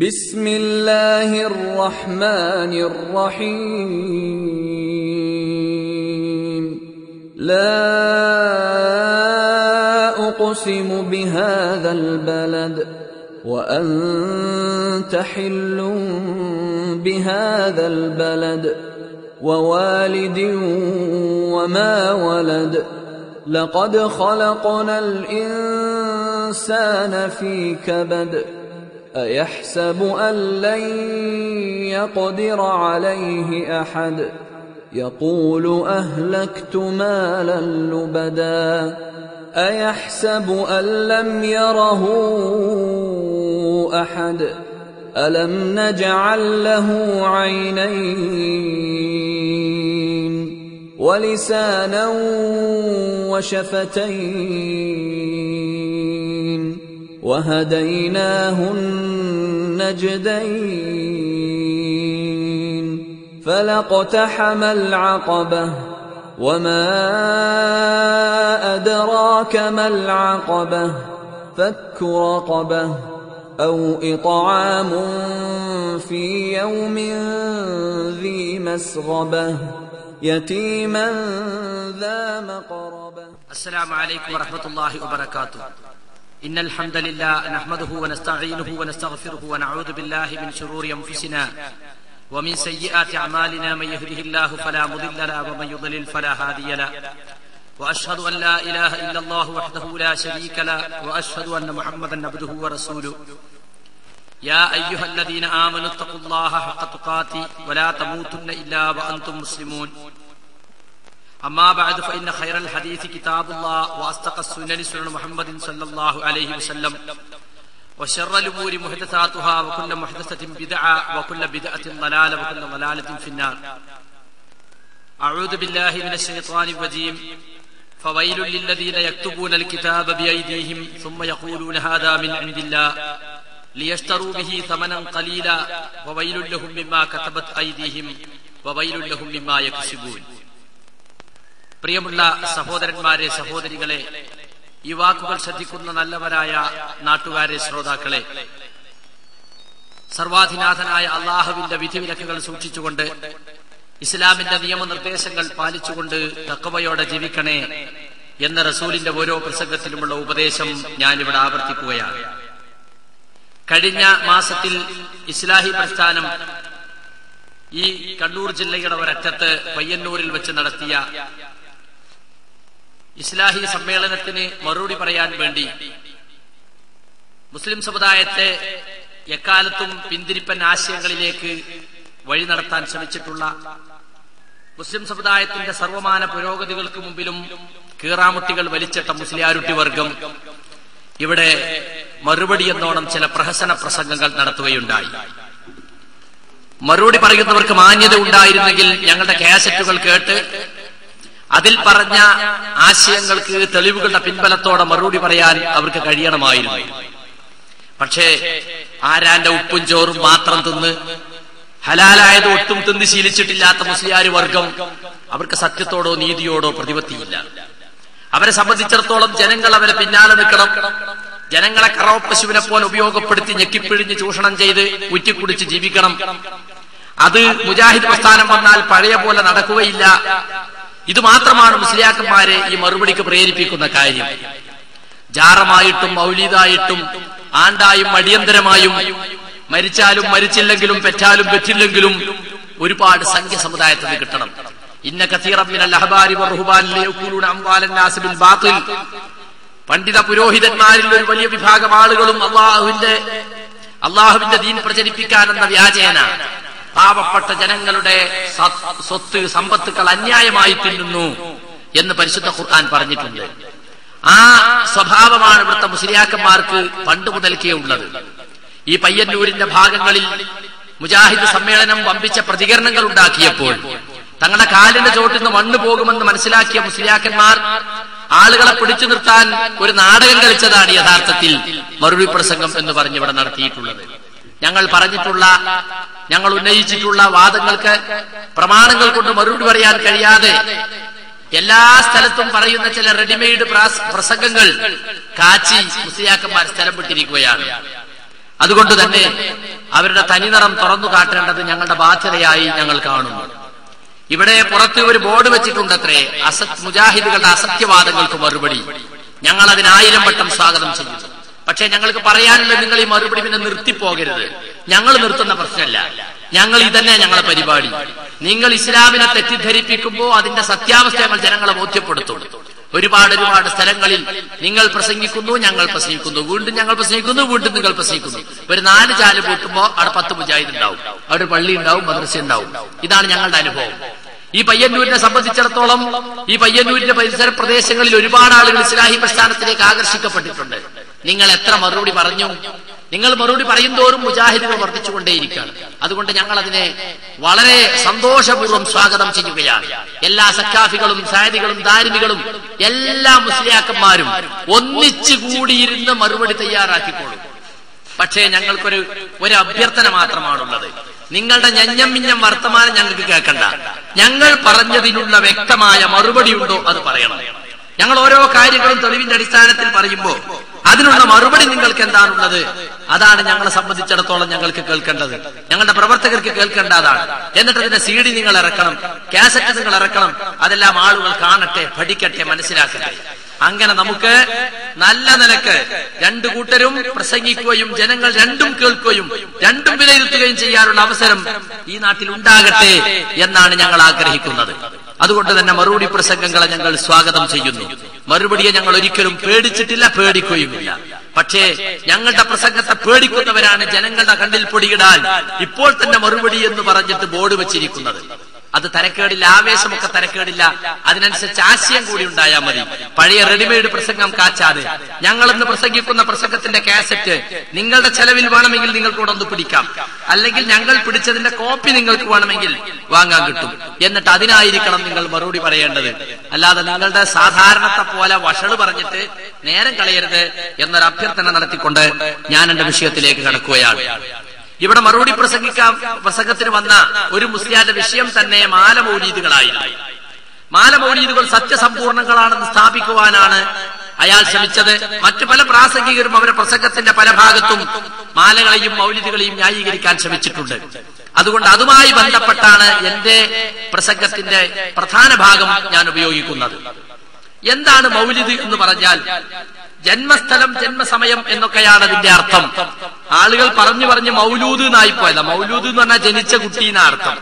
بسم الله الرحمن الرحيم لا أقسم بهذا البلد وأنت حل بهذا البلد ووالد وما ولد لقد خلقنا الإنسان في كبد أيحسب أن لن يقدر عليه أحد يقول أهلكت مالا لبدا أيحسب أن لم يره أحد ألم نجعل له عينين ولسانا وشفتين وهديناه النجدين فلاقتحم العقبة وما أدراك ما العقبة فك رقبة أو إطعام في يوم ذي مسغبة يتيما ذا مقربة. السلام عليكم ورحمة الله وبركاته. إن الحمد لله نحمده ونستعينه ونستغفره ونعوذ بالله من شرور أنفسنا ومن سيئات أعمالنا من يهده الله فلا مضل له ومن يضلل فلا هادي له وأشهد أن لا إله إلا الله وحده لا شريك له وأشهد أن محمدا عبده ورسوله. يا أيها الذين آمنوا اتقوا الله حق تقاته ولا تموتن إلا وأنتم مسلمون. أما بعد فإن خير الحديث كتاب الله وأصدق السنن سنن محمد صلى الله عليه وسلم وشر الأمور محدثاتها وكل محدثة بدعة وكل بدعة ضلالة وكل ضلالة في النار. أعوذ بالله من الشيطان الرجيم. فويل للذين يكتبون الكتاب بأيديهم ثم يقولون هذا من عند الله ليشتروا به ثمنا قليلا وويل لهم مما كتبت أيديهم وويل لهم مما يكسبون. പ്രിയമുള്ള സഹോദരന്മാരെ, സഹോദരികളെ, ഈ വാക്കുകൾ ശ്രദ്ധിക്കുന്ന നല്ലവരായ നാട്ടുകാരെ, ശ്രോതാക്കളെ, സർവാധിനാഥനായ അള്ളാഹുവിന്റെ വിധിവിലക്കുകൾ സൂക്ഷിച്ചുകൊണ്ട് ഇസ്ലാമിന്റെ നിയമനിർദ്ദേശങ്ങൾ പാലിച്ചുകൊണ്ട് തഖ്വയോടെ ജീവിക്കണേ എന്ന റസൂലിന്റെ ഓരോ പ്രസംഗത്തിലുമുള്ള ഉപദേശം ഞാനിവിടെ ആവർത്തിക്കുകയാണ്. കഴിഞ്ഞ മാസത്തിൽ ഇസ്ലാഹി പ്രസ്ഥാനം ഈ കണ്ണൂർ ജില്ലയുടെ ഒരറ്റത്ത് പയ്യന്നൂരിൽ വെച്ച് നടത്തിയ ഇസ്ലാഹി സമ്മേളനത്തിന് മറുപടി പറയാൻ വേണ്ടി മുസ്ലിം സമുദായത്തെ എക്കാലത്തും പിന്തിരിപ്പൻ ആശയങ്ങളിലേക്ക് വഴി നടത്താൻ ശ്രമിച്ചിട്ടുള്ള മുസ്ലിം സമുദായത്തിന്റെ സർവമാന പുരോഗതികൾക്ക് മുമ്പിലും കീറാമുട്ടികൾ വലിച്ചിട്ട മുസ്ലിയാരുട്ടി വർഗം ഇവിടെ മറുപടി എന്നോണം ചില പ്രഹസന പ്രസംഗങ്ങൾ നടത്തുകയുണ്ടായി. മറുപടി പറയുന്നവർക്ക് മാന്യത ഉണ്ടായിരുന്നെങ്കിൽ ഞങ്ങളുടെ കാസറ്റുകൾ കേട്ട് അതിൽ പറഞ്ഞ ആശയങ്ങൾക്ക് തെളിവുകളുടെ പിൻബലത്തോടെ മറുപടി പറയാൻ അവർക്ക് കഴിയണമായിരുന്നു. പക്ഷേ ആരാന്റെ ഉപ്പും ചോറും മാത്രം തിന്ന് ഹലാലായത് ഒട്ടും തിന്ന് ശീലിച്ചിട്ടില്ലാത്ത മുസ്ലിയാര് വർഗം അവർക്ക് സത്യത്തോടോ നീതിയോടോ പ്രതിപത്തിയില്ല. അവരെ സംബന്ധിച്ചിടത്തോളം ജനങ്ങൾ അവരെ പിന്നാലെ നിൽക്കണം. ജനങ്ങളെ കറവ പശുവിനെ പോലെ ഉപയോഗപ്പെടുത്തി ഞെക്കിപ്പിഴിഞ്ഞ് ചൂഷണം ചെയ്ത് കുറ്റിക്കുടിച്ച് ജീവിക്കണം. അത് മുജാഹിദ് പ്രസ്ഥാനം വന്നാൽ പഴയ പോലെ നടക്കുകയില്ല. ഇത് മാത്രമാണ് മുസ്ലിയാക്കന്മാരെ ഈ മറുപടിക്ക് പ്രേരിപ്പിക്കുന്ന കാര്യം. ജാറമായിട്ടും മൗലീദായിട്ടും ആണ്ടായും അടിയന്തരമായും മരിച്ചാലും മരിച്ചില്ലെങ്കിലും പെറ്റാലും പെറ്റില്ലെങ്കിലും ഒരുപാട് സംഖ്യ സമുദായത്തിന് കിട്ടണം. ഇന്ന കസീറൻ മിനൽ അഹ്ബാരി വറുഹ്ബാനി യഖൂലൂന അംവാലൻ നാസ് ബിൽ ബാത്തിൽ. പണ്ഡിത പുരോഹിതന്മാരിൽ ഒരു വലിയ വിഭാഗം ആളുകളും അള്ളാഹുവിന്റെ ദീൻ പ്രചരിപ്പിക്കാനെന്ന വ്യാജേന പാവപ്പെട്ട ജനങ്ങളുടെ സ്വത്ത് സമ്പത്തുക്കൾ അന്യായമായി തിന്നുന്നു എന്ന് പരിശുദ്ധ ഖുർആൻ പറഞ്ഞിട്ടുണ്ട്. ആ സ്വഭാവമാണ് ഇവിടുത്തെ മുസ്ലിയാക്കന്മാർക്ക് പണ്ട് മുതൽക്കേ ഉള്ളത്. ഈ പയ്യന്നൂരിന്റെ ഭാഗങ്ങളിൽ മുജാഹിദ് സമ്മേളനം വമ്പിച്ച പ്രതികരണങ്ങൾ ഉണ്ടാക്കിയപ്പോൾ തങ്ങളുടെ കാലിന്റെ ചോട്ടിൽ നിന്ന് മണ്ണ് പോകുമെന്ന് മനസ്സിലാക്കിയ മുസ്ലിയാക്കന്മാർ ആളുകളെ പിടിച്ചു നിർത്താൻ ഒരു നാടകം കളിച്ചതാണ് യഥാർത്ഥത്തിൽ മറുപടി പ്രസംഗം എന്ന് പറഞ്ഞ് ഇവിടെ നടത്തിയിട്ടുള്ളത്. ഞങ്ങൾ ഉന്നയിച്ചിട്ടുള്ള വാദങ്ങൾക്ക് പ്രമാണങ്ങൾ കൊണ്ട് മറുപടി പറയാൻ കഴിയാതെ എല്ലാ സ്ഥലത്തും പറയുന്ന ചില റെഡിമെയ്ഡ് പ്രസംഗങ്ങൾ കാച്ചി മുസ്ലിയാക്കന്മാർ സ്ഥലം വിട്ടിരിക്കുകയാണ്. അതുകൊണ്ട് തന്നെ അവരുടെ തനിനിറം തുറന്നു കാട്ടേണ്ടത് ഞങ്ങളുടെ ബാധ്യതയായി ഞങ്ങൾ കാണുന്നു. ഇവിടെ പുറത്ത് ഒരു ബോർഡ് വെച്ചിട്ടുണ്ടത്രേ, മുജാഹിദുകളുടെ അസത്യവാദങ്ങൾക്ക് മറുപടി. ഞങ്ങൾ അതിന് 1000 വട്ടം സ്വാഗതം ചെയ്യുന്നു. പക്ഷെ ഞങ്ങൾക്ക് പറയാനുള്ള, നിങ്ങൾ ഈ മറുപടി പിന്നെ നിർത്തിപ്പോകരുത്. ഞങ്ങൾ നിർത്തുന്ന പ്രശ്നമല്ല, ഞങ്ങൾ ഇതന്നെ ഞങ്ങളെ പരിപാടി. നിങ്ങൾ ഇസ്ലാമിനെ തെറ്റിദ്ധരിപ്പിക്കുമ്പോൾ അതിന്റെ സത്യാവസ്ഥ ഞങ്ങൾ ജനങ്ങളെ ബോധ്യപ്പെടുത്തും. ഒരുപാട് സ്ഥലങ്ങളിൽ നിങ്ങൾ പ്രസംഗിക്കുന്നു, ഞങ്ങൾ പ്രസംഗിക്കുന്നു, വീണ്ടും ഞങ്ങൾ പ്രസംഗിക്കുന്നു, വീണ്ടും നിങ്ങൾ പ്രസംഗിക്കുന്നു. ഒരു 4 ചാല് പൂട്ടുമ്പോ അവിടെ 10 മുജാഹിദ് ഉണ്ടാവും, അവിടെ പള്ളി ഉണ്ടാവും, മദ്രസ ഉണ്ടാവും. ഇതാണ് ഞങ്ങളുടെ അനുഭവം. ഈ പയ്യന്നൂരിനെ സംബന്ധിച്ചിടത്തോളം ഈ പയ്യന്നൂരിന്റെ പരിസര പ്രദേശങ്ങളിൽ ഒരുപാട് ആളുകൾ ഇസ്ലാഹി പ്രസ്ഥാനത്തിലേക്ക് ആകർഷിക്കപ്പെട്ടിട്ടുണ്ട്. നിങ്ങൾ എത്ര മറുപടി പറഞ്ഞു? നിങ്ങൾ മറുപടി പറയും തോറും മുജാഹിദുകൾ വർദ്ധിച്ചുകൊണ്ടേയിരിക്കുകയാണ്. അതുകൊണ്ട് ഞങ്ങൾ അതിനെ വളരെ സന്തോഷപൂർവ്വം സ്വാഗതം ചെയ്യുകയാണ്. എല്ലാ സക്കാഫികളും സാദികളും ദാരിമികളും എല്ലാ മുസ്ലിയാക്കന്മാരും ഒന്നിച്ചു കൂടിയിരുന്ന് മറുപടി തയ്യാറാക്കിക്കോളും. പക്ഷേ ഞങ്ങൾക്കൊരു അഭ്യർത്ഥന മാത്രമാണുള്ളത്. നിങ്ങളുടെ ഞഞ്ഞം വർത്തമാനം ഞങ്ങൾക്ക് കേൾക്കണ്ട. ഞങ്ങൾ പറഞ്ഞതിനുള്ള വ്യക്തമായ മറുപടി ഉണ്ടോ അത് പറയണം. ഞങ്ങൾ ഓരോ കാര്യങ്ങളും തെളിവിന്റെ അടിസ്ഥാനത്തിൽ പറയുമ്പോൾ അതിനുള്ള മറുപടി നിങ്ങൾക്ക് എന്താണുള്ളത്, അതാണ് ഞങ്ങളെ സംബന്ധിച്ചിടത്തോളം ഞങ്ങൾക്ക് കേൾക്കേണ്ടത്, ഞങ്ങളുടെ പ്രവർത്തകർക്ക് കേൾക്കേണ്ടതാണ്. എന്നിട്ട് അതിന്റെ CD നിങ്ങൾ ഇറക്കണം, കാസറ്റ് നിങ്ങൾ ഇറക്കണം. അതെല്ലാം ആളുകൾ കാണട്ടെ, പഠിക്കട്ടെ, മനസ്സിലാക്കട്ടെ. അങ്ങനെ നമുക്ക് നല്ല നിലക്ക് 2 കൂട്ടരും പ്രസംഗിക്കുകയും ജനങ്ങൾ രണ്ടും കേൾക്കുകയും രണ്ടും വിലയിരുത്തുകയും ചെയ്യാനുള്ള അവസരം ഈ നാട്ടിൽ ഉണ്ടാകട്ടെ എന്നാണ് ഞങ്ങൾ ആഗ്രഹിക്കുന്നത്. അതുകൊണ്ട് തന്നെ മറുപടി പ്രസംഗങ്ങളെ ഞങ്ങൾ സ്വാഗതം ചെയ്യുന്നു. മറുപടിയെ ഞങ്ങൾ ഒരിക്കലും പേടിച്ചിട്ടില്ല, പേടിക്കുകയുമില്ല. പക്ഷേ ഞങ്ങളുടെ പ്രസംഗത്തെ പേടിക്കുന്നവരാണ് ജനങ്ങളുടെ കണ്ണിൽ പൊടിയിടാൻ ഇപ്പോൾ തന്നെ മറുപടി എന്ന് പറഞ്ഞിട്ട് ബോർഡ് വെച്ചിരിക്കുന്നത്. അത് തരക്കേടില്ല, ആവേശമൊക്കെ തരക്കേടില്ല. അതിനനുസരിച്ച് ആശയം കൂടി ഉണ്ടായാൽ മതി. പഴയ റെഡിമെയ്ഡ് പ്രസംഗം കാച്ചാതെ ഞങ്ങളിന്ന് പ്രസംഗിക്കുന്ന പ്രസംഗത്തിന്റെ കാസറ്റ് നിങ്ങളുടെ ചെലവിൽ വേണമെങ്കിൽ നിങ്ങൾക്ക് ഇവിടെ ഒന്ന് പിടിക്കാം, അല്ലെങ്കിൽ ഞങ്ങൾ പിടിച്ചതിന്റെ കോപ്പി നിങ്ങൾക്ക് വേണമെങ്കിൽ വാങ്ങാൻ കിട്ടും. എന്നിട്ട് അതിനായിരിക്കണം നിങ്ങൾ മറുപടി പറയേണ്ടത്. അല്ലാതെ നിങ്ങളുടെ സാധാരണത്തെ പോലെ വഷള് പറഞ്ഞിട്ട് നേരം കളയരുത് എന്നൊരു അഭ്യർത്ഥന നടത്തിക്കൊണ്ട് ഞാൻ എന്റെ വിഷയത്തിലേക്ക് കടക്കുകയാണ്. ഇവിടെ മറുപടി പ്രസംഗത്തിന് വന്ന ഒരു മുസ്ലിയാന്റെ വിഷയം തന്നെ മാലമൗലീദുകളായിരുന്നു. മാലമൗലീദുകൾ സത്യസമ്പൂർണങ്ങളാണെന്ന് സ്ഥാപിക്കുവാനാണ് അയാൾ ശ്രമിച്ചത്. മറ്റു പല പ്രാസംഗികരും അവരുടെ പ്രസംഗത്തിന്റെ പല ഭാഗത്തും മാലകളെയും മൗലിദുകളെയും ന്യായീകരിക്കാൻ ശ്രമിച്ചിട്ടുണ്ട്. അതുകൊണ്ട് അതുമായി ബന്ധപ്പെട്ടാണ് എന്റെ പ്രസംഗത്തിന്റെ പ്രധാന ഭാഗം ഞാൻ ഉപയോഗിക്കുന്നത്. എന്താണ് മൗലിദ് എന്ന് പറഞ്ഞാൽ? ജന്മസ്ഥലം, ജന്മസമയം എന്നൊക്കെയാണ് അതിന്റെ അർത്ഥം. ആളുകൾ പറഞ്ഞു മൗലൂദ് എന്നായി പോയതാ. മൗലൂദ് എന്ന് പറഞ്ഞാൽ ജനിച്ച കുട്ടി എന്ന അർത്ഥം.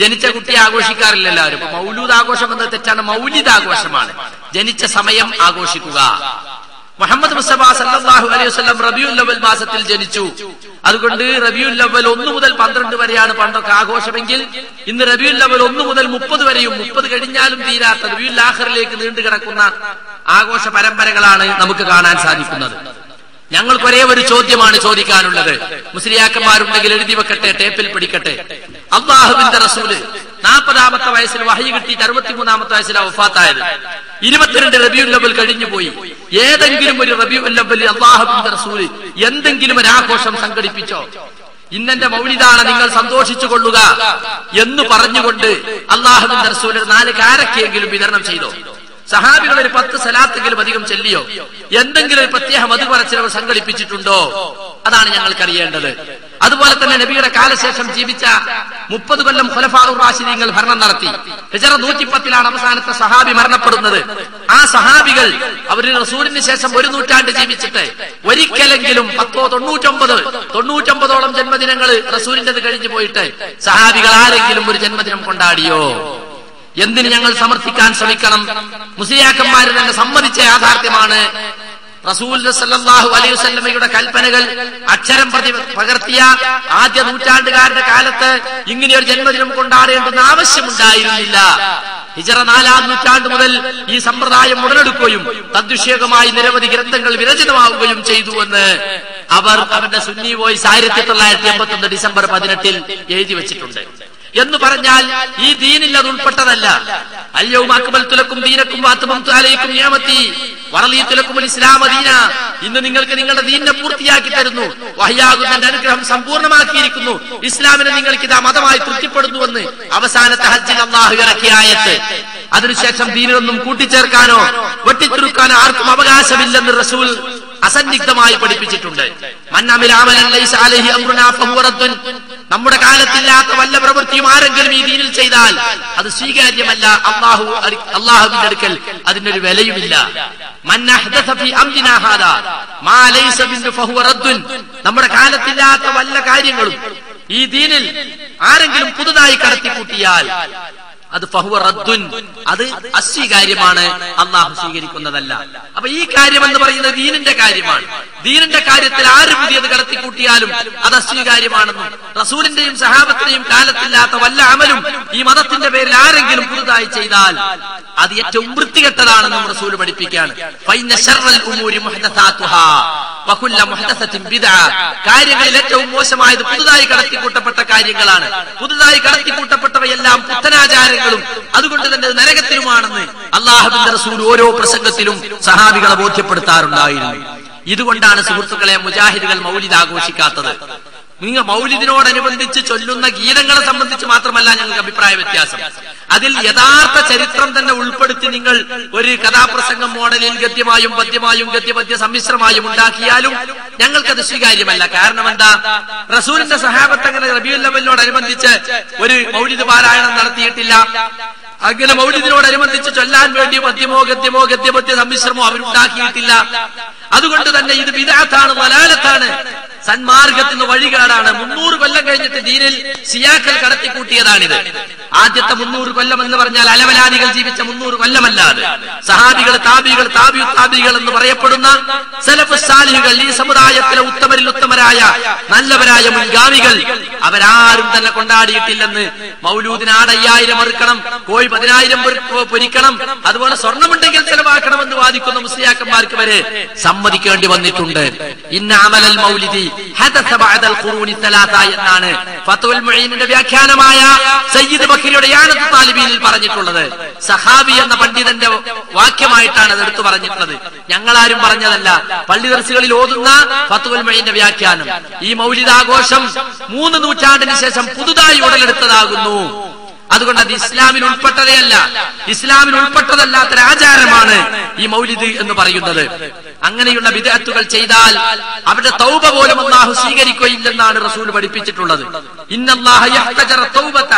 ജനിച്ച കുട്ടിയെ ആഘോഷിക്കാറില്ല എല്ലാവരും. ഇപ്പൊ മൗലൂദ് ആഘോഷം എന്നത് തെറ്റാണ്. മൗലിദ് ആഘോഷമാണ്, ജനിച്ച സമയം ആഘോഷിക്കുക. മുഹമ്മദ് മുസ്തഫ സല്ലല്ലാഹു അലൈഹി വസല്ലം റബീഉൽ അവ്വൽ മാസത്തിൽ ജനിച്ചു. അതുകൊണ്ട് റബീഉൽ അവ്വൽ 1 മുതൽ 12 വരെയാണ് പണ്ടൊക്കെ ആഘോഷമെങ്കിൽ ഇന്ന് റബീഉൽ അവ്വൽ 1 മുതൽ 30 വരെയും 30 കഴിഞ്ഞാലും തീരാത്ത റബീഉൽ ആഖിറിലേക്ക് നീണ്ടുകിടക്കുന്ന ആഘോഷ പരമ്പരകളാണ് നമുക്ക് കാണാൻ സാധിക്കുന്നത്. ഞങ്ങൾക്ക് ഒരേ ഒരു ചോദ്യമാണ് ചോദിക്കാനുള്ളത്. മുസ്ലിയാക്കന്മാരുണ്ടെങ്കിൽ എഴുതി വെക്കട്ടെ, ടേപ്പിൽ പിടിക്കട്ടെ. അല്ലാഹുവിന്റെ റസൂല് 40-ാമത്തെ വയസ്സിൽ വഹയി കിട്ടിയിട്ട് 63-ാമത്തെ വയസ്സിലാണ് വഫാത്തായത്. 22 റബീഉൽ അവ്വൽ കഴിഞ്ഞുപോയി. ഏതെങ്കിലും ഒരു റബീഉൽ അവ്വലിൽ അല്ലാഹുവിന്റെ റസൂല് എന്തെങ്കിലും ഒരു ആഘോഷം സംഘടിപ്പിച്ചോ? ഇന്നെന്റെ മൗലിദാണ്, നിങ്ങൾ സന്തോഷിച്ചു കൊള്ളുക എന്ന് പറഞ്ഞുകൊണ്ട് അല്ലാഹുവിന്റെ റസൂല് 4 കാരക്കെങ്കിലും വിതരണം ചെയ്തോ? സഹാബികൾ ഒരു 10 സലാത്തെങ്കിലും അധികം ചൊല്ലിയോ? എന്തെങ്കിലും ഒരു പ്രത്യേക മധുപറച്ചിലവർ സംഘടിപ്പിച്ചിട്ടുണ്ടോ? അതാണ് ഞങ്ങൾക്ക് അറിയേണ്ടത്. അതുപോലെ തന്നെ നബിയുടെ കാലശേഷം ജീവിച്ച 30 കൊല്ലം ഖുലഫാഉർ റാഷിദീങ്ങൾ ഭരണം നടത്തി. ഹിജ്റ 110-ലാണ് അവസാനത്തെ സഹാബി മരണപ്പെടുന്നത്. ആ സഹാബികൾ അവര് റസൂലിന് ശേഷം 1 നൂറ്റാണ്ട് ജീവിച്ചിട്ട് ഒരിക്കലെങ്കിലും 99-ഓളം ജന്മദിനങ്ങൾ റസൂലിന്റേത് കഴിഞ്ഞു പോയിട്ട് സഹാബികൾ ആരെങ്കിലും ഒരു ജന്മദിനം കൊണ്ടാടിയോ? എന്തിന് ഞങ്ങൾ സമർത്ഥിക്കാൻ ശ്രമിക്കണം? മുസ്ലിയാക്കന്മാർ തന്നെ സമ്മതിച്ച യാഥാർത്ഥ്യമാണ്. റസൂൽ സല്ലല്ലാഹു അലൈഹി വസല്ലമയുടെ കൽപ്പനകൾ അക്ഷരം പകർത്തിയ ആദ്യ നൂറ്റാണ്ടുകാരുടെ കാലത്ത് ഇങ്ങനെയൊരു ജന്മദിനം കൊണ്ടാടേണ്ടെന്ന് ആവശ്യമുണ്ടായിരുന്നില്ല. ഹിജ്റ 4-ാം നൂറ്റാണ്ട് മുതൽ ഈ സമ്പ്രദായം ഉടലെടുക്കുകയും തദ്വിഷയകമായി നിരവധി ഗ്രന്ഥങ്ങൾ വിരചിതമാവുകയും ചെയ്തുവെന്ന് അവർ അവരുടെ സുന്നി വോയിസ് 1981 ഡിസംബർ 18 എഴുതി വെച്ചിട്ടുണ്ട്. എന്ന് പറഞ്ഞാൽ ഈ ദീനിൽ അത് ഉൾപ്പെട്ടതല്ല. അൽയൗമ അക്മൽതു ലക്കും ദീനക്കും വഅത്മംതു അലൈക്കും നിഅമതി വറളീതു ലക്കുൽ ഇസ്ലാമ ദീന. ഇന്ന് നിങ്ങൾക്ക് നിങ്ങളുടെ ദീനിനെ പൂർത്തിയാക്കി തരുന്നു, വഹ്യാകുന്ന അനുഗ്രഹം സമ്പൂർണ്ണമാക്കിയിരിക്കുന്നു, ഇസ്ലാമിനെ നിങ്ങൾക്ക് ഇതാ മതമായി തൃപ്തിപ്പെടുന്നുവെന്ന് അവസാനത്തെ ഹജ്ജിൽ അല്ലാഹു ഇറക്കിയ ആയത്ത്. അതിനുശേഷം ദീനിലൊന്നും കൂട്ടിച്ചേർക്കാനോ വെട്ടിച്ചുരുക്കാനോ ആർക്കും അവകാശമില്ലെന്ന് റസൂൽ അസന്നിഗ്ധമായി പഠിപ്പിച്ചിട്ടുണ്ട്. നമ്മുടെ കാലത്തില്ലാത്ത വല്ല പ്രവൃത്തിയും ആരെങ്കിലും ഈ ദീനിൽ ചെയ്താൽ അത് സ്വീകാര്യമല്ല. അള്ളാഹുവിന്റെ അടുക്കൽ അതിനൊരു വിലയുമില്ല. നമ്മുടെ കാലത്തില്ലാത്ത വല്ല കാര്യങ്ങളും ഈ ദീനിൽ ആരെങ്കിലും പുതുതായി കടത്തിക്കൂട്ടിയാൽ അത് ഫഹുവ റദ്ദുൻ, അത് അസ്വീകാര്യമാണ്, അള്ളാഹു സ്വീകരിക്കുന്നതല്ല. അപ്പൊ ഈ കാര്യം എന്ന് പറയുന്നത് ദീനിന്റെ കാര്യമാണ്. ദീനിന്റെ കാര്യത്തിൽ ആര് പുതിയത് കടത്തിക്കൂട്ടിയാലും അത് അസ്വീകാര്യമാണെന്നും റസൂലിന്റെയും സഹാബത്തിന്റെയും കാലത്തില്ലാത്ത വല്ല അമലും ഈ മതത്തിന്റെ പേരിൽ ആരെങ്കിലും പുതുതായി ചെയ്താൽ അത് ഏറ്റവും വൃത്തികെട്ടതാണെന്നും റസൂൽ പഠിപ്പിക്കുകയാണ്. കാര്യങ്ങളിൽ ഏറ്റവും മോശമായത് പുതുതായി കടത്തിക്കൂട്ടപ്പെട്ട കാര്യങ്ങളാണ്. പുതുതായി കടത്തിക്കൂട്ടപ്പെട്ടവയെല്ലാം പുത്തനാചാരങ്ങളും അതുകൊണ്ട് തന്നെ നരകത്തിലുമാണെന്ന് അള്ളാഹുവിന്റെ റസൂൽ ഓരോ പ്രസംഗത്തിലും സഹാബികളെ ബോധ്യപ്പെടുത്താറുണ്ടായിരുന്നു. ഇതുകൊണ്ടാണ് സുഹൃത്തുക്കളെ മുജാഹിദുകൾ മൗലിദ് ആഘോഷിക്കാത്തത്. നിങ്ങൾ മൗലിദിനോടനുബന്ധിച്ച് ചൊല്ലുന്ന ഗീതങ്ങളെ സംബന്ധിച്ച് മാത്രമല്ല ഞങ്ങൾക്ക് അഭിപ്രായ വ്യത്യാസം. അതിൽ യഥാർത്ഥ ചരിത്രം തന്നെ ഉൾപ്പെടുത്തി നിങ്ങൾ ഒരു കഥാപ്രസംഗം മോഡലിൽ ഗദ്യമായും പദ്യമായും ഗദ്യപദ്യ സമ്മിശ്രമായും ഉണ്ടാക്കിയാലും ഞങ്ങൾക്കത് സ്വീകാര്യമല്ല. കാരണം എന്താ? റസൂലിന്റെ സഹാബത്ത് അങ്ങനെ റബീഉൽ അവ്വലിനോടനുബന്ധിച്ച് ഒരു മൗലിദ് പാരായണം നടത്തിയിട്ടില്ല. അങ്ങനെ മൗലിദിനോടനുബന്ധിച്ച് ചൊല്ലാൻ വേണ്ടി പദ്യമോ ഗദ്യമോ ഗദ്യപദ്യ സമ്മിശ്രമോ അവരുണ്ടാക്കിയിട്ടില്ല. അതുകൊണ്ട് തന്നെ ഇത് ബിദ്അത്താണ്, വലാലത്താണ്, സന്മാർഗത്തിന് വഴികാടാണ്. 300 കൊല്ലം കഴിഞ്ഞിട്ട് ദീനിൽ സിയാക്കൾ കടത്തിക്കൂട്ടിയതാണിത്. ആദ്യത്തെ 300 കൊല്ലം എന്ന് പറഞ്ഞാൽ അലവലാദികൾ ജീവിച്ച 300 കൊല്ലമല്ലാതെ സഹാബികൾ, താബികൾ, താബിഉ താബികൾ എന്ന് പറയപ്പെടുന്ന സലഫ് സാലിഹുകൾ, ഈ സമുദായത്തിലെ ഉത്തമരിൽ ഉത്തമരായ നല്ലവരായ മുൻഗാമികൾ അവരാരും തന്നെ കൊണ്ടാടിയിട്ടില്ലെന്ന്. മൗലൂദിന് 5000 അറുക്കണം, കോഴി 10,000 പൊരിക്കണം, അതുപോലെ സ്വർണ്ണമുണ്ടെങ്കിൽ ചെലവാക്കണമെന്ന് വാദിക്കുന്ന മുസ്ലിയാക്കന്മാർക്ക് വരെ സമ്മതിക്കേണ്ടി വന്നിട്ടുണ്ട്. ഇന്ന അമലൽ മൗലിദി ഹദസ ബഅദൽ ഖുറൂനി സലാസ എന്നാണ് ഫത്വൽ മുഈനിന്റെ വ്യാഖ്യാനമായ സയ്യിദ് ബക്കറിയുടെ യാനത്ത് താലിബീനിൽ പറഞ്ഞിട്ടുള്ളത്. സഹാബി എന്ന പണ്ഡിതന്റെ വാക്യമായിട്ടാണ് അത് എടുത്തു പറഞ്ഞിട്ടുള്ളത്. ഞങ്ങളാരും പറഞ്ഞതല്ല. പള്ളി ദർസുകളിൽ ഓതുന്ന ഫത്വൽ മുഈനിന്റെ വ്യാഖ്യാനം. ഈ മൗലിദാഘോഷം 3 നൂറ്റാണ്ടിന് ശേഷം പുതുതായി ഉടലെടുത്തതാകുന്നു. അതുകൊണ്ട് അത് ഇസ്ലാമിൽ ഉൾപ്പെട്ടതേയല്ല, ഇസ്ലാമിൽ ഉൾപ്പെട്ടതല്ലാത്തൊരു ആചാരമാണ് ഈ മൗലിദ് എന്ന് പറയുന്നത്. അങ്ങനെയുള്ള ബിദ്അത്തുകൾ ചെയ്താൽ അവരുടെ തൗബ പോലും അല്ലാഹു സ്വീകരിക്കുകയില്ലെന്നാണ് റസൂൽ പഠിപ്പിച്ചിട്ടുള്ളത്. ഇന്നല്ലാഹ യഹ്തജറ തൗബത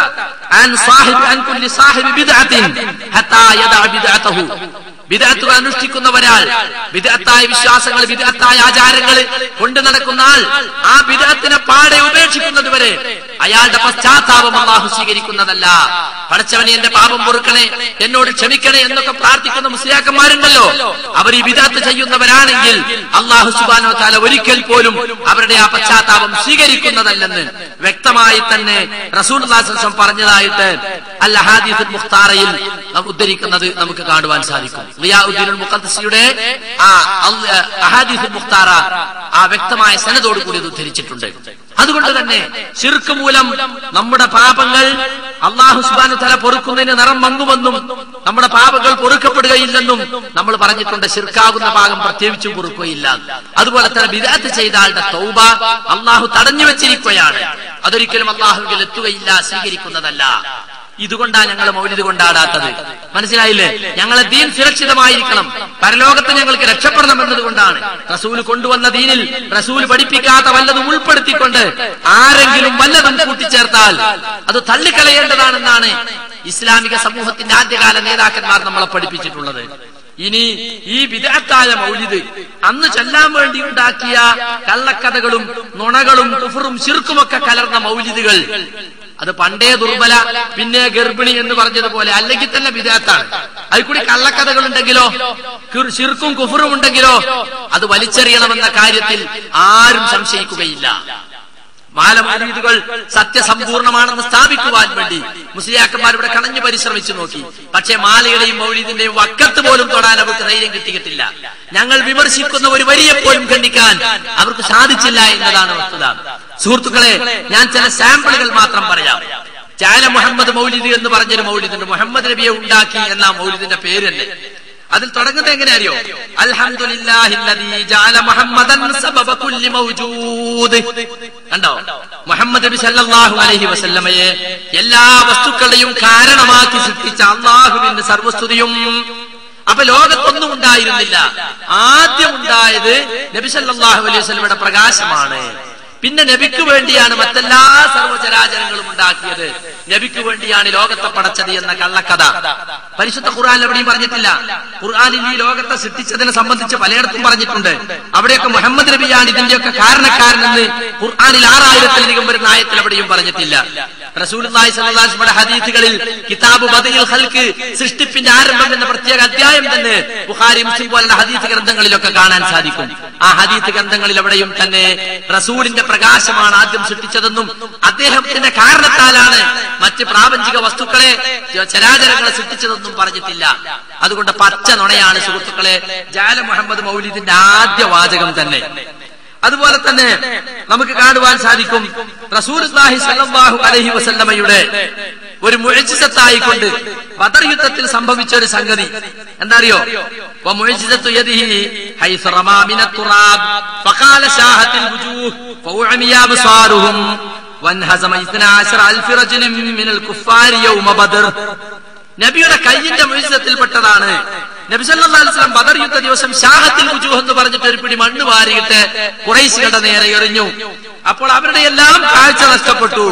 അൻ സാഹിബ് അൻ കുല്ലി സാഹിബി ബിദ്അത്തിൻ ഹത്താ യദഅ ബിദ്അതഹു. ബിദ്അത്തുകൾ അനുഷ്ഠിക്കുന്നവരാൾ, ബിദ്അത്തായ വിശ്വാസങ്ങൾ, ബിദ്അത്തായ ആചാരങ്ങൾ കൊണ്ടു നടക്കുന്ന ആൾ ആ ബിദ്അത്തിനെ പാടെ ഉപേക്ഷിക്കുന്നത് വരെ അയാളുടെ പശ്ചാത്താപം അല്ലാഹു സ്വീകരിക്കുന്നതല്ല. പടച്ചവനെ എന്റെ പാപം പൊറുക്കണേ, എന്നോട് ക്ഷമിക്കണേ എന്നൊക്കെ പ്രാർത്ഥിക്കുന്ന മുസ്ലിയാക്കന്മാരുണ്ടല്ലോ, അവർ ഈ ബിദ്അത്ത് ചെയ്യുന്നവരാണെങ്കിൽ അല്ലാഹു സുബ്ഹാനഹു വ തആല ഒരിക്കൽ പോലും അവരുടെ ആ പശ്ചാത്താപം സ്വീകരിക്കുന്നതല്ലെന്ന് വ്യക്തമായി തന്നെ റസൂലുള്ളാഹി സ്വല്ലല്ലാഹു അലൈഹി വസല്ലം പറഞ്ഞതായിട്ട് അൽ അഹാദീസുൽ മുഖ്താറയിൽ ഉദ്ധരിക്കുന്നത് നമുക്ക് കാണുവാൻ സാധിക്കും. ളിയാഉദ്ദീനുൽ മുഖദ്ദിസിയുടെ ആ അഹാദീസുൽ മുഖ്താറ ആ വ്യക്തമായ സനദോട് കൂടി ഉദ്ധരിച്ചിട്ടുണ്ട്. അതുകൊണ്ട് തന്നെ ശിർക്ക് മൂലം നമ്മുടെ പാപങ്ങൾ അല്ലാഹു സുബ്ഹാനഹു വ തആല പൊറുക്കുന്നതിന് നിറം മങ്ങുമെന്നും നമ്മുടെ പാപങ്ങൾ പൊറുക്കപ്പെടുകയില്ലെന്നും നമ്മൾ പറഞ്ഞിട്ടുണ്ട്. ശിർക്കാകുന്ന പാപം പ്രത്യേകിച്ചും പൊറുക്കുകയില്ല. അതുപോലെ തന്നെ ബിദ്അത്ത് ചെയ്ത ആളുടെ തൗബ അല്ലാഹു തടഞ്ഞു വെച്ചിരിക്കുകയാണ്. അതൊരിക്കലും അല്ലാഹുവിൽ എത്തുകയില്ല, സ്വീകരിക്കുന്നതല്ല. ഇതുകൊണ്ടാണ് ഞങ്ങൾ മൗലിദ് കൊണ്ടാടാത്തത്. മനസ്സിലായില്ലേ? ഞങ്ങളെ ദീൻ സുരക്ഷിതമായിരിക്കണം, പരലോകത്ത് ഞങ്ങൾക്ക് രക്ഷപ്പെടണം എന്നതുകൊണ്ടാണ് റസൂൽ കൊണ്ടുവന്ന ദീനിൽ റസൂൽ പഠിപ്പിക്കാത്ത വല്ലതും ഉൾപ്പെടുത്തിക്കൊണ്ട് ആരെങ്കിലും വല്ലതും കൂട്ടിച്ചേർത്താൽ അത് തള്ളിക്കളയേണ്ടതാണെന്നാണ് ഇസ്ലാമിക സമൂഹത്തിന്റെ ആദ്യകാല നേതാക്കന്മാർ നമ്മളെ പഠിപ്പിച്ചിട്ടുള്ളത്. ഇനി ഈ ബിദ്അത്തായ മൗലിദ് അന്ന് ചൊല്ലാൻ വേണ്ടി ഉണ്ടാക്കിയ കള്ളക്കഥകളും നുണകളും കുഫറും ശിർക്കുമൊക്കെ കലർന്ന മൗലിദുകൾ അത് പണ്ടേ ദുർബല, പിന്നെ ഗർഭിണി എന്ന് പറഞ്ഞതുപോലെ അല്ലെങ്കിൽ തന്നെ ബിദ്അത്താണ്. അതിൽ കൂടി കള്ളക്കഥകൾ ഉണ്ടെങ്കിലോ ശിർക്കും കുഫറും ഉണ്ടെങ്കിലോ അത് വലിച്ചെറിയണമെന്ന കാര്യത്തിൽ ആരും സംശയിക്കുകയില്ല. മാലമൗലിദുകൾ സത്യസമ്പൂർണമാണെന്ന് സ്ഥാപിക്കുവാൻ വേണ്ടി മുസ്ലിയാക്കന്മാരിവിടെ കണഞ്ഞു പരിശ്രമിച്ചു നോക്കി. പക്ഷേ മാലയുടെയും മൗലിദിന്റെയും വക്കത്ത് പോലും തൊടാൻ അവർക്ക് ധൈര്യം കിട്ടിയിട്ടില്ല. ഞങ്ങൾ വിമർശിക്കുന്ന ഒരു വരിയെ പോലും ഖണ്ഡിക്കാൻ അവർക്ക് സാധിച്ചില്ല എന്നതാണ് വസ്തുത. സുഹൃത്തുക്കളെ, ഞാൻ ചില സാമ്പിളുകൾ മാത്രം പറയാം. ചാല മുഹമ്മദ് മൗലിദ് എന്ന് പറഞ്ഞൊരു മൗലിദുണ്ട്. മുഹമ്മദ് നബിയെ ഉണ്ടാക്കി എന്ന മൗലിദിന്റെ പേര് തന്നെ. അതിൽ തുടങ്ങുന്നത് എങ്ങനെ അറിയോ? അൽഹംദുലില്ലാഹില്ലദീ ജഅല മുഹമ്മദൻ സബബ കുല്ലി മൗജൂദ്. കണ്ടോ? മുഹമ്മദ് നബി സല്ലല്ലാഹു അലൈഹി വസല്ലമയെ എല്ലാ വസ്തുക്കളുടെയും കാരണമാക്കി സൃഷ്ടിച്ച അല്ലാഹുവിന്റെ സർവസ്തുതിയും അപ്പൊ ലോകത്തൊന്നും ഉണ്ടായിരുന്നില്ല. ആദ്യം ഉണ്ടായത് നബി സല്ലല്ലാഹു അലൈഹി വസല്ലമയുടെ പ്രകാശമാണ്. പിന്നെ നബിക്ക് വേണ്ടിയാണ് മറ്റെല്ലാ സർവ്വചരാചരങ്ങളും ഉണ്ടാക്കിയത്. നബിക്ക് വേണ്ടിയാണ് ലോകത്തെ പടച്ചത് എന്ന കള്ളക്കഥ പരിശുദ്ധ ഖുർആനിൽ എവിടെയും പറഞ്ഞിട്ടില്ല. ഖുർആനിൽ ഈ ലോകത്തെ സൃഷ്ടിച്ചതിനെ സംബന്ധിച്ച് പലയിടത്തും പറഞ്ഞിട്ടുണ്ട്. അവിടെയൊക്കെ മുഹമ്മദ് നബിയാണ് ഇതിന്റെയൊക്കെ കാരണക്കാരനെന്ന് ഖുർആനിൽ 6000-ലധികം വരുന്ന ആയത്തിൽ എവിടെയും പറഞ്ഞിട്ടില്ല. റസൂലുള്ളാഹി സ്വല്ലല്ലാഹു അലൈഹി വസല്ലമയുടെ ഹദീസുകളിൽ കിതാബ് ബദഇൽ ഖൽഖ്, സൃഷ്ടിപ്പിന്റെ ആരംഭം എന്ന പ്രത്യേക അധ്യായം തന്നെ ബുഖാരി, മുസ്ലിം പോലുള്ള ഹദീസ് ഗ്രന്ഥങ്ങളിലൊക്കെ കാണാൻ സാധിക്കും. ആ ഹദീസ് ഗ്രന്ഥങ്ങളിൽ എവിടെയും തന്നെ റസൂലിന്റെ പ്രകാശമാണ് ആദ്യം സൃഷ്ടിച്ചതെന്നും അദ്ദേഹത്തിന്റെ കാരണത്താലാണ് മറ്റ് പ്രാപഞ്ചിക വസ്തുക്കളെ, ചരാചരങ്ങളെ സൃഷ്ടിച്ചതെന്നും പറഞ്ഞിട്ടില്ല. അതുകൊണ്ട് പച്ച നുണയാണ് സുഹൃത്തുക്കളെ ജാല മുഹമ്മദ് മൗലിദിന്റെ ആദ്യ വാചകം തന്നെ. അതുപോലെ തന്നെ നമുക്ക് കാണുവാൻ സാധിക്കും റസൂലുള്ളാഹി സ്വല്ലല്ലാഹു അലൈഹി വസല്ലമയുടെ ഒരു മുഅ്ജിസത്തായിക്കൊണ്ട് ബദർ യുദ്ധത്തിൽ സംഭവിച്ച ഒരു സംഗതി എന്താറിയോ? വമുഅ്ജിസത്തു യദിഹി ഹൈസ റമാ മിനത് തുറാബ് ഫഖാല ശാഹത്തിൽ വുജൂഹ് ഫഉഅമിയ അബ്സാറുഹും വൻഹസമ 12000 റജുലൻ മിനൽ കുഫാരി യൗമ ബദർ. നബിയുടെ കയ്യിന്റെ മുഅ്ജിസത്തിൽപ്പെട്ടതാണ്. നബി സല്ലല്ലാഹു അലൈഹി വസല്ലം ബദർ യുദ്ധ ദിവസം ശാഹത്തിൽ വുജൂഹ് എന്ന് പറഞ്ഞിട്ട് ഒരു പിടി മണ്ണ് വാരിയിട്ട് ഖുറൈശികളുടെ നേരെ എറിഞ്ഞു. അപ്പോൾ അവരുടെ എല്ലാം കാഴ്ച നഷ്ടപ്പെട്ടു.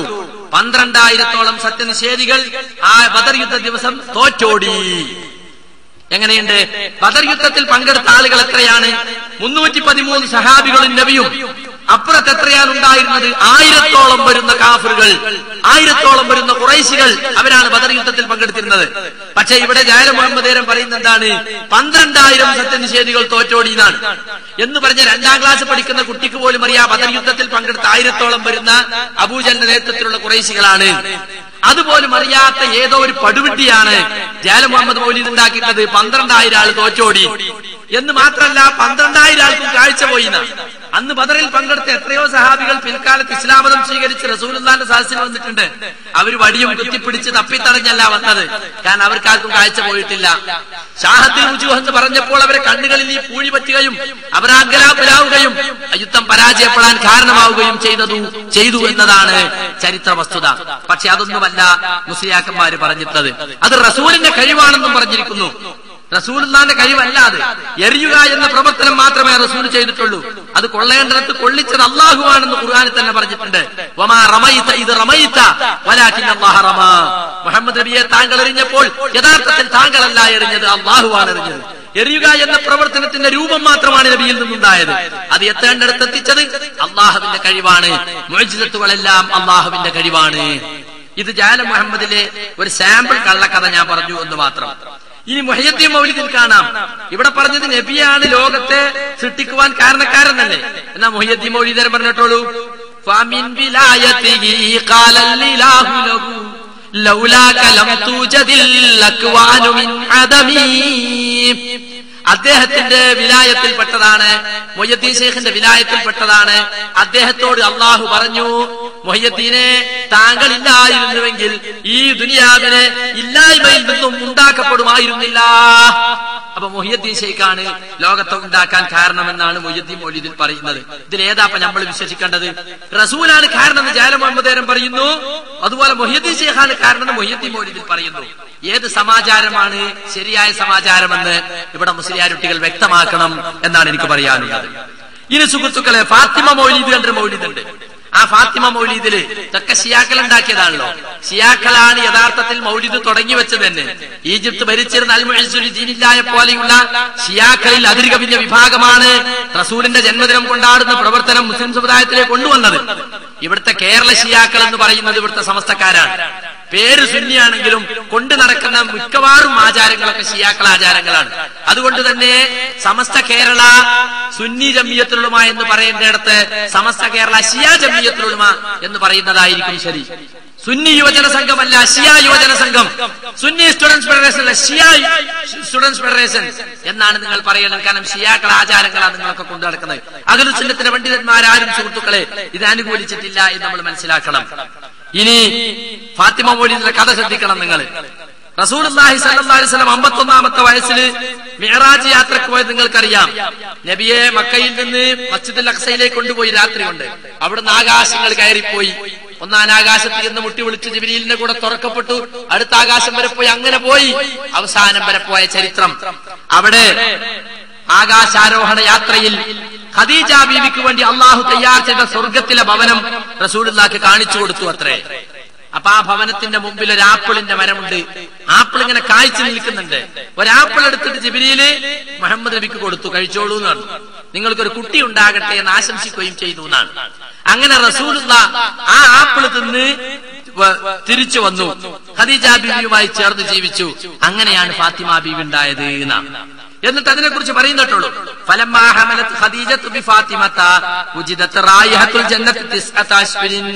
12,000-ഓളം സത്യനിഷേധികൾ ആ ബദർ യുദ്ധ ദിവസം തോറ്റോടി. എങ്ങനെയുണ്ട്? ബദർ യുദ്ധത്തിൽ പങ്കെടുത്ത ആളുകൾ എത്രയാണ്? 313 സഹാബികളും നബിയും. അപ്പുറത്ത് എത്രയാണ് ഉണ്ടായിരുന്നത്? 1000-ഓളം വരുന്ന കാഫിറുകൾ, 1000-ഓളം വരുന്ന ഖുറൈശികൾ. അവരാണ് ബദർ യുദ്ധത്തിൽ പങ്കെടുത്തിരുന്നത്. പക്ഷേ ഇവിടെ ജാല മുഹമ്മദേരം പറയുന്നത് എന്താണ്? 12,000 സത്യനിഷേധികൾ തോറ്റോടി എന്നാണ്. എന്ന് പറഞ്ഞ 2ാം ക്ലാസ് പഠിക്കുന്ന കുട്ടിക്ക് പോലും അറിയാം ബദർ യുദ്ധത്തിൽ പങ്കെടുത്ത 1000-ഓളം വരുന്ന അബൂജഹലിന്റെ നേതൃത്വത്തിലുള്ള ഖുറൈശികളാണ്. അതുപോലും അറിയാത്ത ഏതോ ഒരു പടുവിട്ടിയാണ് ജാല മുഹമ്മദ് മൗലിദ് ഉണ്ടാക്കിയിട്ടത്. 12,000 ആൾ തോറ്റോടി എന്ന് മാത്രമല്ല 12,000 ആൾക്കും കാഴ്ച പോയി. അന്ന് ബദറിൽ പങ്കെടുത്ത എത്രയോ സഹാബികൾ പിൽക്കാലത്ത് ഇസ്ലാമതം സ്വീകരിച്ച് റസൂലുള്ളാഹിന്റെ സദസ്സിൽ വന്നിട്ടുണ്ട്. അവർ വടിയും കുത്തിപ്പിടിച്ച് തപ്പിത്തടഞ്ഞല്ല വന്നത്. കാരണം അവർക്കാർക്കും കാഴ്ച പോയിട്ടില്ല. ശാഹത്തിൽ വുജൂഹ് എന്ന് പറഞ്ഞപ്പോൾ അവരെ കണ്ണുകളിൽ ഈ പൂഴി പറ്റുകയും അവർ അങ്കലാപ്പിലാവുകയും യുദ്ധം പരാജയപ്പെടാൻ കാരണമാവുകയും ചെയ്തു എന്നതാണ് ചരിത്ര വസ്തുത. പക്ഷെ അതൊന്നുമല്ല മുസ്ലിയാക്കന്മാര് പറഞ്ഞിട്ടത്. അത് റസൂലിന്റെ കഴിവാണെന്നും പറഞ്ഞിരിക്കുന്നു. റസൂലുള്ളാഹിന്റെ കഴിവല്ലാതെ എറിയുക എന്ന പ്രവർത്തനം മാത്രമേ റസൂൽ ചെയ്തിട്ടുള്ളൂ. അത് കൊള്ളേണ്ടടുത്ത് കൊള്ളിച്ചത് അല്ലാഹുവാണെന്ന് ഖുർആനിൽ തന്നെ പറഞ്ഞിട്ടുണ്ട്. വമാ റമൈത ഇദ് റമൈത വലാകിൻ അല്ലാഹ റമാ. മുഹമ്മദ് നബിയെ താങ്കൾ എറിഞ്ഞപ്പോൾ യഥാർത്ഥത്തിൽ താങ്കളല്ല എറിഞ്ഞത്, അല്ലാഹുവാണ് എറിഞ്ഞത്. എറിയുക എന്ന പ്രവർത്തനത്തിന്റെ രൂപം മാത്രമാണ് നബിയിൽ നിന്നുണ്ടായത്. അത് എത്തേണ്ടടുത്ത് എത്തിച്ചത് അല്ലാഹുവിന്റെ കഴിവാണ്. മുഅ്ജിസത്തുകളെല്ലാം അല്ലാഹുവിന്റെ കഴിവാണ്. ഇത് ജാല മുഹമ്മദിലെ ഒരു സാമ്പിൾ കള്ളക്കഥ ഞാൻ പറഞ്ഞു എന്ന് മാത്രം. ഇനി മുഹയ്യദ്ദീൻ മൗലിദിൽ കാണാം. ഇവിടെ പറഞ്ഞത് നബിയാണ് ലോകത്തെ സൃഷ്ടിക്കുവാൻ കാരണക്കാരൻ തന്നെ. എന്നാ മുഹയ്യദ്ദീൻ മൗലിദ് പറഞ്ഞിട്ടുള്ളൂ ഫമിൻ വിലായതിഹി ഖാലല്ലാഹു ലഹു ലൗലാക ലം തൂജദിൽ അക്വാനു മിൻ അദമി. അദ്ദേഹത്തിന്റെ വിലായത്തിൽപ്പെട്ടതാണ്, മുഹയ്യദ്ദീൻ ശൈഖിന്റെ വിലായത്തിൽപ്പെട്ടതാണ്. അദ്ദേഹത്തോട് അള്ളാഹു പറഞ്ഞു, മുഹയ്യദ്ദീനെ താങ്കൾ ഇല്ലായിരുന്നുവെങ്കിൽ ഈ ദുനിയാവിനെ ഇല്ലായ്മയിൽ നിന്നും ഉണ്ടാക്കപ്പെടുമായിരുന്നില്ല. അപ്പൊ മുഹയ്യദ്ദീൻ ശൈഖാണ് ലോകത്തെ ഉണ്ടാക്കാൻ കാരണമെന്നാണ് മുഹയ്യദ്ദീൻ മൗലിദിൽ പറയുന്നത്. ഇതിലേതാപ്പ നമ്മൾ വിശ്വസിക്കേണ്ടത്? റസൂലാണ് കാരണമെന്ന് ജാല മുഹമ്മദേരം പറയുന്നു, അതുപോലെ മുഹയ്യദ്ദീൻ ശൈഖാണ് കാരണമെന്ന് മുഹയ്യദ്ദീൻ മൗലിദിൽ പറയുന്നു. ഏത് സമാചാരമാണ് ശരിയായ സമാചാരമെന്ന് ഇവിടെ മുസ്ലിയാരുട്ടികൾ വ്യക്തമാക്കണം എന്നാണ് എനിക്ക് പറയാനുള്ളത്. ഇനി സുഹൃത്തുക്കളെ, ഫാത്തിമ മൗലിദ് കണ്ട മൗലിദുണ്ട്. ആ ഫാത്തിമ മൗലിദില് ഇതൊക്കെ ഷിയാക്കൾ ഉണ്ടാക്കിയതാണല്ലോ. ഷിയാക്കളാണ് യഥാർത്ഥത്തിൽ മൗലിദ് തുടങ്ങി വെച്ചത് തന്നെ. ഈജിപ്ത് ഭരിച്ചിരുന്ന അൽ-മുഅ്സുദ്ദീനില്ലായെ പോലെയുള്ള ഷിയാക്കളിൽ അതിരുകവിഞ്ഞ വിഭാഗമാണ് റസൂലിന്റെ ജന്മദിനം കൊണ്ടാടുന്ന പ്രവർത്തനം മുസ്ലിം സമുദായത്തിലേക്ക് കൊണ്ടുവന്നത്. ഇവിടുത്തെ കേരള ഷിയാക്കൾ എന്ന് പറയുന്നത് ഇവിടുത്തെ സമസ്തക്കാരാണ്. പേര് സുന്നിയാണെങ്കിലും കൊണ്ടു നടക്കുന്ന മിക്കവാറും ആചാരങ്ങളൊക്കെ ഷിയാക്കള ആചാരങ്ങളാണ്. അതുകൊണ്ട് തന്നെ സമസ്ത കേരള സുന്നി ജമിയത്തുൽ ഉലമ എന്ന് പറയേണ്ടടുത്ത് സമസ്ത കേരള ഷിയ ജമിയത്തുൽ ഉലമ എന്ന് പറയുന്നതായിരിക്കും ശരി. സുന്നി യുവജന സംഘമല്ല, ഷിയ യുവജന സംഘം. സുന്നി സ്റ്റുഡൻസ് ഫെഡറേഷൻ അല്ല, ഷിയ സ്റ്റുഡൻസ് ഫെഡറേഷൻ എന്നാണ് നിങ്ങൾ പറയുന്നത്. കാരണം ഷിയാക്കള ആചാരങ്ങളാണ് നിങ്ങളൊക്കെ കൊണ്ടു നടക്കുന്നത്. അഹ്ലുൽ സുന്നത്തിന്റെ പണ്ഡിതന്മാരാരും സുഹൃത്തുക്കളെ ഇത് അനുകൂലിച്ചിട്ടില്ല എന്ന് നമ്മൾ മനസ്സിലാക്കണം. ഇനി ഫാത്തിമ മൗലിദിന്റെ കഥ ശ്രദ്ധിക്കണം നിങ്ങൾ. റസൂലുള്ളാഹി സ്വല്ലല്ലാഹു അലൈഹി വസല്ലം 51-ാമത്തെ വയസ്സിൽ മിഅ്റാജ് യാത്രക്ക് പോയത് നിങ്ങൾക്കറിയാം. നബിയെ മക്കയിൽ നിന്ന് മസ്ജിദുൽ അഖ്സയിലേക്ക് കൊണ്ടുപോയി രാത്രി കൊണ്ട്. അവിടുന്ന് ആകാശങ്ങൾ കയറിപ്പോയി. ഒന്നാനാകാശത്ത് എന്ന് മുട്ടി വിളിച്ച് ജിബ്രീലിന്റെ കൂടെ തുറക്കപ്പെട്ടു. അടുത്ത ആകാശം വരെ പോയി, അങ്ങനെ പോയി അവസാനം വരെ പോയ ചരിത്രം. അവിടെ ആകാശാരോഹണ യാത്രയിൽ ഖദീജ ബീവിക്ക് വേണ്ടി അള്ളാഹു തയ്യാർ ചെയ്ത സ്വർഗത്തിലെ ഭവനം റസൂലുള്ളാഹിക്ക് കാണിച്ചു കൊടുത്തു അത്രേ. അപ്പൊ ആ ഭവനത്തിന്റെ മുമ്പിൽ ഒരു ആപ്പിളിന്റെ മരമുണ്ട്. ആപ്പിൾ ഇങ്ങനെ കായ്ച്ചു നിൽക്കുന്നുണ്ട്. ഒരാപ്പിൾ എടുത്തിട്ട് ജിബ്രീല് മുഹമ്മദ് നബിക്ക് കൊടുത്തു, കഴിച്ചോളൂ എന്നാണ്. നിങ്ങൾക്കൊരു കുട്ടി ഉണ്ടാകട്ടെ എന്ന് ആശംസിക്കുകയും ചെയ്തു എന്നാണ്. അങ്ങനെ റസൂലുള്ളാഹ് ആ ആപ്പിൾ തിന്ന് തിരിച്ചു വന്നു. ഖദീജ ബീവിയുമായി ചേർന്ന് ജീവിച്ചു. അങ്ങനെയാണ് ഫാത്തിമ ബീവി ഉണ്ടായത് എന്നാണ്. എന്നിട്ട് അതിനെ കുറിച്ച് പറയുന്നിട്ടുള്ളൂ. ഫലമ്മാ ഹമലത് ഖദീജത്തു ബിഫാത്തിമത ഉജിദത് റായിഹത്തുൽ ജന്നത്തി 9 അശ്വരിൻ.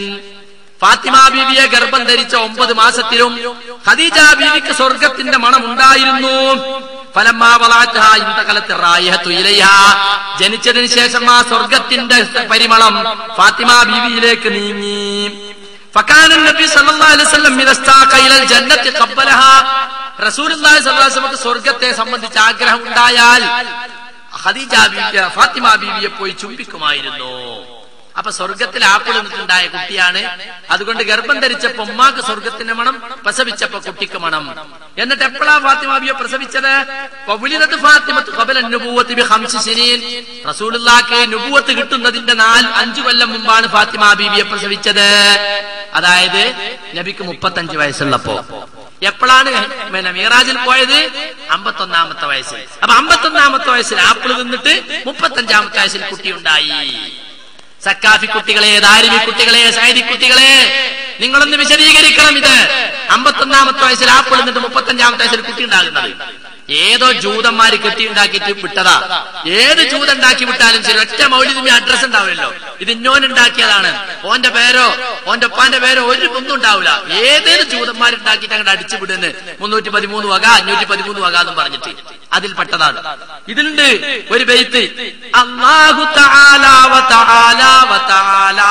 ഫാത്തിമ ബീവിയെ ഗർഭം ധരിച്ച 9 മാസത്തിലും ഖദീജ ബീവിക്ക് സ്വർഗത്തിന്റെ മണം ഉണ്ടായിരുന്നു. ഫലമ്മാ വളഅത്ഹാ ഇൻതഖലത് റായിഹത്തു ഇലൈഹാ. ജനിച്ചതിന് ശേഷം ആ സ്വർഗത്തിന്റെ പരിമളം ഫാത്തിമ ബീവിയിലേക്ക് നീങ്ങി. ഫകാന നബി സല്ലല്ലാഹു അലൈഹി വസല്ലം മിനസ്താഖ ഇലൽ ജന്നത്തി ഖബ്ബലഹാ. റസൂലുള്ളാഹി സ്വല്ലല്ലാഹു അലൈഹി വസല്ലം സ്വർഗത്തെ സംബന്ധിച്ച് ആഗ്രഹം ഉണ്ടായാൽ ഖദീജ ബീവി ഫാത്തിമ ബീവിയെ പോയി ചുംബിക്കുമായിരുന്നു. അപ്പൊ സ്വർഗത്തിൽ ആപ്പിൾ നിന്നിട്ടുണ്ടായ കുട്ടിയാണ്. അതുകൊണ്ട് ഗർഭം ധരിച്ചപ്പോ ഉമ്മാക്ക് സ്വർഗത്തിന്റെ മണം, പ്രസവിച്ചപ്പോ കുട്ടിക്ക് മണം. എന്നിട്ട് എപ്പോഴാ ഫാത്തിമ ബീവിയെ പ്രസവിച്ചത്? റസൂലുള്ളാഹിക്ക് നുബുവത്ത് കിട്ടുന്നതിന്റെ 5 കൊല്ലം മുമ്പാണ് ഫാത്തിമ ബീവിയെ പ്രസവിച്ചത്. അതായത് നബിക്ക് 35 വയസ്സുള്ളപ്പോ. എപ്പോഴാണ് മിറാജിൽ പോയത്? 51-ാമത്തെ വയസ്സിൽ. അപ്പൊ 51-ാമത്തെ വയസ്സിൽ ആപ്പിൾ നിന്നിട്ട് 35-ാമത്തെ വയസ്സിൽ കുട്ടിയുണ്ടായി. സക്കാഫി കുട്ടികളെ, ദാരിമി കുട്ടികളെ, സൈദി കുട്ടികളെ, നിങ്ങളൊന്ന് വിശദീകരിക്കണം. ഇത് 51-ാമത്തെ വയസ്സിൽ ആപ്പിൾ നിന്നിട്ട് 35-ാമത്തെ വയസ്സിൽ കുട്ടി ഉണ്ടാകുന്നത് ഏതോ ജൂതന്മാര് കെട്ടിയുണ്ടാക്കിയിട്ട് വിട്ടതാ. ഏത് ജൂതം ഉണ്ടാക്കി വിട്ടാലും ശരി, ഒറ്റ മൗലിദിന്റെ അഡ്രസ് ഉണ്ടാവില്ലല്ലോ. ഇത് ഇന്നോനുണ്ടാക്കിയതാണ്, ഓന്റെ പേരോ ഓന്റെ ഒപ്പാന്റെ പേരോ ഒന്നും ഉണ്ടാവില്ല. ഏതേലും ജൂതന്മാരുണ്ടാക്കിയിട്ട് അങ്ങോട്ട് അടിച്ചു വിടുന്ന് 313 വക 513 വക എന്നും പറഞ്ഞിട്ട് അതിൽപ്പെട്ടതാണ്. ഇതിലുണ്ട് ഒരു ബൈത്ത്, അല്ലാഹു തആല വ തആല വ തആല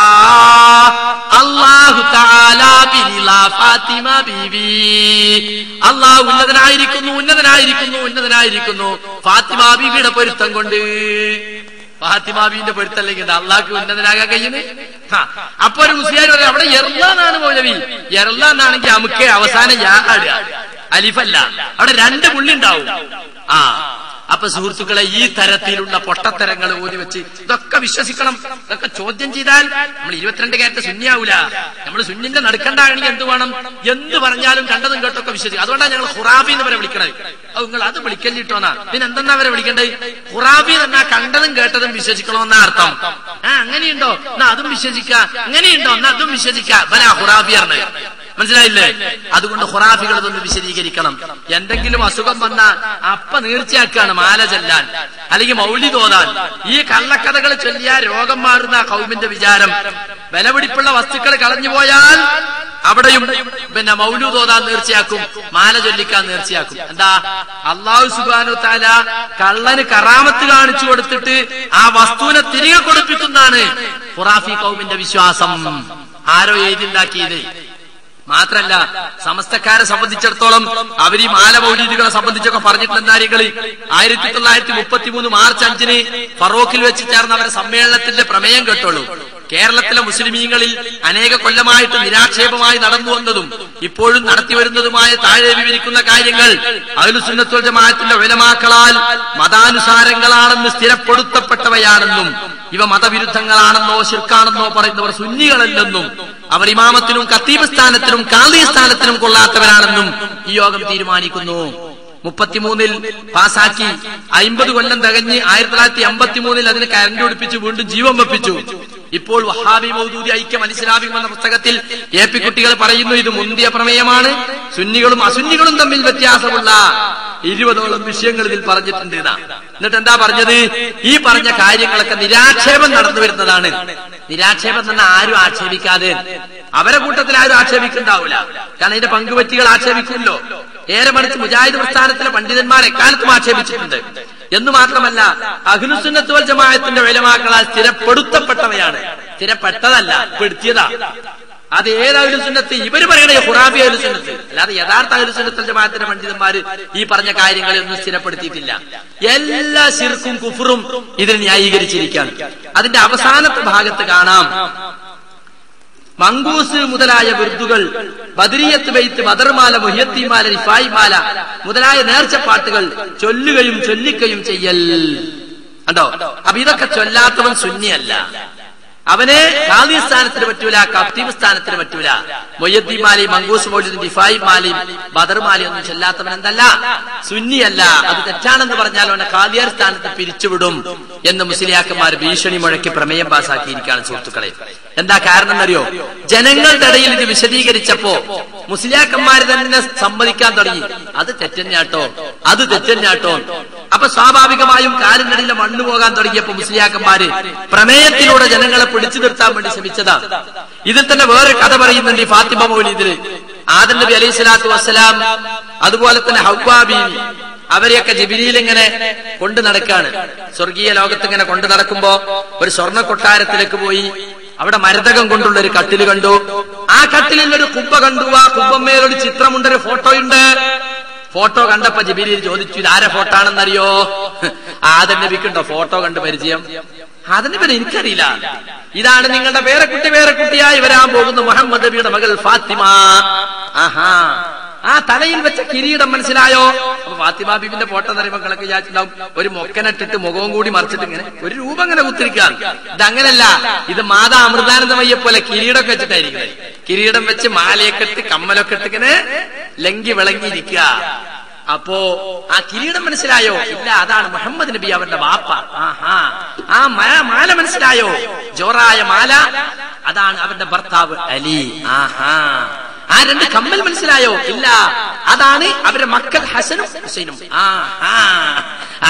അല്ലാഹു തആല ബിലാ ഫാത്തിമ ബീവി. അല്ലാഹു ഉന്നതനായിരിക്കുന്നു, ഉന്നതനായിരിക്കുന്നു, ഉന്നതനായിരിക്കുന്നു ഫാത്തിമ ബീവിയുടെ പൊരുത്തം കൊണ്ട്. ഫാത്തിമ ബീവിന്റെ പൊരുത്തല്ലെങ്കിൽ അള്ളാഹ്ക്ക് ഉന്നതനാകാൻ കഴിയുന്നത്? അപ്പൊ ഒരു മുസ്ലിയാർ പറയും അവിടെ എർലാന്നാണ് മൗലവി. എർലാന്നാണെങ്കിൽ നമുക്ക് അവസാനം യാ ആടുക, അലിഫല്ല. അവിടെ 2 പുള്ളി ഉണ്ടാവും. അപ്പൊ സുഹൃത്തുക്കളെ, ഈ തരത്തിലുള്ള പൊട്ടത്തരങ്ങൾ ഊതി വെച്ച് ഇതൊക്കെ വിശ്വസിക്കണം. ഇതൊക്കെ ചോദ്യം ചെയ്താൽ നമ്മൾ 22 കയറ്റ സുന്നിയാവൂല. നമ്മൾ സുന്നിന്റെ നടുക്കണ്ടാണെങ്കിൽ എന്ത് വേണം? എന്ത് പറഞ്ഞാലും കണ്ടതും കേട്ടൊക്കെ വിശ്വസിക്കും. അതുകൊണ്ടാണ് ഞങ്ങൾ ഖുറാബി എന്ന് വരെ വിളിക്കണത്. നിങ്ങൾ അത് വിളിക്കല്ലിട്ടോന്നാ. പിന്നെ എന്തെന്നാ വരെ വിളിക്കേണ്ടത്? ഖുറാബി എന്നാ കണ്ടതും കേട്ടതും വിശ്വസിക്കണമെന്നാ അർത്ഥം. അങ്ങനെയുണ്ടോ എന്നാ അതും വിശ്വസിക്ക, അങ്ങനെയുണ്ടോ എന്നാ അതും വിശ്വസിക്ക. ഖുറാബി ആണ്, മനസ്സിലായില്ലേ? അതുകൊണ്ട് ഖുറാഫികൾ ഇതൊന്ന് വിശദീകരിക്കണം. എന്തെങ്കിലും അസുഖം വന്നാൽ അപ്പ നീർച്ചയാക്കാണ് മാല ചെല്ലാൻ, അല്ലെങ്കിൽ മൗലിദ് ഓതാൻ. ഈ കള്ളക്കഥകൾ ചൊല്ലിയാ രോഗം മാറുന്ന ഖൗമിന്റെ വിചാരം. വിലപിടിപ്പുള്ള വസ്തുക്കൾ കളഞ്ഞുപോയാൽ അവിടെയും പിന്നെ മൗലൂദ് ഓതാൻ നേർച്ചയാക്കും, മാല ചൊല്ലിക്കാൻ നേർച്ചയാക്കും. എന്താ? അല്ലാഹു സുബ്ഹാനഹു വ തആല കള്ളന് കറാമത്ത് കാണിച്ചു കൊടുത്തിട്ട് ആ വസ്തുവിനെ തിരികെ കൊടുപ്പിക്കുന്നതാണ് ഖുറാഫി ഖൗമിന്റെ വിശ്വാസം. ആരോ എഴുതിണ്ടാക്കിയത് മാത്രല്ല, സമസ്തക്കാരെ സംബന്ധിച്ചിടത്തോളം അവർ ഈ മാല മൗലീദുകളെ സംബന്ധിച്ചൊക്കെ പറഞ്ഞിട്ടുള്ള കാര്യങ്ങൾ 1933 മാർച്ച് 5 ഫറോക്കിൽ വെച്ച് ചേർന്ന അവരുടെ സമ്മേളനത്തിന്റെ പ്രമേയം കേട്ടോളൂ. കേരളത്തിലെ മുസ്ലിമീങ്ങളിൽ അനേക കൊല്ലമായിട്ട് നിരാക്ഷേപമായി നടന്നു വന്നതും ഇപ്പോഴും നടത്തിവരുന്നതുമായ താഴെ വിവരിക്കുന്ന കാര്യങ്ങൾ അഹ്ലുസുന്നത്ത് വൽ ജമാഅത്തിന്റെ ഉലമാക്കളാൽ മതാനുസാരങ്ങളാണെന്ന് സ്ഥിരപ്പെടുത്തപ്പെട്ടവയാണെന്നും ഇവ മതവിരുദ്ധങ്ങളാണെന്നോ ശിർക്കാണെന്നോ പറയുന്നവർ സുന്നികളല്ലെന്നും അവർ ഇമാമത്തിനും ഖത്തീബ് സ്ഥാനത്തിനും ഖാദി സ്ഥാനത്തിനും കൊള്ളാത്തവരാണെന്നും ഈ യോഗം തീരുമാനിക്കുന്നു. 33 പാസാക്കി 50 കൊല്ലം തികഞ്ഞ് 1953 അതിന് കരണ്ട് ഒടിപ്പിച്ച് വീണ്ടും ജീവൻ വെപ്പിച്ചു. ഇപ്പോൾ വഹാബി മൗദൂദി ഐക്യം അലിസ്ലാമികം എന്ന പുസ്തകത്തിൽ എ.പി. കുട്ടികൾ പറയുന്നു ഇത് മുന്തിയ പ്രമേയമാണ്, സുന്നികളും അസുന്നികളും തമ്മിൽ വ്യത്യാസമുള്ള 20ഓളം വിഷയങ്ങൾ ഇതിൽ പറഞ്ഞിട്ടുണ്ട്. എന്നിട്ട് എന്താ പറഞ്ഞത്? ഈ പറഞ്ഞ കാര്യങ്ങളൊക്കെ നിരാക്ഷേപം നടന്നു വരുന്നതാണ്. നിരാക്ഷേപം തന്നെ ആരും ആക്ഷേപിക്കാതെ, അവരെ കൂട്ടത്തിൽ ആരും ആക്ഷേപിക്കുന്നുണ്ടാവില്ല. കാരണം അതിന്റെ പങ്കുപറ്റികൾ ആക്ഷേപിക്കുമല്ലോ. ഏറെ മറിച്ച് മുജാഹിദ് പ്രസ്ഥാനത്തിലെ പണ്ഡിതന്മാർ എക്കാലത്തും ആക്ഷേപിച്ചിട്ടുണ്ട്. എന്നു മാത്രമല്ല, അഹ്ലുസുന്നത്ത് വൽ ജമാഅത്തിന്റെ ഉലമാക്കളാൽ സ്ഥിരപ്പെടുത്തപ്പെട്ടവയാണ്. സ്ഥിരപ്പെട്ടതല്ല, പെടുത്തിയതാ. അത് ഏത് അഹ്ലുസുന്നത്ത്? ഇവര് പറയണേ ഖുറാബി അഹ്ലുസുന്നത്ത്, അല്ലാതെ യഥാർത്ഥ അഹ്ലുസുന്നത്ത് വൽ ജമാഅത്തിന്റെ പണ്ഡിതന്മാര് ഈ പറഞ്ഞ കാര്യങ്ങളൊന്നും സ്ഥിരപ്പെടുത്തിയിട്ടില്ല. എല്ലാ ശിർക്കും കുഫറും ഇതിൽ ന്യായീകരിച്ചിരിക്കുകയാണ്. അതിന്റെ അവസാനത്തെ ഭാഗത്ത് കാണാം മങ്കൂസ് മുതലായ ബിർദുകൾ, ബദരിയത്ത് ബൈത്ത്, ബദർമാല, മുഹിയത്തിമാല, റിഫായിമാല മുതലായ നേർച്ചപ്പാട്ടുകൾ ചൊല്ലുകയും ചൊല്ലിക്കുകയും ചെയ്യൽ. കണ്ടോ? അപ്പൊ ഇതൊക്കെ ചൊല്ലാത്തവൻ സുന്നിയല്ല. അവനെ ഖാദി സ്ഥാനത്തിന് പറ്റൂല, ഖത്തീബ് സ്ഥാനത്തിന് പറ്റൂല. മൊയ്യദ്ദീമാലയും മങ്കൂസ് മൗലിദും ദിഫായിമാലയും ബദർമാലയും ഒന്നും ചൊല്ലാത്തവൻ എന്തല്ല, സുന്നിയല്ല. അത് തെറ്റാണെന്ന് പറഞ്ഞാൽ അവനെ ഖാദിയാർ സ്ഥാനത്ത് പിരിച്ചുവിടും എന്ന് മുസ്ലിയാക്കന്മാർ ഭീഷണി മുഴക്കി പ്രമേയം പാസാക്കിയിരിക്കുകയാണ്. സുഹൃത്തുക്കളെ, എന്താ കാരണം എന്നറിയോ? ജനങ്ങളുടെ ഇടയിൽ ഇത് വിശദീകരിച്ചപ്പോ മുസ്ലിയാക്കന്മാർ തന്നെ സമ്മതിക്കാൻ തുടങ്ങി, അത് തെറ്റഞ്ഞാട്ടോ, അത് തെറ്റഞ്ഞാട്ടോ. അപ്പൊ സ്വാഭാവികമായും കാലിനടിയിലെ മണ്ണ് പോകാൻ തുടങ്ങിയപ്പോ മുസ്ലിയാക്കന്മാര് പ്രമേയത്തിലൂടെ ജനങ്ങളെ പിടിച്ചു നിർത്താൻ വേണ്ടി ശ്രമിച്ചതാ. ഇതിൽ തന്നെ വേറെ കഥ പറയുന്നുണ്ട് ഈ ഫാത്തിമ മൗലിദില്. ആദം നബി അലൈഹി സ്വലാത്തു വസ്സലാം, അതുപോലെ തന്നെ ഹവ്വാ ബീവി, അവരെയൊക്കെ ജിബ്രീൽ ഇങ്ങനെ കൊണ്ടു നടക്കാണ്. സ്വർഗീയ ലോകത്ത് ഇങ്ങനെ കൊണ്ടു നടക്കുമ്പോ ഒരു സ്വർണ്ണ കൊട്ടാരത്തിലേക്ക് പോയി. അവിടെ മരതകം കൊണ്ടുള്ള ഒരു കട്ടില് കണ്ടു. ആ കട്ടിലിൽ ഒരു കുബ്ബ കണ്ടു. ആ കുബ്ബമ്മേലൊരു ചിത്രമുണ്ട്, ഒരു ഫോട്ടോ ഉണ്ട്. ഫോട്ടോ കണ്ടപ്പോ ജിബ്രീൽ ചോദിച്ചു, ഇതാരെ ഫോട്ടോ ആണെന്നറിയോ? ആദം നബിക്കുണ്ടോ ഫോട്ടോ കണ്ട് പരിചയം? ആദം നബി എനിക്കറിയില്ല. ഇതാണ് നിങ്ങളുടെ പേരക്കുട്ടിയായി വരാൻ പോകുന്ന മുഹമ്മദ് നബിയുടെ മകൾ ഫാത്തിമ. ആഹാ, ആ തലയിൽ വെച്ച കിരീടം മനസ്സിലായോ? അപ്പൊ ഫാത്തിമ ബീബിന്റെ ഫോട്ടോ എന്ന് പറയുമ്പോൾ മക്കളൊക്കെ വിചാരിച്ചിട്ടുണ്ടാവും ഒരു മൊക്കനിട്ടിട്ട് മുഖവും കൂടി മറിച്ചിട്ട് ഇങ്ങനെ ഒരു രൂപം ഇങ്ങനെ കുത്തിരിക്കാൻ. ഇതങ്ങനല്ല, ഇത് മാതാ അമൃതാനന്ദമയ്യെ പോലെ കിരീടമൊക്കെ വെച്ചിട്ടായിരിക്കുന്നത്. കിരീടം വെച്ച് മാലയൊക്കെ ഇട്ട് കമ്മലൊക്കെ ഇട്ട് ഇങ്ങനെ ലങ്കി വിളങ്ങിയിരിക്കുക. അപ്പോ ആ കിരീടം മനസ്സിലായോ? ഇല്ല, അതാണ് മുഹമ്മദ് നബി, അവരുടെ വാപ്പ. ആഹാ, ആ മാല മനസ്സിലായോ? ജോറായ മാല, അതാണ് അവരുടെ ഭർത്താവ് അലി. ആഹാ, ആ രണ്ട് കമ്മൽ മനസ്സിലായോ? ഇല്ല, അതാണ് അവരുടെ മക്കൾ ഹസനും ഹുസൈനും.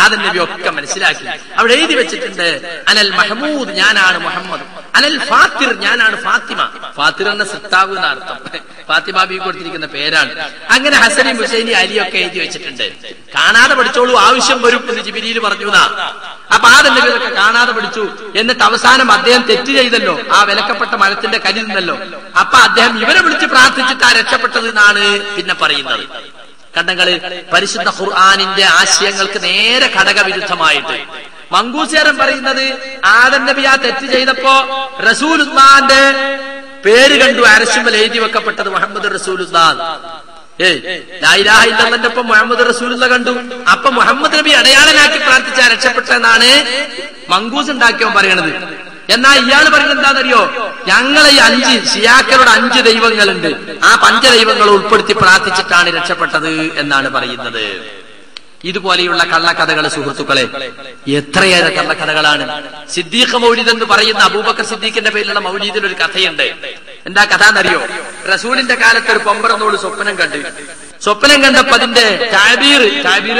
ആദം നബി ഒക്കെ മനസ്സിലാക്കി. അവിടെ എഴുതി വെച്ചിട്ടുണ്ട്, അനൽ മഹമൂദ്, ഞാനാണ് മുഹമ്മദ്. അനൽ ഫാത്തിർ, ഞാനാണ് ഫാത്തിമ. ഫാത്തിർ എന്ന സിത്താവ് എന്ന അർത്ഥം. ഫാത്തിമ ബി കൊടുത്തിരിക്കുന്ന പേരാണ്. അങ്ങനെ ഹസനും ഹുസൈനി അലിയൊക്കെ എഴുതി വെച്ചിട്ടുണ്ട്. കാണാതെ പഠിച്ചോളൂ, ആവശ്യം വരും എന്ന് ജിബ്രീൽ പറഞ്ഞു. അപ്പൊ ആദം നബി ഇതൊക്കെ കാണാതെ പഠിച്ചു. എന്നിട്ട് അവസാനം അദ്ദേഹം തെറ്റ് ചെയ്തല്ലോ, ആ വിലക്കപ്പെട്ട മരത്തിന്റെ കരി നിന്നല്ലോ. അപ്പൊ അദ്ദേഹം ഇവരെ വിളിച്ച് പ്രാർത്ഥിച്ചിട്ട് ആ രക്ഷപ്പെട്ടത് എന്നാണ് പിന്നെ പറയുന്നത്. കണ്ടങ്ങള്, പരിശുദ്ധ ഖുർആനിന്റെ ആശയങ്ങൾക്ക് നേരെ ഘടകവിരുദ്ധമായിട്ട് മങ്കൂസേരൻ പറയുന്നത്, ആദം നബി ആ തെറ്റ് ചെയ്തപ്പോ റസൂലുള്ളാന്റെ പേര് കണ്ടു, അരശുമൽ എഴുതി വെക്കപ്പെട്ടത് മുഹമ്മദ് റസൂലുള്ളാഹ്. ലാ ഇലാഹ ഇല്ലല്ലാഹ് ഒപ്പം മുഹമ്മദ് റസൂലുള്ളാഹ് കണ്ടു. അപ്പൊ മുഹമ്മദ് നബി അടയാളനാക്കി പ്രാർത്ഥിച്ച രക്ഷപ്പെട്ടെന്നാണ് മങ്കൂസ് ഉണ്ടാക്കിയവൻ പറയണത്. എന്നാൽ ഇയാൾ പറയുന്നത് എന്താണെന്നറിയോ? ഞങ്ങളെ ഈ 5 ഷിയാക്കളുടെ 5 ദൈവങ്ങളുണ്ട്, ആ 5 ദൈവങ്ങൾ ഉൾപ്പെടുത്തി പ്രാർത്ഥിച്ചിട്ടാണ് രക്ഷപ്പെട്ടത് എന്നാണ് പറയുന്നത്. ഇതുപോലെയുള്ള കള്ളക്കഥകൾ സുഹൃത്തുക്കളെ, എത്രയേറെ കള്ളക്കഥകളാണ്. സിദ്ദീഖ് മൗലിദ് എന്ന് പറയുന്ന അബൂബക്കർ സിദ്ദീഖിന്റെ പേരിലുള്ള മൗലിദിൽ ഒരു കഥയുണ്ട്. എന്താ കഥ എന്നറിയോ? റസൂലിന്റെ കാലത്ത് ഒരു പൊമ്പറന്നോട് സ്വപ്നം കണ്ടപ്പോ അതിന്റെ താബീർ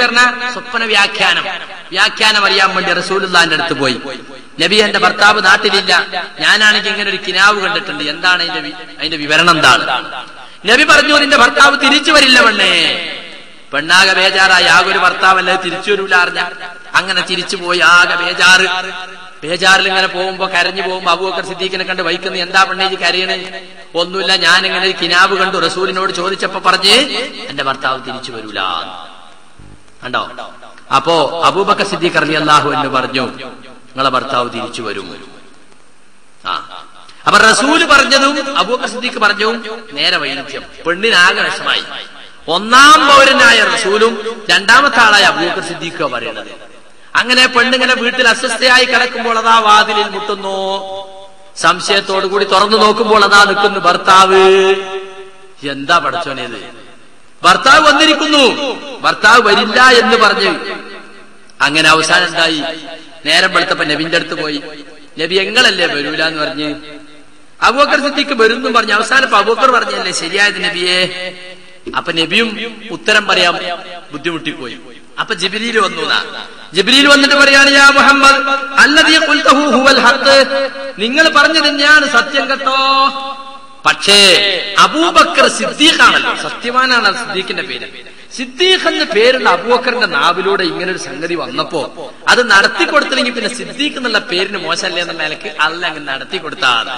പറഞ്ഞ സ്വപ്ന വ്യാഖ്യാനം അറിയാൻ വേണ്ടി റസൂലുള്ളാഹിന്റെ അടുത്ത് പോയി. നബി, എന്റെ ഭർത്താവ് നാട്ടിലില്ല, ഞാനാണെങ്കിൽ ഇങ്ങനെ ഒരു കിനാവ് കണ്ടിട്ടുണ്ട്, എന്താണ് അതിന്റെ വിവരണം എന്താണ്? നബി പറഞ്ഞു, നിന്റെ ഭർത്താവ് തിരിച്ചു വരില്ല പെണ്ണേ. പെണ്ണാകെ ബേജാറായി, ആകെ ഒരു ഭർത്താവല്ലേ, തിരിച്ചു വരൂല അറിഞ്ഞ. അങ്ങനെ തിരിച്ചു പോയി, ആകെ ബേജാറിൽ ഇങ്ങനെ പോകുമ്പോ കരഞ്ഞു പോകുമ്പോ അബൂബക്കർ സിദ്ദീഖിനെ കണ്ട് വൈക്കുന്നു, എന്താ പെണ്ണേജി കരയണ്? ഒന്നുമില്ല, ഞാൻ ഇങ്ങനെ ഒരു കിനാവ് കണ്ടു. റസൂലിനോട് ചോദിച്ചപ്പോ പറഞ്ഞ് എന്റെ ഭർത്താവ് തിരിച്ചു വരൂല. കണ്ടോ? അപ്പോ അബൂബക്കർ സിദ്ദീഖ് റളിയല്ലാഹു അൻഹു പറഞ്ഞു, നിങ്ങളെ ഭർത്താവ് തിരിച്ചു വരും. അപ്പൊ റസൂല് പറഞ്ഞതും അബൂബക്കർ സിദ്ദീഖ് പറഞ്ഞതും നേരെ വൈരുദ്ധ്യം. പെണ്ണിനാകെ വിഷമായി. ഒന്നാം പൗരനായ റസൂലും രണ്ടാമത്തെ ആളായ അബൂബക്കർ സിദ്ദീഖ് പറയുന്നത്. അങ്ങനെ പെണ്ണിങ്ങനെ വീട്ടിൽ അസ്വസ്ഥയായി കിടക്കുമ്പോൾ അതാ വാതിലിൽ മുട്ടുന്നു. സംശയത്തോടുകൂടി തുറന്നു നോക്കുമ്പോൾ അതാ നിൽക്കുന്നു ഭർത്താവ്. എന്താ പടച്ചോനേത്? ഭർത്താവ് വന്നിരിക്കുന്നു. ഭർത്താവ് വരില്ല എന്ന് പറഞ്ഞു. അങ്ങനെ അവസാനം എന്തായി? നേരം വെളുത്തപ്പോ നബിന്റെ അടുത്ത് പോയി. നബി, എങ്ങളല്ലേ വരൂല എന്ന് പറഞ്ഞ്. അബൂബക്കർ സിദ്ദീഖ് വരുന്നും പറഞ്ഞു. അവസാനം അബൂബക്കർ പറഞ്ഞല്ലേ ശരിയായത് നബിയെ. അപ്പൊ നബിയും ഉത്തരം പറയാൻ ബുദ്ധിമുട്ടിപ്പോയി. അപ്പൊ ജിബ്രീൽ വന്നു. ജിബ്രീൽ വന്നിട്ട് പറയാണ്, യാ മുഹമ്മദ് അല്ലദീ ഖുൽതഹു ഹുവൽ ഹഖ്, നിങ്ങൾ പറഞ്ഞു തന്നെയാണ് സത്യം കേട്ടോ. പക്ഷേ അബൂബക്കർ സിദ്ദീഖാണല്ലോ, സത്യവാനാണ് സിദ്ദീഖിന്റെ പേര്. സിദ്ദീഖ് എന്ന പേരുള്ള അബൂബക്കറിന്റെ നാവിലൂടെ ഇങ്ങനെ ഒരു സംഗതി വന്നപ്പോ അത് നടത്തിക്കൊടുത്തില്ലെങ്കിൽ പിന്നെ സിദ്ദീഖ് എന്നുള്ള പേരിന് മോശമല്ലേ എന്നുള്ള നിലക്ക് അല്ല അങ്ങ് നടത്തിക്കൊടുത്താണ്.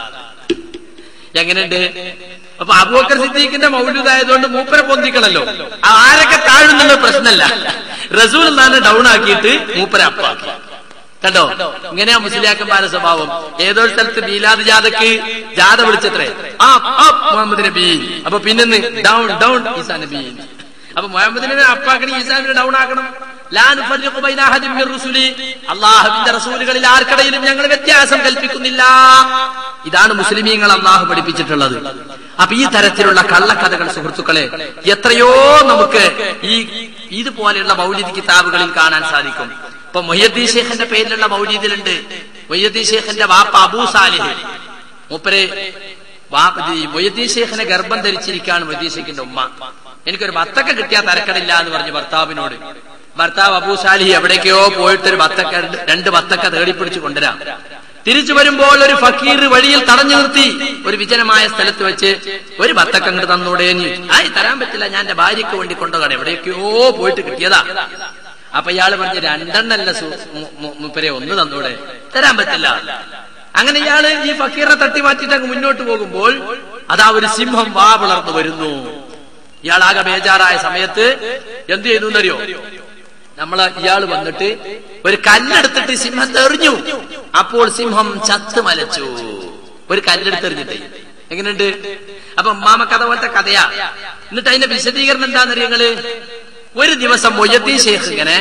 എങ്ങനെയുണ്ട്? അപ്പൊ അബൂബക്കർ സിദ്ദീഖിന്റെ മൗലൂദായതുകൊണ്ട് മൂപ്പരെ പൊന്തിക്കണല്ലോ. ആരൊക്കെ താഴുന്നുള്ള പ്രശ്നമല്ല. റസൂലുള്ളാഹിനെ ഡൗൺ ആക്കിയിട്ട് മൂപ്പരെ അപ്പാക്കി. കണ്ടോ, ഇങ്ങനെയാ മുസ്ലിയാക്കന്മാരുടെ സ്വഭാവം. ഏതോ സ്ഥലത്ത് മീലാദ് ജാഥക്ക് ജാഥ വിളിച്ചത്രേ, മുഹമ്മദ് നബി. അപ്പൊ പിന്നെ ഡൗൺ ഡൗൺ ഈസാ നബി. അപ്പൊ മുഹമ്മദ് നബി അപ്പാക്കണി, ഈസാ നബി ഡൗൺ ആക്കണം. അള്ളാഹുവിന്റെ റസൂലുകളിൽ ആർക്കിടയിലും ഞങ്ങൾ വ്യത്യാസം കൽപ്പിക്കുന്നില്ല. ഇതാണ് മുസ്ലിമീങ്ങൾ അള്ളാഹു പഠിപ്പിച്ചിട്ടുള്ളത്. അപ്പൊ ഈ തരത്തിലുള്ള കള്ളക്കഥകൾ സുഹൃത്തുക്കളെ എത്രയോ നമുക്ക് ഈ ഇതുപോലെയുള്ള മൗലിദ് കിതാബുകളിൽ കാണാൻ സാധിക്കും. ഇപ്പൊ മുഹ്യിദ്ദീൻ ശൈഖിന്റെ പേരിലുള്ള മൗലിദിലുണ്ട്. മുഹ്യിദ്ദീൻ ശൈഖിന്റെ വാപ്പ അബൂ സാലിഹ്, മൂപ്പര് മുഹ്യിദ്ദീൻ ശൈഖിനെ ഗർഭം ധരിച്ചിരിക്കുകയാണ് മുഹ്യിദ്ദീൻ ശൈഖിന്റെ ഉമ്മ. എനിക്കൊരു ബത്തക്ക കിട്ടിയാൽ തരക്കടില്ല എന്ന് പറഞ്ഞു ഭർത്താവിനോട്. ഭർത്താവ് അബൂ സാലിഹ് എവിടേക്കോ പോയിട്ടൊരു ബത്തക്ക, 2 ബത്തക്ക തേടിപ്പിടിച്ച് കൊണ്ടുവരാം. തിരിച്ചു വരുമ്പോൾ ഒരു ഫക്കീർ വഴിയിൽ തടഞ്ഞു നിർത്തി. ഒരു വിജനമായ സ്ഥലത്ത് വെച്ച് ഒരു ബത്തക്ക അങ്ങോട്ട് തന്നൂടേനി. തരാൻ പറ്റില്ല, ഞാൻ എന്റെ ഭാര്യയ്ക്ക് വേണ്ടി കൊണ്ടുപോകണം, എവിടേക്കോ പോയിട്ട് കിട്ടിയതാ. അപ്പൊ ഇയാള് പറഞ്ഞ് 2 മൂപ്പരെ 1 തന്നൂടെ, തരാൻ പറ്റില്ല. അങ്ങനെ ഇയാള് ഈ ഫക്കീറിനെ തട്ടി മാറ്റിയിട്ട് അങ്ങ് മുന്നോട്ട് പോകുമ്പോൾ അതാ ഒരു സിംഹം വാ പിളർന്നു വരുന്നു. ഇയാളാകെ ബേജാറായ സമയത്ത് എന്ത് ചെയ്തു എന്നറിയോ? ഇയാള് വന്നിട്ട് ഒരു കല്ലെടുത്തിട്ട് സിംഹത്തെ എറിഞ്ഞു. അപ്പോൾ സിംഹം ചത്ത് മലച്ചു. ഒരു കല്ലെടുത്ത് എറിഞ്ഞിട്ട്. എങ്ങനെയുണ്ട്? അപ്പൊ ഉമ്മാമ കഥ പോലത്തെ കഥയാ. എന്നിട്ട് അതിന്റെ വിശദീകരണം എന്താണെന്നറിയ നിങ്ങള്? ഒരു ദിവസം മുഹ്യിദ്ദീൻ ശൈഖ് ഇങ്ങനെ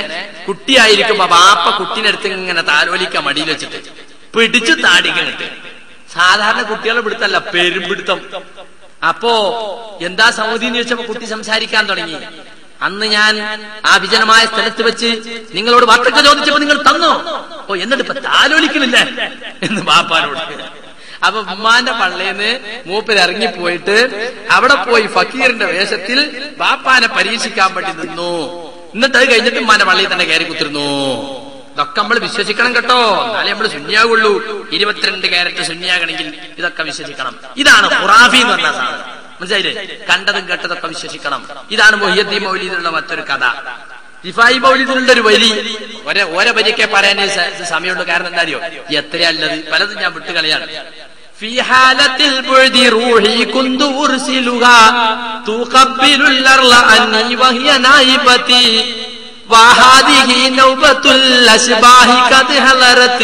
കുട്ടിയായിരിക്കുമ്പോ ബാപ്പ കുട്ടീനെടുത്ത് ഇങ്ങനെ താലോലിക്കാൻ മടിയിൽ വെച്ചിട്ട് പിടിച്ചു താടിക്കണിട്ട്. സാധാരണ കുട്ടികളെ പിടുത്തല്ല, പെരുമ്പിടുത്തം. അപ്പോ എന്താ സൗദി എന്ന് ചോദിച്ചപ്പോ കുട്ടി സംസാരിക്കാൻ തുടങ്ങി. അന്ന് ഞാൻ ആ വിജനമായ സ്ഥലത്ത് വെച്ച് നിങ്ങളോട് ബത്തക്ക ചോദിച്ചപ്പോ നിങ്ങൾ തന്നോ? എന്നിട്ട് ഇപ്പൊ താലോലിക്കുന്നില്ല എന്ന് ബാപ്പാനോട്. അപ്പൊ ഉമ്മാന്റെ പള്ളേന്ന് മൂപ്പര് ഇറങ്ങിപ്പോയിട്ട് അവിടെ പോയി ഫക്കീറിന്റെ വേഷത്തിൽ ബാപ്പാനെ പരീക്ഷിക്കാൻ വേണ്ടി നിന്നു. എന്നിട്ട് അത് കഴിഞ്ഞിട്ട് ഉമ്മാന്റെ പള്ളിയിൽ തന്നെ കയറി കുത്തിരുന്നു. ഇതൊക്കെ നമ്മൾ വിശ്വസിക്കണം കേട്ടോ, എന്നാലേ നമ്മൾ സുന്നിയാകുള്ളൂ. 22 കാരറ്റ് സുന്നിയാകണമെങ്കിൽ ഇതൊക്കെ വിശ്വസിക്കണം. ഇതാണ് ഖുറാഫി എന്ന് പറഞ്ഞ സാധനം. മനസ്സിലായില്ലേ? കണ്ടതും കേട്ടതൊക്കെ വിശ്വസിക്കണം. ഇതാണ് മുഹ്യിദ്ദീൻ മൗലിദിലുള്ള മറ്റൊരു കഥ. റിഫായി മൗലിദിലുള്ള ഒരു വരി, ഓരോ വരിയൊക്കെ പറയാൻ സമയമുണ്ട്. കാരണം എന്താ അറിയോ? എത്രയല്ലത്, പലതും ഞാൻ വിട്ടുകളയാണ്. في حالة البعد روحي كنت أرسلها تقبل الأرض عني وهي نائبتي وهذه نوبة الأشباح قد حضرت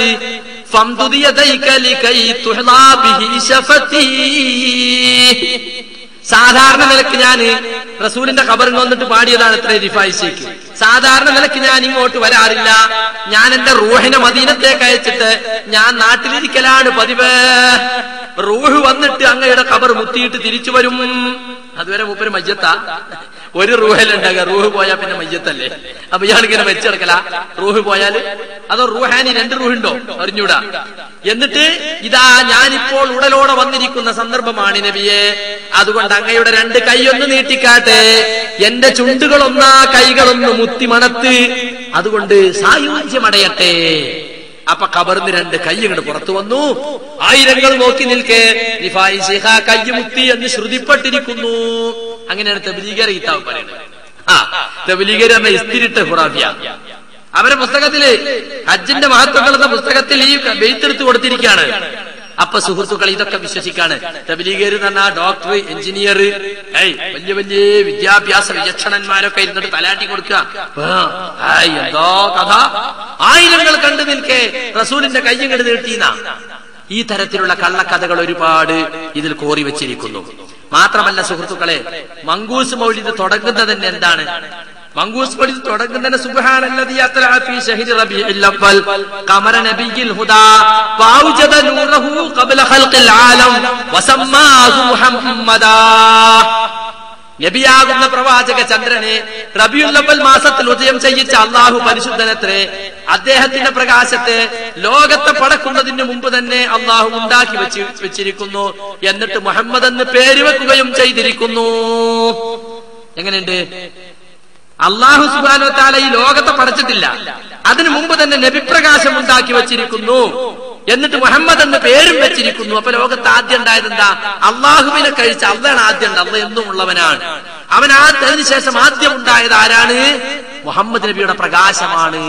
فامدد يديك لكي تحظى به شفتي. സാധാരണ നിലക്ക് ഞാൻ റസൂലിന്റെ ഖബറിൽ വന്നിട്ട് പാടിയതാണ് ഇത്ര റിഫായി ശൈഖ്. സാധാരണ നിലക്ക് ഞാൻ ഇങ്ങോട്ട് വരാറില്ല. ഞാൻ എന്റെ റൂഹിനെ മദീനത്തേക്ക് അയച്ചിട്ട് ഞാൻ നാട്ടിലിരിക്കലാണ് പതിവ്. റൂഹ് വന്നിട്ട് അങ്ങയുടെ ഖബർ മുത്തിയിട്ട് തിരിച്ചു വരും. അതുവരെ മൂപ്പര് മയ്യത്താ. ഒരു റൂഹലുണ്ടാകുക, റൂഹ് പോയാൽ പിന്നെ മയ്യത്തല്ലേ. അപ്പൊ ഇയാളിങ്ങനെ വെച്ചെടുക്കല. റൂഹ് പോയാല് അതോ റൂഹാനി 2 റൂഹുണ്ടോ അറിഞ്ഞൂടാ. എന്നിട്ട് ഇതാ ഞാനിപ്പോൾ ഉടലോടെ വന്നിരിക്കുന്ന സന്ദർഭമാണ് നബിയെ, അതുകൊണ്ട് അങ്ങയുടെ 2 കൈയൊന്ന് നീട്ടിക്കാട്ടെ, എന്റെ ചുണ്ടുകളൊന്നാ കൈകളൊന്ന് മുത്തിമണത്ത്, അതുകൊണ്ട് സായുജ്യമടയട്ടെ. അപ്പൊ ഖബറിന് 2 കൈ ഇങ്ങോട്ട് പുറത്തു വന്നു. 1000 നോക്കി നിൽക്കെ റിഫായി ശൈഖ് കൈ മുത്തി എന്ന് ശ്രുതിപ്പെട്ടിരിക്കുന്നു. അങ്ങനെയാണ് തബ്ലീഗർ കിതാബ് പറയുന്നത്. തബ്ലീഗർ എന്ന ഇസ്തിരിട്ട ഖുറാഫിയ. അവരെ പുസ്തകത്തില് ഹജ്ജിന്റെ മഹത്വങ്ങൾ എന്ന പുസ്തകത്തിൽ ഈ ബെയ്ത്തെടുത്ത് കൊടുത്തിരിക്കുകയാണ്. അപ്പൊ സുഹൃത്തുക്കൾ ഇതൊക്കെ വിശ്വസിക്കാണ്. തബ്ലീഗർ എന്ന് പറഞ്ഞാൽ ഡോക്ടർ, എഞ്ചിനീയർ, വലിയ വലിയ വിദ്യാഭ്യാസ വിചക്ഷണന്മാരൊക്കെ ഇരുന്നിട്ട് തലാട്ടി കൊടുക്കുക. എന്തോ കഥ, 1000 കണ്ടു നിൽക്കെ റസൂലിന്റെ കയ്യങ്ങട് നീട്ടീന. ഈ തരത്തിലുള്ള കള്ളക്കഥകൾ ഒരുപാട് ഇതിൽ കോറി വെച്ചിരിക്കുന്നു. മാത്രമല്ല സുഹൃത്തുക്കളെ, മങ്കൂസ് മൗലിദ് തുടങ്ങുന്നത് തന്നെ എന്താണ്? മങ്കൂസ് മൗലിദ് തുടങ്ങുന്നതിന് സുബ്ഹാനല്ലദീ അത്ലഅ ഫീ ശഹ്രി റബീഇൽ അവ്വൽ ഖമറ നബിയിൽ ഹുദാ വഔജദ നൂറഹു ഖബ്ല ഖൽഖിൽ ആലം വസമ്മാഹു മുഹമ്മദാ. നബിയാകുന്ന പ്രവാചക ചന്ദ്രനെ റബീഉൽ അവ്വൽ മാസത്തിൽ ഉദയം ചെയ്യിച്ച അല്ലാഹു പരിശുദ്ധനത്രേ. അദ്ദേഹത്തിന്റെ പ്രകാശത്തെ ലോകത്തെ പടക്കുന്നതിന് മുമ്പ് തന്നെ അല്ലാഹു ഉണ്ടാക്കി വെച്ചിരിക്കുന്നു. എന്നിട്ട് മുഹമ്മദ് എന്ന് പേര് വെക്കുകയും ചെയ്തിരിക്കുന്നു. എങ്ങനെയുണ്ട്? അല്ലാഹു സുബ്ഹാനഹു വ തആല ഈ ലോകത്തെ പടച്ചിട്ടില്ല, അതിനു മുമ്പ് തന്നെ നബിപ്രകാശം ഉണ്ടാക്കി വെച്ചിരിക്കുന്നു. എന്നിട്ട് മുഹമ്മദ് എന്ന് പേരും വെച്ചിരിക്കുന്നു. അപ്പൊ ലോകത്ത് ആദ്യം ഉണ്ടായത് എന്താ? അള്ളാഹുവിനെ കഴിച്ച അള്ളാണ് ആദ്യം ഉണ്ട്. അള്ള എന്നും ഉള്ളവനാണ്. അവൻ അതിനുശേഷം ആദ്യം ഉണ്ടായത് ആരാണ്? മുഹമ്മദ് നബിയുടെ പ്രകാശമാണ്.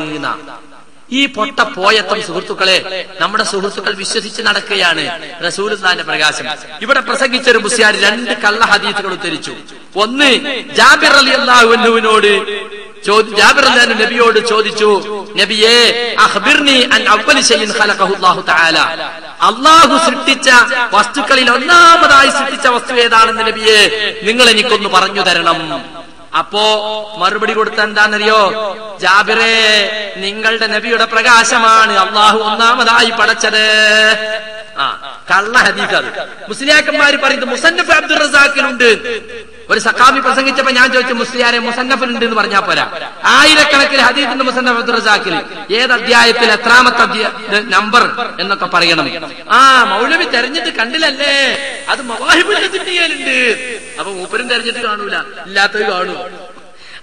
ഈ പൊട്ട പോയത്തം സുഹൃത്തുക്കളെ നമ്മുടെ സുഹൃത്തുക്കൾ വിശ്വസിച്ച് നടക്കുകയാണ്. റസൂലുള്ളാഹിന്റെ പ്രകാശം. ഇവിടെ പ്രസംഗിച്ചൊരു മുസ്ലിയാർ 2 കള്ള ഹദീസുകൾ ഉദ്ധരിച്ചു. ഒന്ന്, ജാബിർ റളിയല്ലാഹു അൻഹുവിനോട് ജാബിർ റളിയല്ലാഹു അൻഹു നബിയോട് ചോദിച്ചു, നബിയേ അഖ്ബിർനി അൻ അവ്വലി ശൈഇൻ ഖലഖഹു അല്ലാഹു തആല, അല്ലാഹു സൃഷ്ടിച്ച വസ്തുക്കളിൽ ഒന്നാമതായി സൃഷ്ടിച്ച വസ്തു ഏതാണെന്ന് നബിയേ നിങ്ങൾ എനിക്കൊന്ന് പറഞ്ഞു തരണം. അപ്പോ മറുപടി കൊടുത്ത എന്താണെന്നറിയോ? ജാബിറേ, നിങ്ങളുടെ നബിയുടെ പ്രകാശമാണ് അല്ലാഹു ഒന്നാമതായി പടച്ചത്. കള്ള ഹദീസ് അത്. മുസ്ലിയാക്കന്മാര് പറയുന്നത് മുസന്നഫ് അബ്ദുർ റസാഖിലുണ്ട്. ഒരു സഖാബി പ്രസംഗിച്ചപ്പോ ഞാൻ ചോദിച്ചു, മുസ്ലിയാരെ മുസന്നഫിലുണ്ട് എന്ന് പറഞ്ഞാൽ പോരാ, ആയിരക്കണക്കിന് ഹദീസിന്റെ മുസന്നഫ് അബ്ദുർ റസാഖിൽ ഏത് അധ്യായത്തിൽ എത്രാമത്തെ നമ്പർ എന്നൊക്കെ പറയണം. മൗലവി തെരഞ്ഞിട്ട് കണ്ടില്ലല്ലേ, അത് മവാഹിബുൽ ലദുന്നിയയിലുണ്ട്. അപ്പൊ മൂപ്പരും തെരഞ്ഞിട്ട് കാണൂല, ഇല്ലാത്തത് കാണൂ.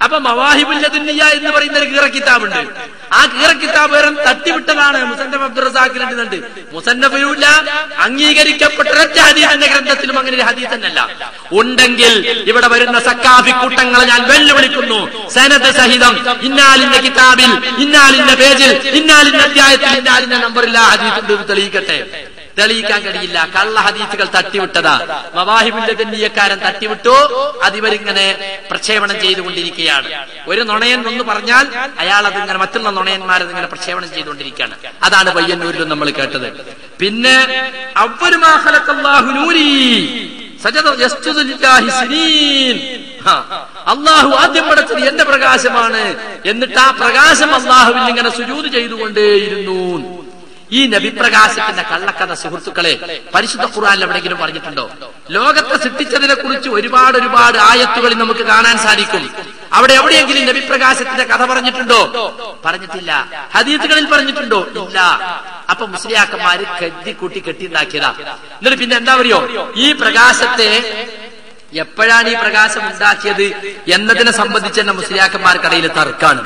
അപ്പൊ മവാഹിബുൽ ലദുന്നിയ എന്ന് പറയുന്ന ഒരു കീറ കിതാബുണ്ട്. ആ കീറ കിതാബ് വേറെ തട്ടിവിട്ടതാണ്. മുസന്നഫ് അബ്ദുർ റസാഖിലുണ്ട്. മുസന്നഫിലുമില്ല, അംഗീകരിക്കപ്പെട്ട ഒരൊറ്റ ഹദീസിന്റെ ഗ്രന്ഥത്തിലും അങ്ങനെ ഒരു ഹദീസ് തന്നെയല്ല. ഉണ്ടെങ്കിൽ ഇവിടെ വരുന്ന സക്കാഫി കൂട്ടങ്ങളെ ഞാൻ വെല്ലുവിളിക്കുന്നു, സനദ് സഹിതം ഇന്നാലിന്റെ കിതാബിൽ, ഇന്നാലിന്റെ പേജിൽ, ഇന്നാലിന്റെ അധ്യായത്തിൽ, ഇന്നാലിന്റെ നമ്പറിൽ ആ ഹദീസ് ഉണ്ട് തെളിയിക്കട്ടെ. തെളിയിക്കാൻ കഴിയില്ല. കള്ള ഹദീസുകൾ തട്ടിവിട്ടതാ. മവാഹിബുൽ ലദുന്നിയക്കാരൻ തട്ടിവിട്ടു. അതിവരിങ്ങനെ പ്രക്ഷേപണം ചെയ്തുകൊണ്ടിരിക്കുകയാണ്. ഒരു നുണയൻ ഒന്ന് പറഞ്ഞാൽ അയാൾ അതിങ്ങനെ മറ്റുള്ള നുണയന്മാരത് ഇങ്ങനെ പ്രക്ഷേപണം ചെയ്തുകൊണ്ടിരിക്കുകയാണ്. അതാണ് പയ്യന്നൂരിലും നമ്മൾ കേട്ടത്. പിന്നെ അവ്വലു മാ ഖലഖല്ലാഹു നൂരി സജദ യസ്ജുദു ലില്ലാഹി സിനീൻ, അല്ലാഹു ആദ്യം പടച്ചത് എന്റെ പ്രകാശമാണ്, എന്നിട്ട് ആ പ്രകാശം അല്ലാഹുവിൽ ഇങ്ങനെ സുജൂദ് ചെയ്തുകൊണ്ടേയിരുന്നു. ഈ നബിപ്രകാശത്തിന്റെ കള്ളക്കഥ സുഹൃത്തുക്കളെ പരിശുദ്ധ ഖുർആനിൽ എവിടെയെങ്കിലും പറഞ്ഞിട്ടുണ്ടോ? ലോകത്തെ സൃഷ്ടിച്ചതിനെ കുറിച്ച് ഒരുപാട് ആയത്തുകളിൽ നമുക്ക് കാണാൻ സാധിക്കും. അവിടെ എവിടെയെങ്കിലും നബിപ്രകാശത്തിന്റെ കഥ പറഞ്ഞിട്ടുണ്ടോ? പറഞ്ഞിട്ടില്ല. ഹദീസുകളിൽ പറഞ്ഞിട്ടുണ്ടോ? ഇല്ല. അപ്പൊ മുസ്ലിയാക്കന്മാര് കെട്ടിക്കൂട്ടി കെട്ടിണ്ടാക്കിയതാ. എന്നിട്ട് പിന്നെ എന്താ പറയോ, ഈ പ്രകാശത്തെ എപ്പോഴാണ് ഈ പ്രകാശം ഉണ്ടാക്കിയത് എന്നതിനെ സംബന്ധിച്ച് തന്നെ മുസ്ലിയാക്കന്മാർക്കിടയിൽ തർക്കാണ്.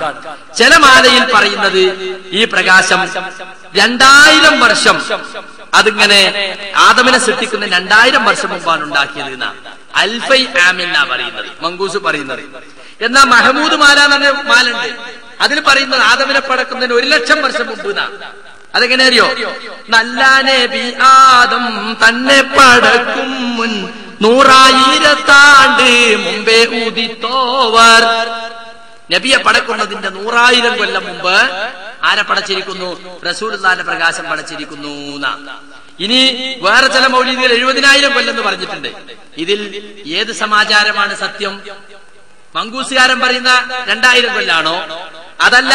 ചില മാലയിൽ പറയുന്നത് ഈ പ്രകാശം 2000 വർഷം, അതിങ്ങനെ ആദമിനെ സൃഷ്ടിക്കുന്ന 2000 വർഷം മുമ്പാണ് ഉണ്ടാക്കിയത് എന്നാ അൽഫൈ ആമിന്നാ പറയുന്നത്, മങ്കൂസ് പറയുന്നത്. എന്നാ മഹമൂദ് മാല എന്ന് പറഞ്ഞ മാലുണ്ട്, അതിൽ പറയുന്നത് ആദമിനെ പടക്കുന്നതിന് 1,00,000 വർഷം മുമ്പ് എന്നാ. അതെങ്ങനെ അറിയോ? നല്ല നബി ആദം തന്നെ പടക്കും മുൻ 100,000 ആണ്ട് മുമ്പേ ഉദിത്തോവർ. നബിയെ പടക്കുന്നതിന്റെ 100,000 കൊല്ലം മുമ്പ് ആരെ പടച്ചിരിക്കുന്നു? റസൂലുള്ളാഹിന്റെ പ്രകാശം പടച്ചിരിക്കുന്നു. ഇനി വേറെ ചില മൗലിദികൾ 70,000 കൊല്ലം എന്ന് പറഞ്ഞിട്ടുണ്ട്. ഇതിൽ ഏത് സമാചാരമാണ് സത്യം? മങ്കൂസുകാരൻ പറയുന്ന 2000 കൊല്ലാണോ? അതല്ല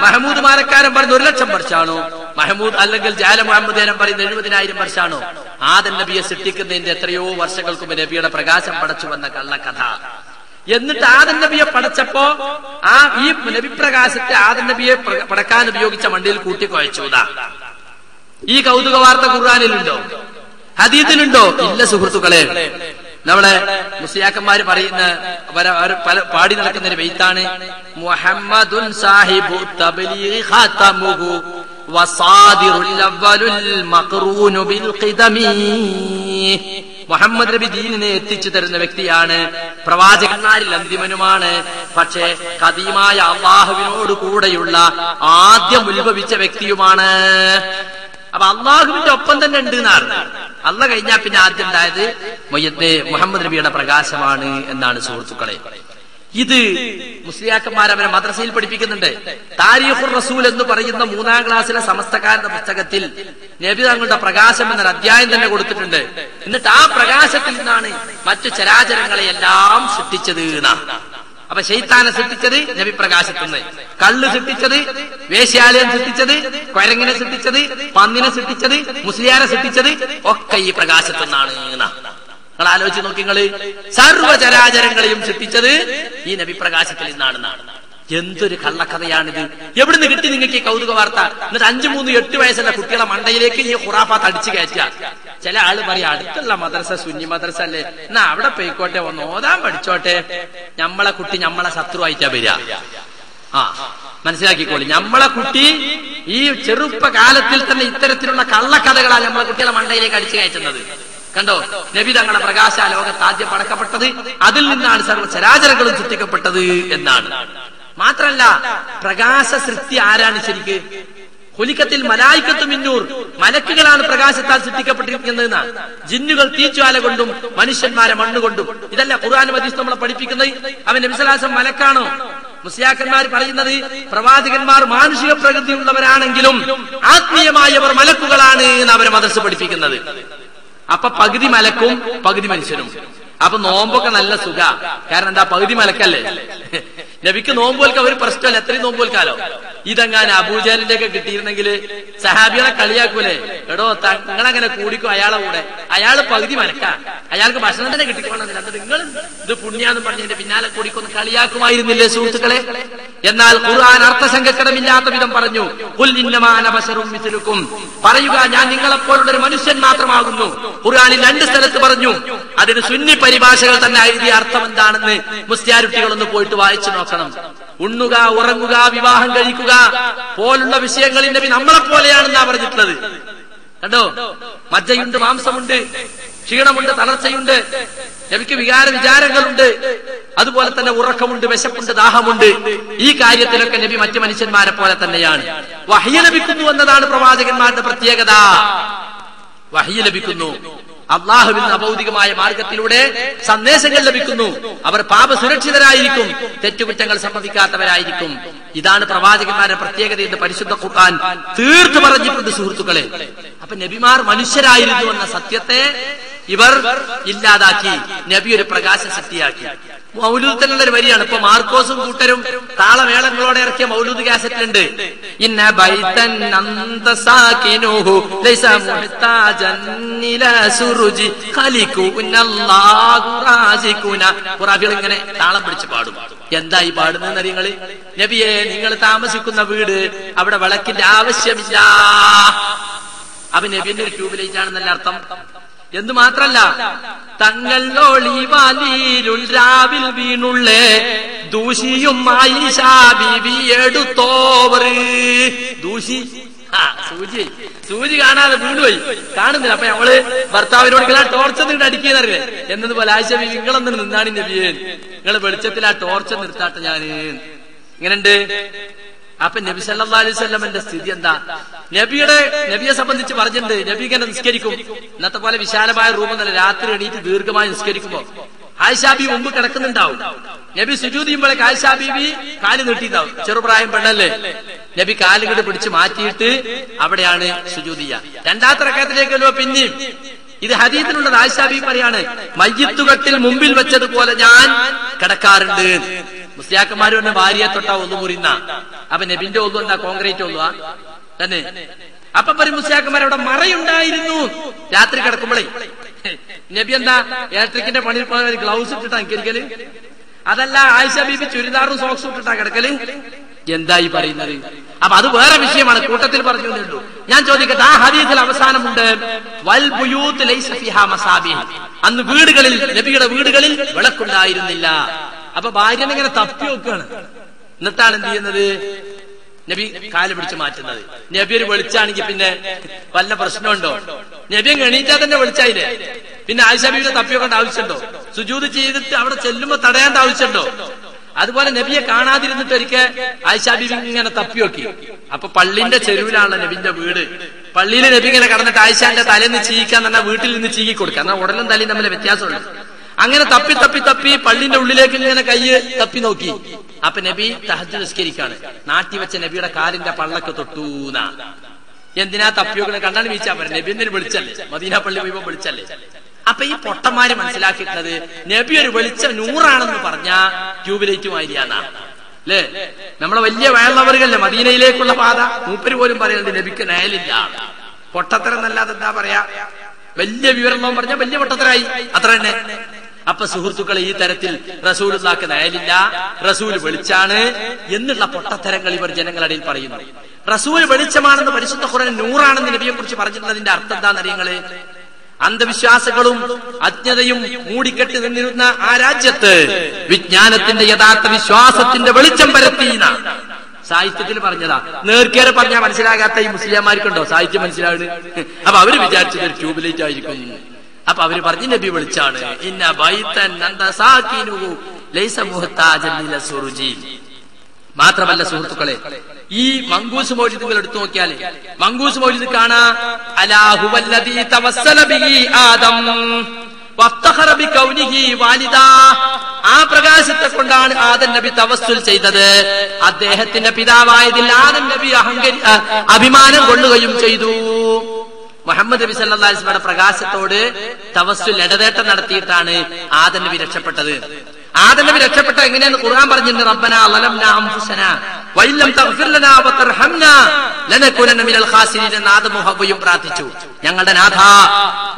മഹമൂദ് മാലക്കാരൻ പറയുന്ന 1,00,000 വർഷമാണോ? മഹമൂദ് അല്ലെങ്കിൽ ജാല മുഹമ്മദേരൻ പറയുന്ന 70,000 വർഷമാണോ? ആദം നബിയെ സൃഷ്ടിക്കുന്നതിന്റെ എത്രയോ വർഷങ്ങൾക്ക് മുമ്പ് നബിയുടെ പ്രകാശം പടച്ചു വന്ന കള്ളക്കഥ. എന്നിട്ട് ആദം നബിയെ പടച്ചപ്പോ ഈ നബിപ്രകാശത്തെ ആദം നബിയെ പടക്കാൻ ഉപയോഗിച്ച മണ്ടിയിൽ കൂട്ടിക്കുഴച്ചൂതാ. ഈ കൗതുക വാർത്ത ഖുർആനിലുണ്ടോ? ഹദീസിലുണ്ടോ? ഇല്ല സുഹൃത്തുക്കളെ. നമ്മളെ മുസ്ലിയാക്കന്മാര് പറയുന്ന പാടി നടക്കുന്ന ഒരു ബൈത്താണ്, മുഹമ്മദുൻ സാഹിബു തബ്ലീഗ് ഖാതമുഹു വസാദിറുൽ അവ്വലുൽ മഖ്റൂനു ബിൽ ഖിദമി. മുഹമ്മദ് നബി ദീനിനെ എത്തിച്ചു തരുന്ന വ്യക്തിയാണ്, പ്രവാചകന്മാരിൽ അന്തിമനുമാണ്. പക്ഷേ ഖദീമായ അല്ലാഹുവിനോട് കൂടെയുള്ള ആദ്യം ഉത്ഭവിച്ച വ്യക്തിയുമാണ്. അപ്പൊ അള്ളാഹുവിന്റെ ഒപ്പം തന്നെ ഉണ്ട് എന്നാണ്. അള്ള കഴിഞ്ഞാൽ പിന്നെ ആദ്യം ഉണ്ടായത് മുഹമ്മദ് നബിയുടെ പ്രകാശമാണ് എന്നാണ് സുഹൃത്തുക്കളെ. ഇത് മുസ്ലിയാക്കന്മാർ അവരെ മദ്രസയിൽ പഠിപ്പിക്കുന്നുണ്ട്. താരീഖുർ റസൂൽ എന്ന് പറയുന്ന 3ാം ക്ലാസ്സിലെ സമസ്തക്കാരുടെ പുസ്തകത്തിൽ നബി തങ്ങളുടെ പ്രകാശം എന്നൊരു അധ്യായം തന്നെ കൊടുത്തിട്ടുണ്ട്. എന്നിട്ട് ആ പ്രകാശത്തിൽ നിന്നാണ് മറ്റു ചരാചരങ്ങളെയെല്ലാം സൃഷ്ടിച്ചത് എന്നാണ്. അപ്പൊ ശൈത്താനെ സൃഷ്ടിച്ചത് നബി പ്രകാശത്തുനിന്ന്, കള്ള് സൃഷ്ടിച്ചത്, വേശ്യാലയം സൃഷ്ടിച്ചത്, കൊരങ്ങിനെ സൃഷ്ടിച്ചത്, പന്നിനെ സൃഷ്ടിച്ചത്, മുസ്ലിയാരെ സൃഷ്ടിച്ചത് ഒക്കെ ഈ പ്രകാശത്തുനിന്നാണ്. നിങ്ങൾ ആലോചിച്ച് നോക്കി, നിങ്ങള് സർവ്വചരാചരങ്ങളെയും സൃഷ്ടിച്ചത് ഈ നബി പ്രകാശത്തിൽ നിന്നാണെന്നാണ്. എന്തൊരു കള്ളക്കഥയാണിത്! എവിടുന്ന് കിട്ടി നിങ്ങൾക്ക് ഈ കൗതുക വാർത്ത? എന്നിട്ട് 5, 3, 8 വയസ്സുള്ള കുട്ടികളെ മണ്ടയിലേക്ക് ഈ ഖുറാഫാത്ത് അടിച്ചു കയറ്റുക. ചില ആള് പറയാ, അടുത്തുള്ള മദ്രസ സുന്നി മദ്രസ അല്ലേ, എന്നാ അവിടെ പോയിക്കോട്ടെ, ഒന്ന് ഓതാൻ പഠിച്ചോട്ടെ. നമ്മളെ കുട്ടി നമ്മളെ ശത്രുവായിട്ടാ വരിക. മനസ്സിലാക്കിക്കോളി, നമ്മളെ കുട്ടി ഈ ചെറുപ്പകാലത്തിൽ തന്നെ ഇത്തരത്തിലുള്ള കള്ളക്കഥകളാണ് നമ്മളെ കുട്ടികളെ മണ്ടയിലേക്ക് അടിച്ചു കയറ്റുന്നത്. കണ്ടോ, നബി തങ്ങളുടെ പ്രകാശ ലോകത്ത് ആദ്യം പടക്കപ്പെട്ടത്, അതിൽ നിന്നാണ് സർവ്വ ചരാചരങ്ങളും സൃഷ്ടിക്കപ്പെട്ടത് എന്നാണ്. മാത്രല്ല, പ്രകാശ സൃഷ്ടി ആരാണ് ശരിക്ക്? ഹുലിക്കത്തിൽ മലായിക്കത്തു മിന്നൂർ, മലക്കുകളാണ് പ്രകാശത്താൽ സൃഷ്ടിക്കപ്പെട്ടിരിക്കുന്നതെന്നാണ്. ജിന്നുകൾ തീജ്വാല കൊണ്ടും മനുഷ്യന്മാരെ മണ്ണുകൊണ്ടും. ഇതല്ല ഖുർആൻ ഹദീസ് നമ്മളെ പഠിപ്പിക്കുന്നത്. അവൻ നബി സല്ലല്ലാഹു അലൈഹി വസല്ലം മലക്കാണോ? മുസ്ലിയാക്കന്മാർ പറയുന്നത് പ്രവാചകന്മാർ മാനുഷിക പ്രകൃതിയുള്ളവരാണെങ്കിലും ആത്മീയമായി അവർ മലക്കുകളാണ് എന്ന് അവരെ മദ്രസ പഠിപ്പിക്കുന്നത്. അപ്പൊ പകുതി മലക്കും പകുതി മനുഷ്യനും. അപ്പൊ നോമ്പൊക്കെ നല്ല സുഖ. കാരണം എന്താ, പകുതി മലക്കല്ലേ. നബിക്ക് നോമ്പോൽക്ക ഒരു പ്രശ്നമല്ല, എത്രയും നോമ്പോൽക്കാലോ. ഇതെങ്ങാൻ അബൂജഹലിന്റെ ഒക്കെ കിട്ടിയിരുന്നെങ്കിൽ സഹാബികളെ കളിയാക്കൂലേ, എടോ നിങ്ങളങ്ങനെ കൂടിക്കോ അയാളെ കൂടെ, അയാള് പകുതി മലക്ക, അയാൾക്ക് ഭക്ഷണം തന്നെ കിട്ടിക്കോണമെന്നില്ല, അത് നിങ്ങൾ ഇത് പുണ്യാന്ന് പറഞ്ഞതിന്റെ പിന്നാലെ കൂടിക്കൊന്ന് കളിയാക്കുമായിരുന്നില്ലേ സുഹൃത്തുക്കളെ? എന്നാൽ ഖുർആൻ അർത്ഥശങ്കക്കിടമില്ലാത്ത വിധം പറഞ്ഞു, ഖുൽ ഇന്നമാ അന ബശറും മിസ്ലുക്കും, പറയുക ഞാൻ നിങ്ങളെപ്പോലുള്ള ഒരു മനുഷ്യൻ മാത്രമാകുന്നു. ഖുർആനിൽ 2 സ്ഥലത്ത് പറഞ്ഞു. അതിന് സുന്നി പരിഭാഷകൾ തന്നെ എഴുതിയ അർത്ഥം എന്താണെന്ന് മുസ്ലിയാരുട്ടികളൊന്ന് പോയിട്ട് വായിച്ചു നോക്കണം. ഉണ്ണുക, ഉറങ്ങുക, വിവാഹം കഴിക്കുക പോലുള്ള വിഷയങ്ങളിൽ നബി നമ്മളെ പോലെയാണെന്നാ പറഞ്ഞിട്ടുള്ളത്. കണ്ടോ, മജ്ജയുണ്ട്, മാംസമുണ്ട്, ക്ഷീണമുണ്ട്, തളർച്ചയുണ്ട്, നബിക്ക് വിചാരങ്ങളുണ്ട്, അതുപോലെ തന്നെ ഉറക്കമുണ്ട്, വിശപ്പുണ്ട്, ദാഹമുണ്ട്. ഈ കാര്യത്തിലൊക്കെ നബി മറ്റു മനുഷ്യന്മാരെ പോലെ തന്നെയാണ്. വഹ്യ് ലഭിക്കുന്നു എന്നതാണ് പ്രവാചകന്മാരുടെ പ്രത്യേകത. വഹ്യ് ലഭിക്കുന്നു, അള്ളാഹുവിൽ അഭൗതികമായ മാർഗത്തിലൂടെ സന്ദേശങ്ങൾ ലഭിക്കുന്നു. അവർ പാപസുരക്ഷിതരായിരിക്കും, തെറ്റുകുറ്റങ്ങൾ സംഭവിക്കാത്തവരായിരിക്കും. ഇതാണ് പ്രവാചകന്മാരുടെ പ്രത്യേകത എന്ന് പരിശുദ്ധ ഖുർആൻ തീർത്തു പറഞ്ഞിട്ടുണ്ട് സുഹൃത്തുക്കളെ. അപ്പൊ നബിമാർ മനുഷ്യരായിരുന്നു എന്ന സത്യത്തെ ഇവർ ഇല്ലാതാക്കി, നബി ഒരു പ്രകാശ ശക്തിയാക്കി. മൗലൂദ് തന്നെയുള്ള ഒരു വരിയാണ്. ഇപ്പൊ മാർക്കോസും കൂട്ടരും താളമേളങ്ങളോടെ ഇറക്കിയ മൗലൂദ് കാസറ്റിലുണ്ട്. ഇന്ന ബൈതൻ അന്ത സാകിനുഹു ലൈസ മുഹ്താജൻ ഇലാ സുറുജി ഖലികുനല്ലാഹു റാസികുന. ഖുറാബികൾ ഇങ്ങനെ താളം പിടിച്ച് പാടും. എന്താ ഈ പാടുന്നതെന്ന് അറിയങ്ങള്? നബിയെ, നിങ്ങൾ താമസിക്കുന്ന വീട് അവിടെ വിളക്കിന്റെ ആവശ്യമില്ല. അപ്പൊ നബിന്റെ ഒരു ട്യൂബ് ലൈറ്റ് ആണെന്നല്ല അർത്ഥം. എന്ന് മാത്രല്ല, തങ്ങളൊളിവാലിരുൾ രാവിൽ വീണുള്ളേ ദൂഷിയും ആയിഷാ ബീവി എടുത്തോവർ. ദൂഷി സൂചി കാണാതെ വീണുപോയി, കാണുന്നില്ല. അപ്പൊ നമ്മള് ഭർത്താവിനോട് ടോർച്ച് നിന്നിട്ട് അടിക്കുന്നറിയില്ലേ എന്നതുപോലെ ആയിഷ ബീവി നിങ്ങളൊന്നും നിന്നാണ് നബിയെ, നിങ്ങൾ വെളിച്ചത്തിൽ ആ ടോർച്ച് നിർത്താട്ടെ ഞാന്. ഇങ്ങനെയുണ്ട്. അപ്പൊ നബി സല്ലല്ലാഹു അലൈഹി വസല്ലമയുടെ സ്ഥിതി എന്താ? നബിയെ സംബന്ധിച്ച് പറഞ്ഞിട്ടുണ്ട്, നബി ഇങ്ങനെ നിസ്കരിക്കും. ഇന്നത്തെ പോലെ വിശാലമായ റൂമൊന്നല്ല, രാത്രി എണീറ്റ് ദീർഘമായി നിസ്കരിക്കുമ്പോ ആയിഷാ ബീവി മുമ്പ് കിടക്കുന്നുണ്ടാവും. നബി സുജൂദ് ചെയ്യുമ്പോഴേക്ക് ആയിഷാ ബീവി കാല് നീട്ടിണ്ടാവും. ചെറുപ്രായം പെണ്ണല്ലേ. നബി കാലുകിട്ട് പിടിച്ച് മാറ്റിയിട്ട് അവിടെയാണ് സുജൂദ് ചെയ്യുക. 2ാമത്തെ റക്അത്തിലേക്കല്ലോ പിന്നെയും. ഇത് ഹദീസിലുള്ളത്. ആയിഷാ ബീവി പറയാണ്, മയ്യിത്തുകട്ടിൽ മുമ്പിൽ വെച്ചതുപോലെ ഞാൻ കിടക്കാറുണ്ട്. മുസ്ലിയാക്കന്മാര് പറഞ്ഞ ഭാര്യയെ തൊട്ടാ ഒന്നു മുറിയുന്ന. അപ്പൊ നബിന്റെ ഒന്നു എന്താ, കോൺക്രീറ്റ് ഒന്നുവാ തന്നെ. അപ്പൊ പറയും മുസ്ലിയാക്കന്മാർ അവിടെ മറയുണ്ടായിരുന്നു രാത്രി കിടക്കുമ്പോഴേ. നബി എന്താ ഇലക്ട്രിക്കിന്റെ പണിയിൽ പോയ ഗ്ലൗസ് ഇട്ടിട്ടാ കിടക്കല്? അതല്ല, ആയിഷ ബീബി ചുരിദാറും സോക്സും ഇട്ടിട്ടാ കിടക്കല്? എന്തായി പറയുന്നത്? അപ്പൊ അത് വേറെ വിഷയമാണ്, കൂട്ടത്തിൽ പറഞ്ഞു തന്നുള്ളൂ. ഞാൻ ചോദിക്കട്ടെ, ആ ഹദീസിൽ അവസാനമുണ്ട് വൽ ബുയൂത്ത് ലൈസ ഫിഹാ മസാബിഹ്. അന്ന് വീടുകളിൽ, നബിയുടെ വീടുകളിൽ വിളക്കുണ്ടായിരുന്നില്ല. അപ്പൊ ഭാര്യനെ ഇങ്ങനെ തപ്പി വെക്കാണ്. എന്നിട്ടാണ് എന്ത് ചെയ്യുന്നത്? നബി കാല് പിടിച്ച് മാറ്റുന്നത്. നബി ഒരു വെളിച്ചാണെങ്കിൽ പിന്നെ വല്ല പ്രശ്നമുണ്ടോ? നബി എണീറ്റാ തന്നെ വെളിച്ചായില്ലേ? പിന്നെ ആയിഷ ബീവിയെ തപ്പി വെക്കേണ്ട ആവശ്യമുണ്ടോ? സുജൂദ് ചെയ്തിട്ട് അവിടെ ചെല്ലുമ്പോ തടയേണ്ട ആവശ്യമുണ്ടോ? അതുപോലെ നബിയെ കാണാതിരുന്നിട്ട് ഒരിക്കൽ ആയിഷ ബീവി ഇങ്ങനെ തപ്പി നോക്കി. അപ്പൊ പള്ളിന്റെ ചെരുവിലാണ് നബിന്റെ വീട്. പള്ളിയിൽ നബി ഇങ്ങനെ കടന്നിട്ട് ആയിഷാന്റെ തലേന്ന് ചീക്കാൻ തന്നെ വീട്ടിൽ നിന്ന് ചീകി കൊടുക്കുക. എന്നാൽ ഉടലും തലയും തമ്മിലെ വ്യത്യാസമുണ്ട്. അങ്ങനെ തപ്പി തപ്പി തപ്പി പള്ളിന്റെ ഉള്ളിലേക്ക് ഇങ്ങനെ കൈ തപ്പി നോക്കി. അപ്പൊ നബി തഹജ്ജുദ് നിസ്കരിക്കാണ്. നാട്ടി വെച്ച നബിയുടെ കാലിന്റെ പള്ളക്ക് തൊട്ടൂന്ന. എന്തിനാ തപ്പിയൊക്കെ കണ്ടാണ് വീഴ്ച പറ. നബി എന്തിനു വിളിച്ചല്ലേ? മദീന പള്ളി പോയപ്പോ വിളിച്ചല്ലേ? അപ്പൊ ഈ പൊട്ടന്മാര് മനസ്സിലാക്കിയിട്ടുള്ളത് നബി ഒരു വെളിച്ചം 100 പറഞ്ഞ ട്യൂബ് ലൈറ്റ് മാതിരിയാന്നാ അല്ലേ? നമ്മളെ വലിയ വയലുള്ളവരുകല്ലേ മദീനയിലേക്കുള്ള പാത. മൂപ്പര് പോലും പറയുന്നുണ്ട് നബിക്ക് നയലില്ല. പൊട്ടത്തരം എന്നല്ലാതെ എന്താ പറയാ? വലിയ വിവരം പറഞ്ഞാൽ വലിയ പൊട്ടത്തരായി, അത്ര തന്നെ. അപ്പൊ സുഹൃത്തുക്കളെ, ഈ തരത്തിൽ റസൂലുള്ളാഹിക്ക് നയലില്ല, റസൂൽ വെളിച്ചാണ് എന്നുള്ള പൊട്ടത്തരങ്ങൾ ഇവർ ജനങ്ങളുടെ പറയുന്നു. റസൂൽ വെളിച്ചമാണെന്ന് പരിശുദ്ധ ഖുർആൻ 100 നബിയെ കുറിച്ച് പറഞ്ഞിട്ടുള്ളതിന്റെ അർത്ഥം എന്താണെന്നറിയങ്ങള്? അന്ധവിശ്വാസങ്ങളും അജ്ഞതയും മൂടിക്കെട്ടി നിന്നിരുന്ന ആ രാജ്യത്ത് വിജ്ഞാനത്തിന്റെ യഥാർത്ഥ വിശ്വാസത്തിന്റെ വെളിച്ചം പരത്തിന സാഹിത്യത്തിൽ പറഞ്ഞതാ. നേർക്കേറെ പറഞ്ഞാൽ മനസ്സിലാകാത്ത ഈ മുസ്ലിംമാർക്കുണ്ടോ സാഹിത്യം മനസ്സിലാകുന്നത്? അപ്പൊ അവര് വിചാരിച്ചത് ഒരു ട്യൂബ് ലൈറ്റ് ആയിരിക്കും. അപ്പൊ അവര് പറഞ്ഞു നബി വെളിച്ചാണ്. ഇന്ന ബൈതൻ അന്ത സാകിനുഹു ലൈസ മുഹ്താജൻ ഇലാ സുറുജി. മാത്രമല്ല സുഹൃത്തുക്കളെ, ഈ മങ്കൂസ് മൗലിദ് നിങ്ങൾ എടുത്തു നോക്കിയാലേ മങ്കൂസ് മൗലിദ് കാണാ അലാ ഹുവല്ലദീ തവസ്സല ബിഹി ആദം വഫ്തഖറ ബികൗനിഹി വാലിദാ. ആ പ്രകാശത്തെ കൊണ്ടാണ് ആദം നബി തവസ്സുൽ ചെയ്തത്. അദ്ദേഹത്തിന്റെ പിതാവായതിൽ ആദം നബി അഭിമാനം കൊള്ളുകയും ചെയ്തു. മുഹമ്മദ് നബി സല്ലല്ലാഹു അലൈഹി വസല്ലമയുടെ പ്രകാശത്തോട് തവസ്സുൽ ഇടതേട്ടം നടത്തിയിട്ടാണ് ആദം നബി രക്ഷപ്പെട്ടത്. ആദം നബി രക്ഷപ്പെട്ട എങ്ങനെയെന്ന് ഖുർആൻ പറഞ്ഞിട്ടുണ്ട്. റബ്ബനാ ളലംനാ അൻഫുസനാ വഇല്ലം തഗ്ഫിർ ലനാ വതർഹംനാ ലനകൂനന്ന മിനൽ ഖാസിരീൻ എന്ന് ആദമും ഹവ്വയും പ്രാർത്ഥിച്ചു. ഞങ്ങളുടെ നാഥാ,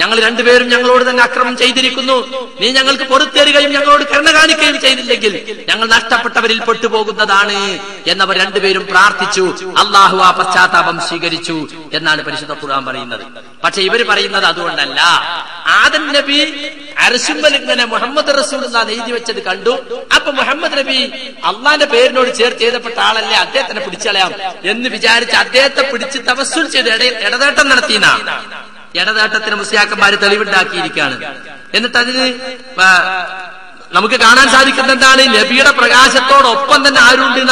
ഞങ്ങൾ രണ്ടുപേരും ഞങ്ങളോട് തന്നെ അക്രമം ചെയ്തിരിക്കുന്നു. നീ ഞങ്ങൾക്ക് പൊറുത്തരുകയും ഞങ്ങളോട് കരുണ കാണിക്കുകയും ചെയ്തില്ലെങ്കിൽ ഞങ്ങൾ നഷ്ടപ്പെട്ടവരിൽ പെട്ടുപോകുന്നതാണ് എന്നവർ രണ്ടുപേരും പ്രാർത്ഥിച്ചു. അല്ലാഹു ആ പശ്ചാത്താപം സ്വീകരിച്ചു എന്നാണ് പരിശുദ്ധ ഖുർആൻ പറയുന്നത്. പക്ഷെ ഇവര് പറയുന്നത് അതുകൊണ്ടല്ല. ആദം നബി അർശുമ്മൽ ഇങ്ങനെ മുഹമ്മദ് റസൂലുള്ളാഹി എഴുതി വെച്ചത് കണ്ടു. അപ്പൊ മുഹമ്മദ് നബി അള്ളാന്റെ പേരിനോട് ചേർത്ത് എഴുതപ്പെട്ട ആളല്ലേ, അദ്ദേഹത്തിനെ പിടിച്ചളയാം എന്ന് വിചാരിച്ച് അദ്ദേഹത്തെ പിടിച്ച് തവസ്സുൽ ചെയ്ത് ഇടതേട്ടം നടത്തിയെന്ന ഇടതേട്ടത്തിന് മുസ്ലിയാക്കന്മാര് തെളിവുണ്ടാക്കിയിരിക്കുകയാണ്. എന്നിട്ട് അതിന് നമുക്ക് കാണാൻ സാധിക്കുന്ന എന്താണ്? നബിയുടെ പ്രകാശത്തോടൊപ്പം തന്നെ ആരുണ്ട്?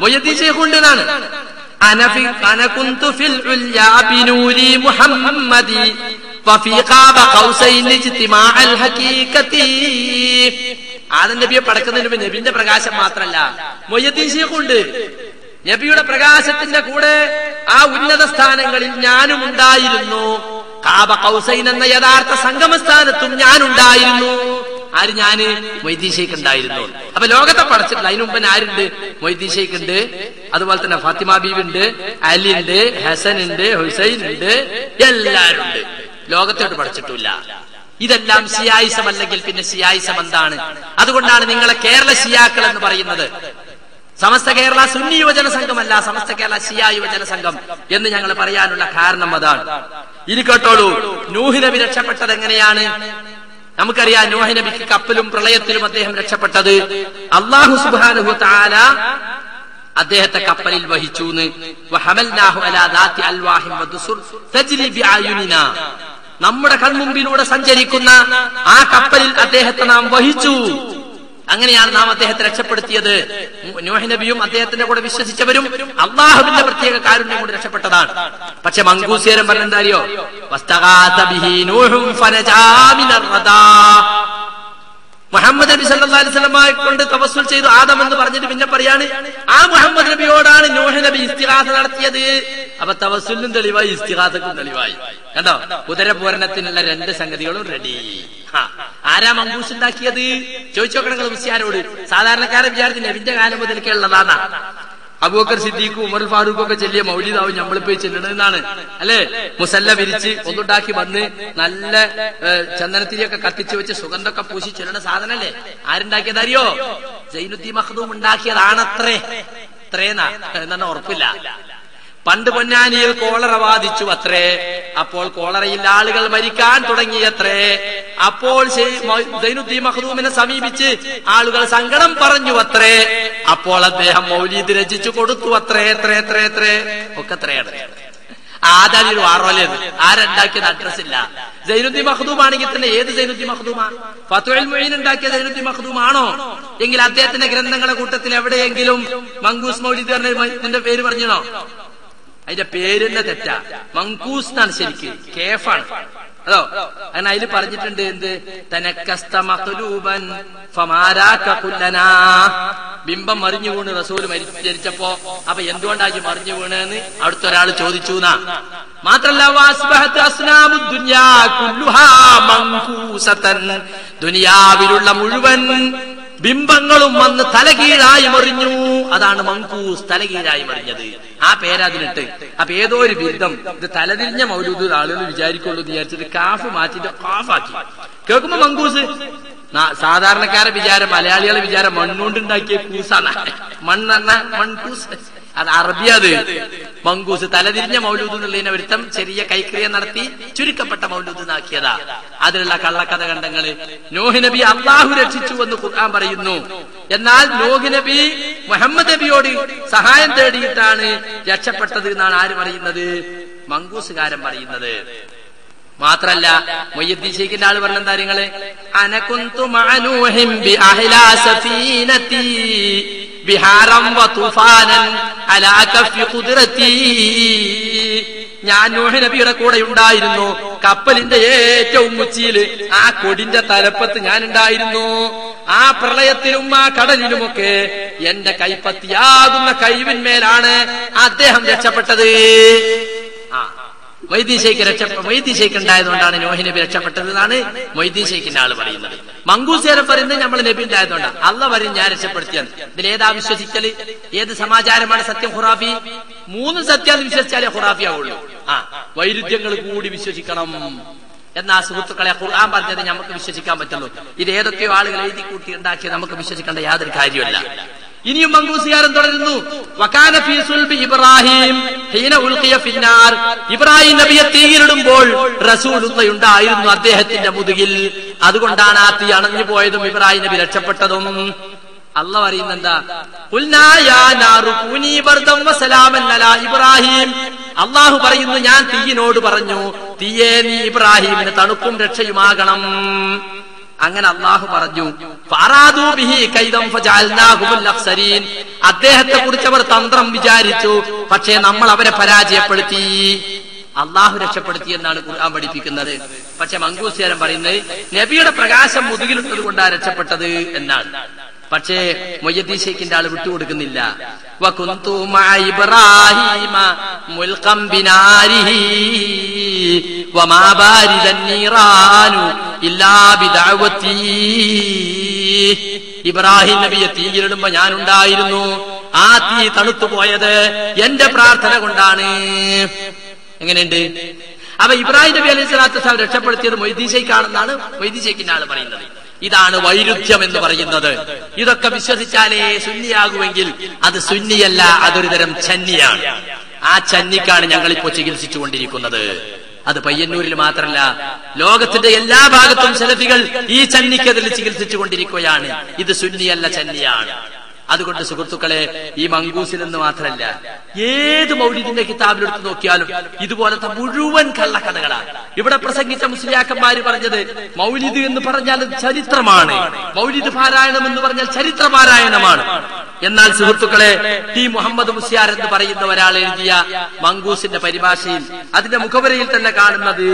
മൊയ്യദ്ദീൻ ശൈഖ് ഉണ്ട് എന്നാണ്. ആദം നബിയെ പടക്കുന്നതിന് മുമ്പ് നബിന്റെ പ്രകാശം മാത്രമല്ല, മൊയ്യദ്ദീൻ ശൈഖ് ഉണ്ട്. നബിയുടെ പ്രകാശത്തിന്റെ കൂടെ ആ ഉന്നത സ്ഥാനങ്ങളിൽ ഞാനും ഉണ്ടായിരുന്നു. കാബ ഖൗസൈൻ എന്ന യഥാർത്ഥ സംഗമസ്ഥാനത്തും ഞാനുണ്ടായിരുന്നു. ആര്? ഞാന് മൊയ്യദ്ദീൻ ശൈഖ് ഉണ്ടായിരുന്നു. അപ്പൊ ലോകത്തെ പടച്ചിട്ടില്ല. അതിനു മുമ്പ് ആരുണ്ട്? മൊയ്യദ്ദീൻ ശൈഖ് ഉണ്ട്, അതുപോലെ തന്നെ ഫാത്തിമ ബീവി ഉണ്ട്, അലി ഉണ്ട്, ഹസൻ ഉണ്ട്, ഹുസൈൻ ഉണ്ട്, എല്ലാരും ഉണ്ട്. ലോകത്തോട്ട് പഠിച്ചിട്ടില്ല. ഇതെല്ലാം ഷിയായിസം അല്ലെങ്കിൽ പിന്നെ ഷിയായിസം എന്താണ്? അതുകൊണ്ടാണ് നിങ്ങളെ കേരള ഷിയാക്കൾ എന്ന് പറയുന്നത്. സമസ്ത കേരള സുന്നി യുവജന സംഘമല്ല, സമസ്ത കേരള ഷിയ യുവജന സംഘം എന്ന് ഞങ്ങൾ പറയാനുള്ള കാരണം അതാണ്. ഇനി കേട്ടോളൂ, നൂഹ് നബി രക്ഷപ്പെട്ടത് എങ്ങനെയാണ്? നമുക്കറിയാം, നൂഹ് നബിക്ക് കപ്പലും പ്രളയത്തിലും അദ്ദേഹം രക്ഷപ്പെട്ടത് അല്ലാഹു സുബ്ഹാനഹു വ തആല അദ്ദേഹത്തെ കപ്പലിൽ വഹിച്ചു. നമ്മുടെ കൺമുമ്പിലൂടെ സഞ്ചരിക്കുന്ന ആ കപ്പലിൽ അദ്ദേഹത്തെ നാം വഹിച്ചു. അങ്ങനെയാണ് നാം അദ്ദേഹത്തെ രക്ഷപ്പെടുത്തിയത്. നൂഹ് നബിയും അദ്ദേഹത്തിന്റെ കൂടെ വിശ്വസിച്ചവരും അള്ളാഹുവിന്റെ പ്രത്യേക കാരുണ്യം കൊണ്ട് രക്ഷപ്പെട്ടതാണ്. പക്ഷെ മങ്കൂസിയരം പറഞ്ഞെന്താറിയോ? മുഹമ്മദ് നബി സല്ലല്ലാഹു അലൈഹി വസല്ലമയെ കൊണ്ട് തവസ്സുൽ ചെയ്തു ആദം എന്ന് പറഞ്ഞിട്ട് പിന്നെ പറയാണ് ആ മുഹമ്മദ് നബിയോടാണ് നൂഹ് നബി ഇസ്തിഗാസ നടത്തിയത്. അപ്പൊ തവസ്സുലിനും തെളിവായി, ഇസ്തിഗാസക്കും തെളിവായി. കണ്ടോ? കുതിരപൂരണത്തിനുള്ള രണ്ട് സംഗതികളും റെഡി. ആരാ മങ്കൂസ് ഉണ്ടാക്കിയത്? ചോദിച്ചു നോക്കണം നിങ്ങൾ മുസ്ലിയാരോട്. സാധാരണക്കാരൻ വിചാരിച്ചു നബിന്റെ കാലം മുതൽക്കേ ഉള്ളതാണ്. അബൂബക്കർ സിദ്ദീഖും ഉമർ ഫാറൂഖും ഒക്കെ ചെല്ലിയ മൗലിദാവും നമ്മളിപ്പോ ചെല്ലണമെന്നാണ് അല്ലെ? മുസല്ല വിരിച്ച് ഒന്നുണ്ടാക്കി വന്ന് നല്ല ചന്ദനത്തിരിയൊക്കെ കത്തിച്ചു വെച്ച് സുഗന്ധമൊക്കെ പൂശി ചെല്ലുന്ന സാധനല്ലേ? ആരുണ്ടാക്കിയത് അറിയോ? സൈനുദ്ദീൻ മഖ്ദൂം ഉണ്ടാക്കിയതാണത്രേ. ഇത്രേന്നാ എന്നാ ഉറപ്പില്ല. പണ്ട് പൊന്നാനിയിൽ കോളറ ബാധിച്ചു അത്രേ. അപ്പോൾ കോളറയിൽ ആളുകൾ മരിക്കാൻ തുടങ്ങിയത്രേ. അപ്പോൾ സൈനുദ്ദീൻ മഖ്ദൂമിനെ സമീപിച്ച് ആളുകൾ സങ്കടം പറഞ്ഞു അത്രേ. അപ്പോൾ അദ്ദേഹം മൗലീദ് രചിച്ചു കൊടുത്തു അത്രേ. എത്രേ ഒക്കെ എത്രയാണ്. ആദ്യം വാറോലേത് ആരുണ്ടാക്കിയത് അഡ്രസ് ഇല്ല. സൈനുദ്ദീൻ മഖ്ദൂം ആണെങ്കിൽ തന്നെ ഏത് സൈനുദ്ദീൻ മഖ്ദൂമാ? ഫത്ഹുൽ മുഈൻ ഉണ്ടാക്കിയ സൈനുദ്ദീൻ മഖ്ദൂം ആണോ? എങ്കിൽ അദ്ദേഹത്തിന്റെ ഗ്രന്ഥങ്ങളുടെ കൂട്ടത്തിൽ എവിടെയെങ്കിലും മങ്കൂസ് മൗലീദ് ഇതിന്റെ പേര് പറഞ്ഞോ? അതിന്റെ പേരിന്റെ തെറ്റാ. മങ്കൂസ് എന്നാണ് ശരിക്ക്, കേഫാണ്. അതോ അങ്ങനെ അതിൽ പറഞ്ഞിട്ടുണ്ട് എന്ത്? തനക്കസ്ത മഖ്ലൂബൻ ഫമാരാക കുല്ലനാ. ബിംബം മറിഞ്ഞു വീണ് റസൂൽ മരിച്ചപ്പോ അപ്പൊ എന്തുകൊണ്ടാക്കി മറിഞ്ഞു വീണെന്ന് അടുത്തൊരാൾ ചോദിച്ചു. മാത്രല്ല വാസ്ബഹത് അസ്നാമു ദുനിയാ കുല്ലുഹാ മങ്കൂസതൻ. ദുനിയാവിലുള്ള മുഴുവൻ ബിംബങ്ങളും വന്ന് തലകീഴായി മറിഞ്ഞു. അതാണ് മങ്കൂസ്, തലകീഴായി മറിഞ്ഞത്. ആ പേരതിനിട്ട്. അപ്പൊ ഏതോ ഒരു ബിരുദം ഇത് തലതിരിഞ്ഞ മൗലൂദ് ആളുകൾ വിചാരിക്കുള്ളൂ എന്ന് വിചാരിച്ചിട്ട് കാഫ് മാറ്റിട്ട് കാഫാക്കി. കേൾക്കുമ്പോ മങ്കൂസ്. സാധാരണക്കാരെ വിചാരം, മലയാളികളെ വിചാരം മണ്ണുകൊണ്ടുണ്ടാക്കിയ കൂസാണ്. മണ്ണെന്ന മൺകൂസ്, അത് അറബിയത്. മങ്കൂസ് തലതിരിഞ്ഞ മൗലൂദ് എന്നുള്ളതിനെ ഒരുത്തം ചെറിയ കൈക്രിയ നടത്തി ചുരുക്കപ്പെട്ട മൗലൂദ് നാക്കിയതാ. അതിലുള്ള കള്ളക്കഥ കണ്ടങ്ങള്. നൂഹ് നബി അല്ലാഹു രക്ഷിച്ചു എന്ന് ഖുർആൻ പറയുന്നു. എന്നാൽ നൂഹ് നബി മുഹമ്മദ് നബിയോട് സഹായം തേടിയിട്ടാണ് രക്ഷപ്പെട്ടത് എന്നാണ് ആര് പറയുന്നത്? മങ്കൂസുകാരൻ പറയുന്നത്. മാത്രല്ല മൊയ്യദ്ദീൻ ശൈഖിന്റെ ആള് പറഞ്ഞ കാര്യങ്ങള് അനകുന്തു മഅനൂഹിം ബി അഹ്ലാ സഫീനതി ബിഹാരം വ തൂഫാനൻ അലാ കഫി ഖുദ്റതി. ഞാൻ നൂഹ് നബിയുടെ കൂടെ ഉണ്ടായിരുന്നു. കപ്പലിന്റെ ഏറ്റവും ഉച്ചിയില് ആ കൊടിന്റെ തലപ്പത്ത് ഞാൻ ഉണ്ടായിരുന്നു. ആ പ്രളയത്തിലും ആ കടലിലുമൊക്കെ എന്റെ കൈപ്പത്തിയാകുന്ന കഴിവിന്മേലാണ് അദ്ദേഹം രക്ഷപ്പെട്ടത്. മൊയ്തീൻ ഷെയ്ഖ് ഉണ്ടായതുകൊണ്ടാണ് നോഹി നബി രക്ഷപ്പെട്ടത് എന്നാണ് മൊയ്തീൻ ഷെയ്ഖിന്റെ ആള് പറയുന്നത്. മങ്കൂസേരം പറയുന്നത് നമ്മൾ നബി ഉണ്ടായതുകൊണ്ടാണ്. അള്ള പറയും ഞാൻ രക്ഷപ്പെടുത്തിയാണ്. ഇതിലേതാ വിശ്വസിക്കല്? ഏത് സമാചാരമാണ് സത്യം ഖുറാഫി? 3 സത്യം വിശ്വസിച്ചാലേ ഖുറാഫി ആവുള്ളൂ. വൈരുദ്ധ്യങ്ങൾ കൂടി വിശ്വസിക്കണം എന്നാ സുഹൃത്തുക്കളെ ഖുർആൻ പറഞ്ഞത് നമുക്ക് വിശ്വസിക്കാൻ പറ്റുള്ളൂ. ഇത് ഏതൊക്കെയോ ആളുകൾ എഴുതി കൂട്ടി ഉണ്ടാക്കിയത് നമുക്ക് വിശ്വസിക്കേണ്ട യാതൊരു കാര്യമല്ല. ഇനിയും മങ്കൂസുകാരൻ തുടരുന്നു. വകാന ഫീ സുൽബി ഇബ്രാഹിം ഹീന ഉൽഖിയ ഫിന്നാർ. ഇബ്രാഹിം നബിയെ തീയിലിടുമ്പോൾ റസൂലുള്ളാഹി ഉണ്ടായിരുന്നു അദ്ദേഹത്തിന്റെ മുതുകിൽ. അതുകൊണ്ടാണ് ആ തീ അണഞ്ഞു പോയതും ഇബ്രാഹിം നബി രക്ഷപ്പെട്ടതും. അല്ലാഹു പറയുന്നെന്താ? ഖുൽനാ യാ നാറു കൂനി ബർദൻ വസലാമൻ അലാ ഇബ്രാഹിം. അല്ലാഹു പറയുന്നു, ഞാൻ തീയിനോട് പറഞ്ഞു, തീയേ നീ ഇബ്രാഹിമിന് തണുപ്പും രക്ഷയുമാകണം. അങ്ങനെ അള്ളാഹു പറഞ്ഞു. ഫാറാദൂ ബിഹി കൈദം ഫജഅൽനാഹുൽ അഖ്സരീൻ. അദ്ദേഹത്തെ കുറിച്ച് അവർ തന്ത്രം വിചാരിച്ചു, പക്ഷേ നമ്മൾ അവരെ പരാജയപ്പെടുത്തി. അള്ളാഹു രക്ഷപ്പെടുത്തി എന്നാണ് ഖുർആൻ പഠിപ്പിക്കുന്നത്. പക്ഷെ മങ്കൂസുകാരൻ പറയുന്നത് നബിയുടെ പ്രകാശം മുതുകിലുള്ളത് കൊണ്ടാണ് രക്ഷപ്പെട്ടത് എന്നാണ്. പക്ഷേ മൊയ്യദ്ദീൻ ഷെയ്ഖിന്റെ ആള് വിട്ടുകൊടുക്കുന്നില്ല. വകുന്തു മഅ ഇബ്രാഹിമ മുൽഖം ബിനാരിഹി വമാ ബാരിദൻ നീറാനു ഇല്ലാ ബിദഅവതി. ഇബ്രാഹിം നബിയെ തീയിലിടുമ്പോ ഞാനുണ്ടായിരുന്നു. ആ തീ തണുത്തു പോയത് എന്റെ പ്രാർത്ഥന കൊണ്ടാണ്. എങ്ങനെയുണ്ട്? അപ്പൊ ഇബ്രാഹിം നബി അലൈഹി സ്വലാത്തു വസ്സലാം രക്ഷപ്പെടുത്തിയത് മൊയ്തീൻ ഷെയ്ഖാണെന്നാണ് മൊയ്തീൻ ഷെയ്ഖിന്റെ ആള് പറയുന്നത്. ഇതാണ് വൈരുദ്ധ്യം എന്ന് പറയുന്നത്. ഇതൊക്കെ വിശ്വസിച്ചാലേ സുന്നിയാകുമെങ്കിൽ അത് സുന്നിയല്ല, അതൊരു തരം ചന്നിയാണ്. ആ ചന്നിക്കാണ് ഞങ്ങളിപ്പോ ചികിത്സിച്ചുകൊണ്ടിരിക്കുന്നത്. അത് പയ്യന്നൂരിൽ മാത്രമല്ല, ലോകത്തിന്റെ എല്ലാ ഭാഗത്തും സലഫികൾ ഈ ചന്നിക്കെതിരെ ചികിത്സിച്ചുകൊണ്ടിരിക്കുകയാണ്. ഇത് സുന്നിയല്ല, ചന്നിയാണ്. അതുകൊണ്ട് സുഹൃത്തുക്കളെ, ഈ മങ്കൂസിൽ എന്ന് മാത്രമല്ല, ഏത് മൗലിദിന്റെ കിതാബിലെടുത്ത് നോക്കിയാലും ഇതുപോലത്തെ മുഴുവൻ കള്ളക്കഥകളാണ്. ഇവിടെ പ്രസംഗിച്ച മുസ്ലിയാക്കന്മാര് പറഞ്ഞത് മൗലിദ് എന്ന് പറഞ്ഞാൽ ചരിത്രമാണ്, മൗലിദ് പാരായണം എന്ന് പറഞ്ഞാൽ ചരിത്ര പാരായണമാണ്. എന്നാൽ സുഹൃത്തുക്കളെ, ടി മുഹമ്മദ് മുസ്യാർ എന്ന് പറയുന്ന ഒരാൾ എഴുതിയ മങ്കൂസിന്റെ പരിഭാഷയിൽ അതിന്റെ മുഖവരയിൽ തന്നെ കാണുന്നത്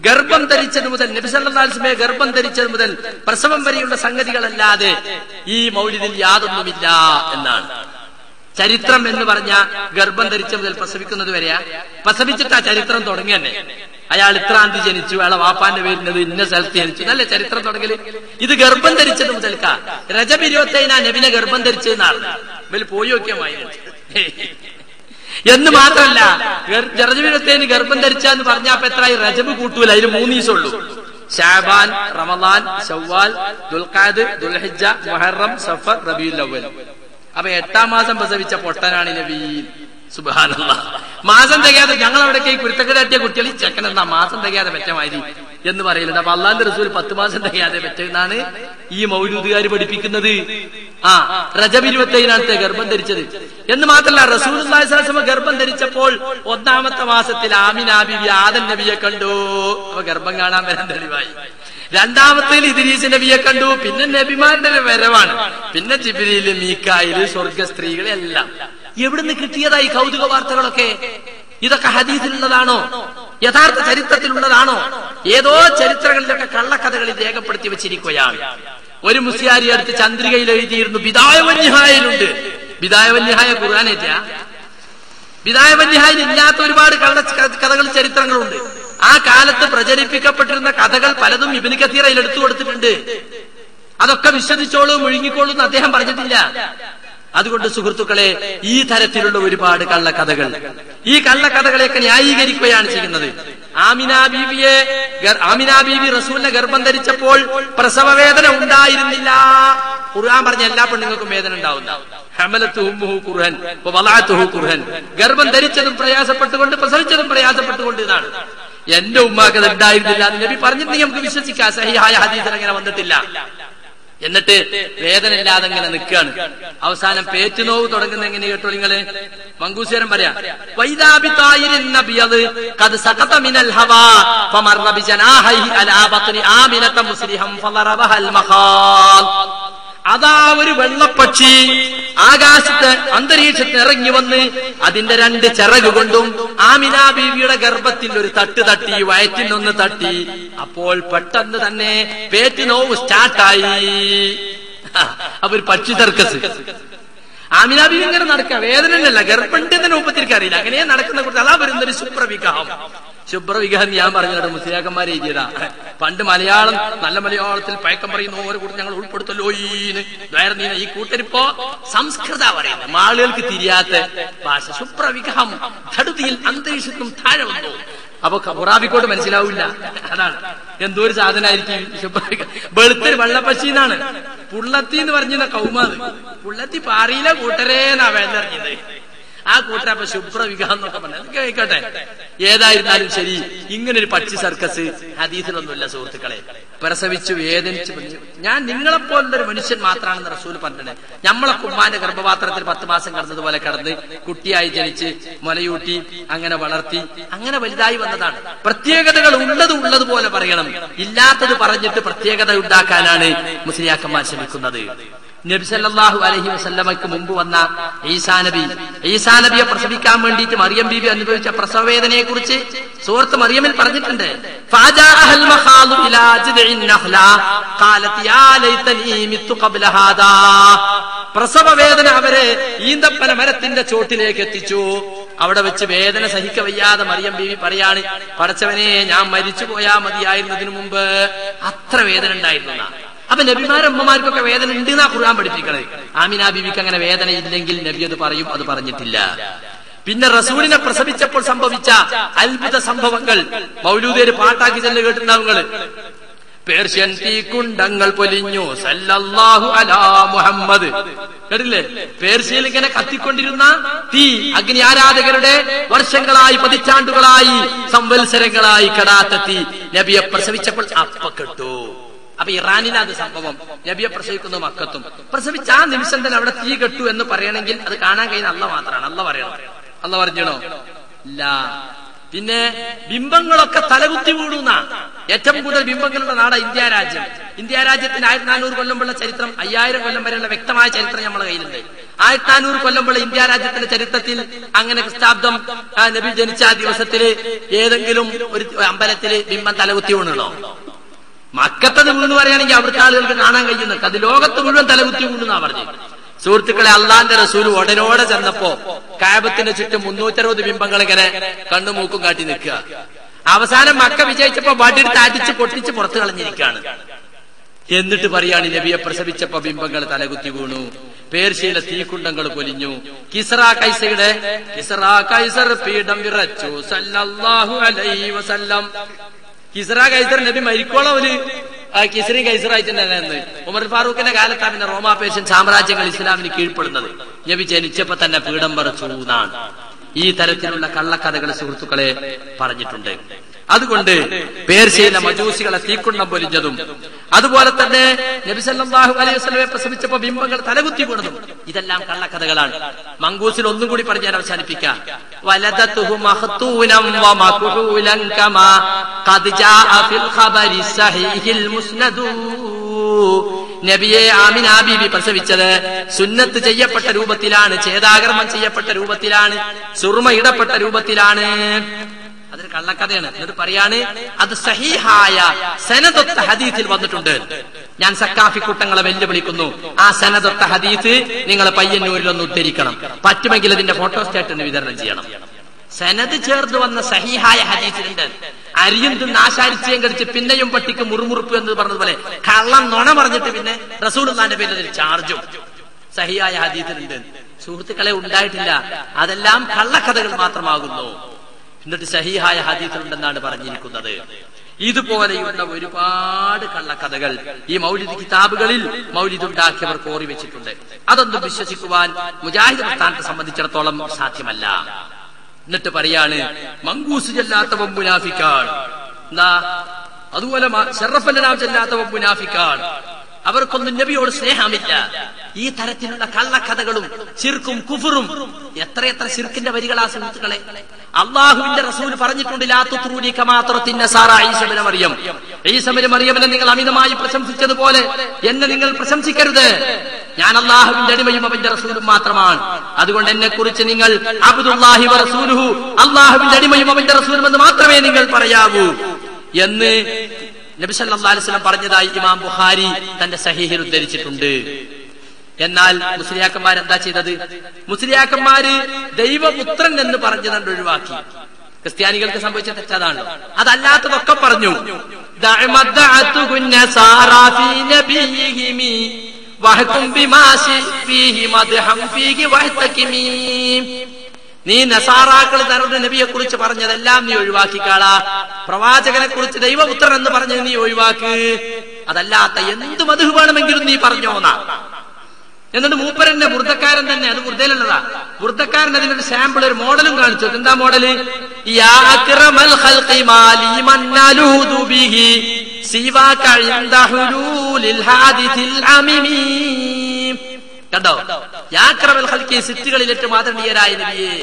ഗർഭം ധരിച്ചത് മുതൽ, നബി സല്ലല്ലാഹു അലൈഹി വസല്ലം ഗർഭം ധരിച്ചത് മുതൽ പ്രസവം വരെയുള്ള സംഗതികളല്ലാതെ ഈ മൗലിദിൽ യാതൊന്നുമില്ല എന്നാണ്. ചരിത്രം എന്ന് പറഞ്ഞ ഗർഭം ധരിച്ച മുതൽ പ്രസവിക്കുന്നത് വരെയാ. പ്രസവിച്ചിട്ട് ആ ചരിത്രം തുടങ്ങി തന്നെ. അയാൾ ഇത്രാം തീയതി ജനിച്ചു, അയാളെ വാപ്പാന്റെ പേരിനത് ഇന്ന സ്ഥലത്ത് ജനിച്ചു, നല്ല ചരിത്രം തുടങ്ങല്. ഇത് ഗർഭം ധരിച്ചത് മുതൽക്കാ. രജബ് 25 നബിനെ ഗർഭം ധരിച്ചതെന്നാണ്. ഇവര് പോയി നോക്കിയാൽ എന്ന് മാത്രമല്ല, രജബ് 25 ഗർഭം ധരിച്ചാന്ന് പറഞ്ഞ അപ്പൊ എത്രയായി? രജബ് കൂട്ടൂല, അതിന് 3 ദിവസമുള്ളൂ. ശഅബാൻ, റമളാൻ, ശവ്വാൽ, ദുൽഖഅദ്, ദുൽഹിജ്ജ, മുഹറം, സഫർ, റബീഉൽ അവ്വൽ. അപ്പൊ 8ാം മാസം പ്രസവിച്ച പൊട്ടനാണ് നബി. സുബ്ഹാനല്ലാഹ്. മാസം തികയാതെ ഞങ്ങളവിടേക്ക് ഈ കുരുത്തക്കടാറ്റിയ കുട്ടികൾ ചെക്കൻ എന്നാ മാസം തികയാതെ പെറ്റമാതിരി എന്ന് പറയുന്നുണ്ട്. അപ്പൊ അള്ളാന്റെ റസൂൽ 10 മാസം തികയാതെ പെറ്റെന്നാണ് ഈ മൗലൂദുകാർ പഠിപ്പിക്കുന്നത്. രജബ് 25 ഗർഭം ധരിച്ചത് എന്ന് മാത്രമല്ല, റസൂലുള്ളാഹി സ്വല്ലല്ലാഹു അലൈഹി വസല്ലം ഗർഭം ധരിച്ചപ്പോൾ 1ാമത്തെ മാസത്തിൽ ആമിന ബീവി ആദം നബിയെ കണ്ടു. അപ്പൊ ഗർഭം കാണാൻ വരാൻ തെളിവായി. 2ാമത്തേൽ ഇദ്രീസ് നബിയെ കണ്ടു. പിന്നെ നബിമാരുടെ വരവാണ്. പിന്നെ ജിബ്രീൽ, മീകായിൽ, സ്വർഗ സ്ത്രീകൾ എല്ലാം. എവിടുന്ന് കിട്ടിയതായി കൗതുക വാർത്തകളൊക്കെ? ഇതൊക്കെ ഹദീസിലുള്ളതാണോ? യഥാർത്ഥ ചരിത്രത്തിലുള്ളതാണോ? ഏതോ ചരിത്രങ്ങളിലൊക്കെ കള്ളക്കഥകളിൽ രേഖപ്പെടുത്തി വെച്ചിരിക്കുകയാണ്. ഒരു മുസ്ലിയാരി അടുത്ത് ചന്ദ്രികയിൽ എഴുതിയിരുന്നു, ബിദായ വന്നിഹായിലുണ്ട്. ബിദായ വന്നിഹായ ഖുർആനേറ്റ? ബിദായ വന്നിഹായിൽ ഇല്ലാത്ത ഒരുപാട് കഥകൾ, ചരിത്രങ്ങളുണ്ട്. ആ കാലത്ത് പ്രചരിപ്പിക്കപ്പെട്ടിരുന്ന കഥകൾ പലതും ഇബ്നു കസീർ അതിൽ എടുത്തു കൊടുത്തിട്ടുണ്ട്. അതൊക്കെ വിശ്വസിച്ചോളൂ, മുഴുങ്ങിക്കോളൂ എന്ന് അദ്ദേഹം പറഞ്ഞിട്ടില്ല. അതുകൊണ്ട് സുഹൃത്തുക്കളെ, ഈ തരത്തിലുള്ള ഒരുപാട് കള്ളക്കഥകൾ, ഈ കള്ളക്കഥകളെയൊക്കെ ന്യായീകരിക്കുകയാണ് ചെയ്യുന്നത്. ആമിന ബീവി റസൂലിനെ ഗർഭം ധരിച്ചപ്പോൾ പ്രസവ വേദന ഉണ്ടായിരുന്നില്ല. ഖുർആൻ പറഞ്ഞ എല്ലാ പെണ്ണുങ്ങൾക്കും വേദന ഉണ്ടാവുന്ന. ഗർഭം ധരിച്ചതും പ്രയാസപ്പെട്ടുകൊണ്ട്, പ്രസവിച്ചതും പ്രയാസപ്പെട്ടുകൊണ്ട് എന്നാണ്. എന്റെ ഉമ്മാക്ക് അത് ഉണ്ടായിരുന്നില്ല എന്ന് നബി പറഞ്ഞിട്ടുണ്ടെങ്കിൽ നമുക്ക് വിശ്വസിക്കാം. സഹിഹായ ഹദീസിൽ അങ്ങനെ വന്നിട്ടില്ല. എന്നിട്ട് വേദന ഇല്ലാതെ ഇങ്ങനെ നിൽക്കുകയാണ്. അവസാനം പേറ്റുനോവ് തുടങ്ങുന്ന എങ്ങനെ കേട്ടോ നിങ്ങള്? മങ്കൂസുകാരൻ പറയാ, അതാ ഒരു വെള്ളപ്പക്ഷി ആകാശത്ത് അന്തരീക്ഷത്തിൽ ഇറങ്ങി വന്ന് അതിന്റെ 2 ചിറക് കൊണ്ടും ആമിന ബീവിയുടെ ഗർഭത്തിൽ ഒരു തട്ട് തട്ടി, വയറ്റിനൊന്ന് തട്ടി. അപ്പോൾ പെട്ടെന്ന് തന്നെ പേറ്റ് നോവ് സ്റ്റാർട്ടായി. അപ്പൊ ഒരു പക്ഷി സർക്കസ്. ആമിന ബീവി ഇങ്ങനെ നടക്കുക, വേദനയല്ല, ഗർഭണ്ടെന്ന് രൂപത്തിലേക്ക് അറിയില്ല, അങ്ങനെ നടക്കുന്ന കുറിച്ച് അതാ വരുന്നൊരു ശുഭ്രവിഗ്രഹം. ശുഭ്രവിഗ്രഹം ഞാൻ പറഞ്ഞിട്ട് മുസ്ലിയാക്കന്മാരെ എഴുതിയതാ. പണ്ട് മലയാളം നല്ല മലയാളത്തിൽ പയക്കം പറയുന്ന ഓരോ കൂട്ടം ഞങ്ങൾ ഉൾപ്പെടുത്തല്ലോ ഈ കൂട്ടരിപ്പോ സംസ്കൃത പറയുന്നത്, ആളുകൾക്ക് തിരിയാത്ത ഭാഷ. ശുഭ്രവിഗ്രഹം ധടുതിയിൽ അന്തരീക്ഷത്തും താഴെ വന്നു. അപ്പൊ ഖുറാബിക്കോട്ട് മനസ്സിലാവില്ല. അതാണ് എന്തോ ഒരു സാധനമായിരിക്കും ശുഭ്രവിഗ്രഹം. വെളുത്തൊരു വെള്ളപ്പക്ഷി എന്നാണ്. പുള്ളത്തി എന്ന് പറഞ്ഞ കൗമാത്, പുള്ളത്തി പാറിയിലെ കൂട്ടരേന്നാ വേണ്ടെറിഞ്ഞത്. ആ കൂട്ടർ അപ്പൊ ശുഭ്രവിഗ്രഹം എന്നൊക്കെ പറഞ്ഞത് കേൾക്കട്ടെ. ഏതായിരുന്നാലും ശരി, ഇങ്ങനൊരു പക്ഷി സർക്കസ് ഹദീസിലൊന്നുമില്ല സുഹൃത്തുക്കളെ. പ്രസവിച്ചു വേദനിച്ചു. ഞാൻ നിങ്ങളെപ്പോലൊരു മനുഷ്യൻ മാത്രമാണെന്ന് റസൂൽ പറഞ്ഞത്. നമ്മളൊക്കെ ഉമ്മാന്റെ ഗർഭപാത്രത്തിൽ 10 മാസം കടന്നതുപോലെ കടന്ന് കുട്ടിയായി ജനിച്ച് മുലയൂട്ടി അങ്ങനെ വളർത്തി അങ്ങനെ വലുതായി വന്നതാണ്. പ്രത്യേകതകൾ ഉള്ളതുപോലെ പറയണം, ഇല്ലാത്തത് പറഞ്ഞിട്ട് പ്രത്യേകത ഉണ്ടാക്കാനാണ് മുസ്ലിയാക്കന്മാർ ശ്രമിക്കുന്നത്. നബി സല്ലല്ലാഹു അലൈഹി വസല്ലമയ്ക്ക് മുമ്പ് വന്ന ഈസാ നബിയെ പ്രസവിക്കാൻ വേണ്ടിയിട്ട് മറിയം ബീബി അനുഭവിച്ച പ്രസവവേദനയെ കുറിച്ച് സൂറത്ത് മറിയമിൽ പറഞ്ഞിട്ടുണ്ട്. പ്രസവവേദന അവരെ ഈന്തപ്പന മരത്തിന്റെ ചോട്ടിലേക്ക് എത്തിച്ചു. അവിടെ വെച്ച് വേദന സഹിക്കവയ്യാതെ മറിയം ബീവി പറയാണ്, പടച്ചവനെ ഞാൻ മരിച്ചു പോയാ മതിയായിരുന്നതിനു മുമ്പ്, അത്ര വേദന ഉണ്ടായിരുന്നു. അപ്പൊ നബിമാരമ്മമാർക്കൊക്കെ വേദന ഉണ്ട് എന്നാ ഖുർആൻ പഠിപ്പിക്കണത്. ആമിന ബീവിക്ക് അങ്ങനെ വേദന ഇല്ലെങ്കിൽ നബി അത് പറയും, അത് പറഞ്ഞിട്ടില്ല. പിന്നെ റസൂലിനെ പ്രസവിച്ചപ്പോൾ സംഭവിച്ച അത്ഭുത സംഭവങ്ങൾ മൗലൂദിയര് പാട്ടാക്കി ചെന്ന് കേട്ടിട്ടുണ്ടാവുങ്ങൾ. പേർഷ്യൻ തീക്കുണ്ടങ്ങൾ പൊലിഞ്ഞു സല്ലല്ലാഹു അലാ മുഹമ്മദ്. കേട്ടില്ലേ? പേർഷ്യയിൽ ഇങ്ങനെ കത്തിക്കൊണ്ടിരുന്ന തീ, അഗ്നി ആരാധകരുടെ വർഷങ്ങളായി, പതിറ്റാണ്ടുകളായി, സംവത്സരങ്ങളായി കെടാത്ത തീ നബിയെ പ്രസവിച്ചപ്പോൾ അപ്പ കെട്ടു. അപ്പൊ ഇറാനിലാണ് സംഭവം. നബിയെ പ്രസവിക്കുന്നു മക്കത്തും. പ്രസവിച്ച ആ നിമിഷം തന്നെ അവിടെ തീ കെട്ടു എന്ന് പറയണമെങ്കിൽ അത് കാണാൻ കഴിയുന്ന അള്ള മാത്രമാണ്. അള്ള പറയണം. അള്ള പറഞ്ഞോ ഇല്ല. പിന്നെ ബിംബങ്ങളൊക്കെ തലകുത്തി വീടുന്ന ഏറ്റവും കൂടുതൽ ബിംബങ്ങളുടെ നാടാ ഇന്ത്യ രാജ്യം. ഇന്ത്യ രാജ്യത്തിന് 1400 കൊല്ലമുള്ള ചരിത്രം, 5000 കൊല്ലം വരെയുള്ള വ്യക്തമായ ചരിത്രം നമ്മുടെ കയ്യിലുണ്ട്. 1400 കൊല്ലമുള്ള ഇന്ത്യ രാജ്യത്തിന്റെ ചരിത്രത്തിൽ അങ്ങനെ ക്രിസ്താബ്ദം നബി ജനിച്ച ആ ദിവസത്തില് ഏതെങ്കിലും ഒരു അമ്പലത്തില് ബിംബം തലകുത്തി വീണുള്ളോ? മക്കത്തത് വീണ് പറയുകയാണെങ്കിൽ അവിടുത്തെ ആളുകൾക്ക് കാണാൻ കഴിയുന്നു. അത് ലോകത്ത് മുഴുവൻ തലകുത്തി വീണെന്നാ പറഞ്ഞു. സുഹൃത്തുക്കളെ, അള്ളാന്റെ റസൂൽ ഉടനോടെ ചെന്നപ്പോ കഅബത്തിന്റെ ചുറ്റും 360 ബിംബങ്ങൾ ഇങ്ങനെ കണ്ണുമൂക്കും കാട്ടി നിൽക്കുക. അവസാനം മക്ക വിജയിച്ചപ്പോ വടിയെടുത്ത് അടിച്ച് പൊട്ടിച്ച് പുറത്തു കളഞ്ഞിരിക്കുകയാണ്. എന്നിട്ട് പറയാണ്, നബിയെ പ്രസവിച്ചപ്പോ ബിംബങ്ങൾ തലകുത്തി വീണു, പേർഷ്യയിലെ തീക്കുണ്ടങ്ങൾ പൊലിഞ്ഞു, കിസ്റ കൈസർ പീഠം വിറച്ചു സല്ലല്ലാഹു അലൈഹി വസല്ലം. കിസ്റ കൈസർ നബി മരിക്കോളം ഒരു കിസ്രയും കൈസറായിട്ടുണ്ടായിരുന്നു. ഉമർ ഫാറൂഖിന്റെ കാലത്താണ് പിന്നെ റോമാ പേർഷ്യൻ സാമ്രാജ്യങ്ങൾ ഇസ്ലാമിന് കീഴ്പ്പെടുന്നത്. നബി ജനിച്ചപ്പോ തന്നെ പീഠം പറിച്ചു എന്നാണ്. ഈ തരത്തിലുള്ള കള്ളക്കഥകൾ സുഹൃത്തുക്കളെ പറഞ്ഞിട്ടുണ്ട്. അതുകൊണ്ട് പേർഷ്യയിലെ മജൂസികളെ തീക്കുണ്ണം പൊലിഞ്ഞതും, അതുപോലെ തന്നെ നബി സല്ലല്ലാഹു അലൈഹി വസല്ലമയെ പ്രസവിച്ചപ്പോ ബിംബങ്ങൾ തലകുത്തി വീണതും ഇതെല്ലാം കള്ളക്കഥകളാണ്. മങ്കൂസിൽ ഒന്നും കൂടി പറഞ്ഞ് ഞാൻ അവസാനിപ്പിക്കാം. വലദതുഹു മഖ്തൂനം വമഖൂലൻ കമാ ഖദ് ജാഅ ഫിൽ ഖബരി സഹീഹിൽ മുസ്നദു. നബിയെ ആമിന ബീവി പ്രസവിച്ചത് സുന്നത്ത് ചെയ്യപ്പെട്ട രൂപത്തിലാണ്, ചേതാകർമ്മം ചെയ്യപ്പെട്ട രൂപത്തിലാണ്, സുർമ ഇടപ്പെട്ട രൂപത്തിലാണ്. അതൊരു കള്ളക്കഥയാണ്. എന്നിട്ട് പറയാണ്, അത് സഹീഹായ സനദൊത്ത ഹദീസിൽ വന്നിട്ടുണ്ട്. ഞാൻ സക്കാഫി കൂട്ടങ്ങളെ വെല്ലുവിളിക്കുന്നു, ആ സനദൊത്ത ഹദീസ് നിങ്ങൾ പയ്യന്നൂരിലൊന്ന് ഉദ്ധരിക്കണം. പറ്റുമെങ്കിൽ അതിന്റെ ഫോട്ടോസ്റ്റാറ്റ് വിതരണം ചെയ്യണം. സനദ് ചേർന്ന് വന്ന സഹീഹായ ഹദീസിലുണ്ട്. അരിയും തിന്ന് ആശാരിച്ചയും കടിച്ച് പിന്നെയും പട്ടിക്ക് മുറുമുറുപ്പ് എന്ന് പറഞ്ഞതുപോലെ കള്ളം നുണ പറഞ്ഞിട്ട് പിന്നെ റസൂലുള്ളാഹിന്റെ പേരിൽ അതിൽ ചാർജും സഹീഹായ ഹദീസിലുണ്ട്. സുഹൃത്തുക്കളെ, ഉണ്ടായിട്ടില്ല. അതെല്ലാം കള്ളക്കഥകൾ മാത്രമാകുന്നു. എന്നിട്ട് സഹീഹായ ഹദീസിലുണ്ടെന്നാണ് പറഞ്ഞിരിക്കുന്നത്. ഇതുപോലെയുള്ള ഒരുപാട് കള്ളക്കഥകൾ ഈ മൗലിദ് കിതാബുകളിൽ മൗലിദ് ഉണ്ടാക്കിയവർ കോറി വെച്ചിട്ടുണ്ട്. അതൊന്നും വിശ്വസിക്കുവാൻ മുജാഹിദ് പ്രസ്ഥാനത്തെ സംബന്ധിച്ചിടത്തോളം സാധ്യമല്ല. എന്നിട്ട് പറയാണ്, മങ്കൂസ് ചെല്ലാത്തവൻ മുനാഫിക്കാണ്. എന്താ? അതുപോലെ ശറഫനാം ചെല്ലാത്തവൻ മുനാഫിക്കാണ്. അവർക്കൊന്നും നബിയോട് സ്നേഹമില്ല. ഈ തരത്തിലുള്ള കള്ളക്കഥകളും ശിർക്കും കുഫറും, എത്രയെത്ര ശിർക്കിന്റെ വരികളാ സുഹൃത്തുക്കളെ. അള്ളാഹുവിന്റെ റസൂൽ പറഞ്ഞിട്ടുണ്ട്, ലാ തുത്റൂനി കമാ തുറത്തിൻ നസാറ ഈസ ഇബ്നു മറിയം. ഈസ ഇബ്നു മറിയമിനെ നിങ്ങൾ അമിതമായി പ്രശംസിച്ചതുപോലെ എന്നെ നിങ്ങൾ പ്രശംസിക്കരുത്. ഞാൻ അള്ളാഹുവിന്റെ അടിമയും അവന്റെ റസൂലും മാത്രമാണ്. അതുകൊണ്ട് എന്നെ കുറിച്ച് നിങ്ങൾ അബ്ദുല്ലാഹി വ റസൂലുഹു, അള്ളാഹുവിന്റെ അടിമയും അവന്റെ റസൂലും എന്ന് മാത്രമേ നിങ്ങൾ പറയാവൂ എന്ന് നബി സല്ലല്ലാഹു അലൈഹി വസല്ലം പറഞ്ഞതായി ഇമാം ബുഖാരി തന്റെ സഹീഹിൽ ഉദ്ധരിച്ചിട്ടുണ്ട്. എന്നാൽ മുസ്ലിയാക്കന്മാർ എന്താ ചെയ്തത്? മുസ്ലിയാക്കന്മാര് ദൈവപുത്രൻ എന്ന് പറഞ്ഞതുകൊണ്ട് ഒഴിവാക്കി. ക്രിസ്ത്യാനികൾക്ക് സംഭവിച്ച തെറ്റതാണ്. അതല്ലാത്തതൊക്കെ പറഞ്ഞു. നീ നസാറാക്കൾ തരുടെ നബിയെ കുറിച്ച് പറഞ്ഞതെല്ലാം നീ ഒഴിവാക്കിക്കാളാ. പ്രവാചകനെ കുറിച്ച് ദൈവപുത്രൻ എന്ന് പറഞ്ഞത് നീ ഒഴിവാക്ക്. അതല്ലാത്ത എന്ത് മദ്ഹ് വേണമെങ്കിലും നീ പറഞ്ഞോന്നാ. എന്നിട്ട് മൂപ്പരന്റെ ബുർദക്കാരൻ തന്നെ, അത് ബുർദയിലുള്ളതാ, ബുർദക്കാരൻ അതിനൊരു സാമ്പിൾ, ഒരു മോഡലും കാണിച്ചു. എന്താ മോഡല്? കണ്ടോ? യാക്രമൽ ഖൽഖി, സിറ്റുകളിൽ ഏറ്റവും ആദരണീയരായ നബിയെ,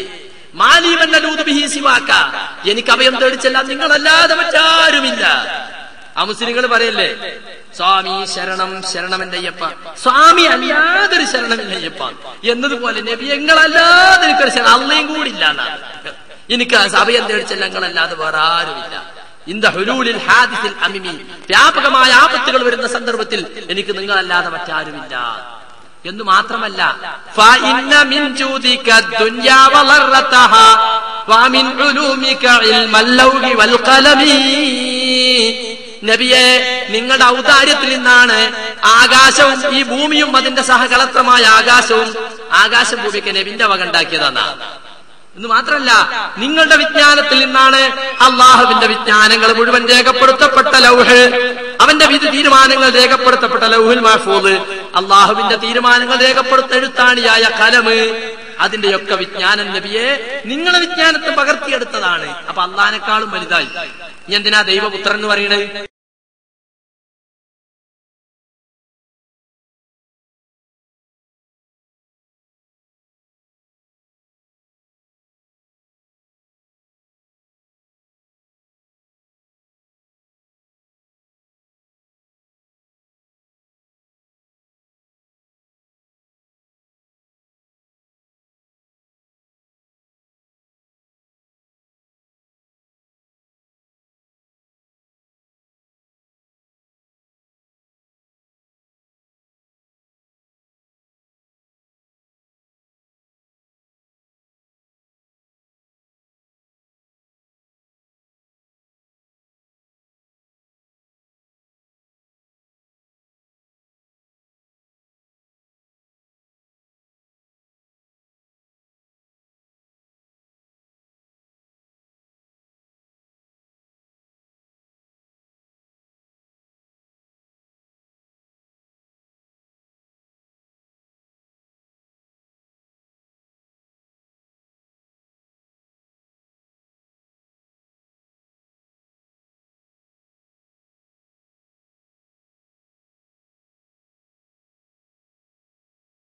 മാലിമന്നലൂദുബിഹി സിവാക, എനിക്ക് അഭയം തേടിച്ചെല്ലാം നിങ്ങളല്ലാതെ മറ്റാരുമില്ല. ആ മുസ്ലിങ്ങൾ പറയല്ലേ, സ്വാമി ശരണം ശരണം എന്റെ അയ്യപ്പ, സ്വാമി അല്ലാതൊരു ശരണമില്ല അയ്യപ്പ എന്നതുപോലെ നബി ഞങ്ങളല്ലാതെ എനിക്കൊരു ശരണം, അള്ളയും കൂടി ഇല്ല. എനിക്ക് അഭയം തേടിച്ചെല്ലാം ഞങ്ങളല്ലാതെ വേറെ ആരുമില്ല. ഇന്ദ ഹുലൂലിൽ ഹാദിസിൽ അമിമി, വ്യാപകമായ ആപത്തുകൾ വരുന്ന സന്ദർഭത്തിൽ എനിക്ക് നിങ്ങളല്ലാതെ മറ്റാരുമില്ല എന്ന് മാത്രമല്ല, നബിയെ, നിങ്ങളുടെ ഔദാര്യത്തിൽ നിന്നാണ് ആകാശവും ഈ ഭൂമിയും അതിന്റെ സഹകളത്രമായ ആകാശം ഭൂമിക്ക് നബിന്റെ വക ഉണ്ടാക്കിയതാണ് എന്ന് മാത്രമല്ല, നിങ്ങളുടെ വിജ്ഞാനത്തിൽ നിന്നാണ് അള്ളാഹുവിന്റെ വിജ്ഞാനങ്ങൾ മുഴുവൻ രേഖപ്പെടുത്തപ്പെട്ട ലൗഹ്, അവന്റെ വിധി തീരുമാനങ്ങൾ രേഖപ്പെടുത്തപ്പെട്ട ലൗഹുൽ മഹ്ഫൂദ്, അള്ളാഹുവിന്റെ തീരുമാനങ്ങൾ എഴുത്താണിയായ കലമ്, അതിന്റെയൊക്കെ വിജ്ഞാനം നബിയെ നിങ്ങളുടെ വിജ്ഞാനത്തെ പകർത്തിയെടുത്തതാണ്. അപ്പൊ അള്ളാഹിനെക്കാളും വലുതായി. ഇനി എന്തിനാ ദൈവപുത്രൻ എന്ന് പറയുന്നത്?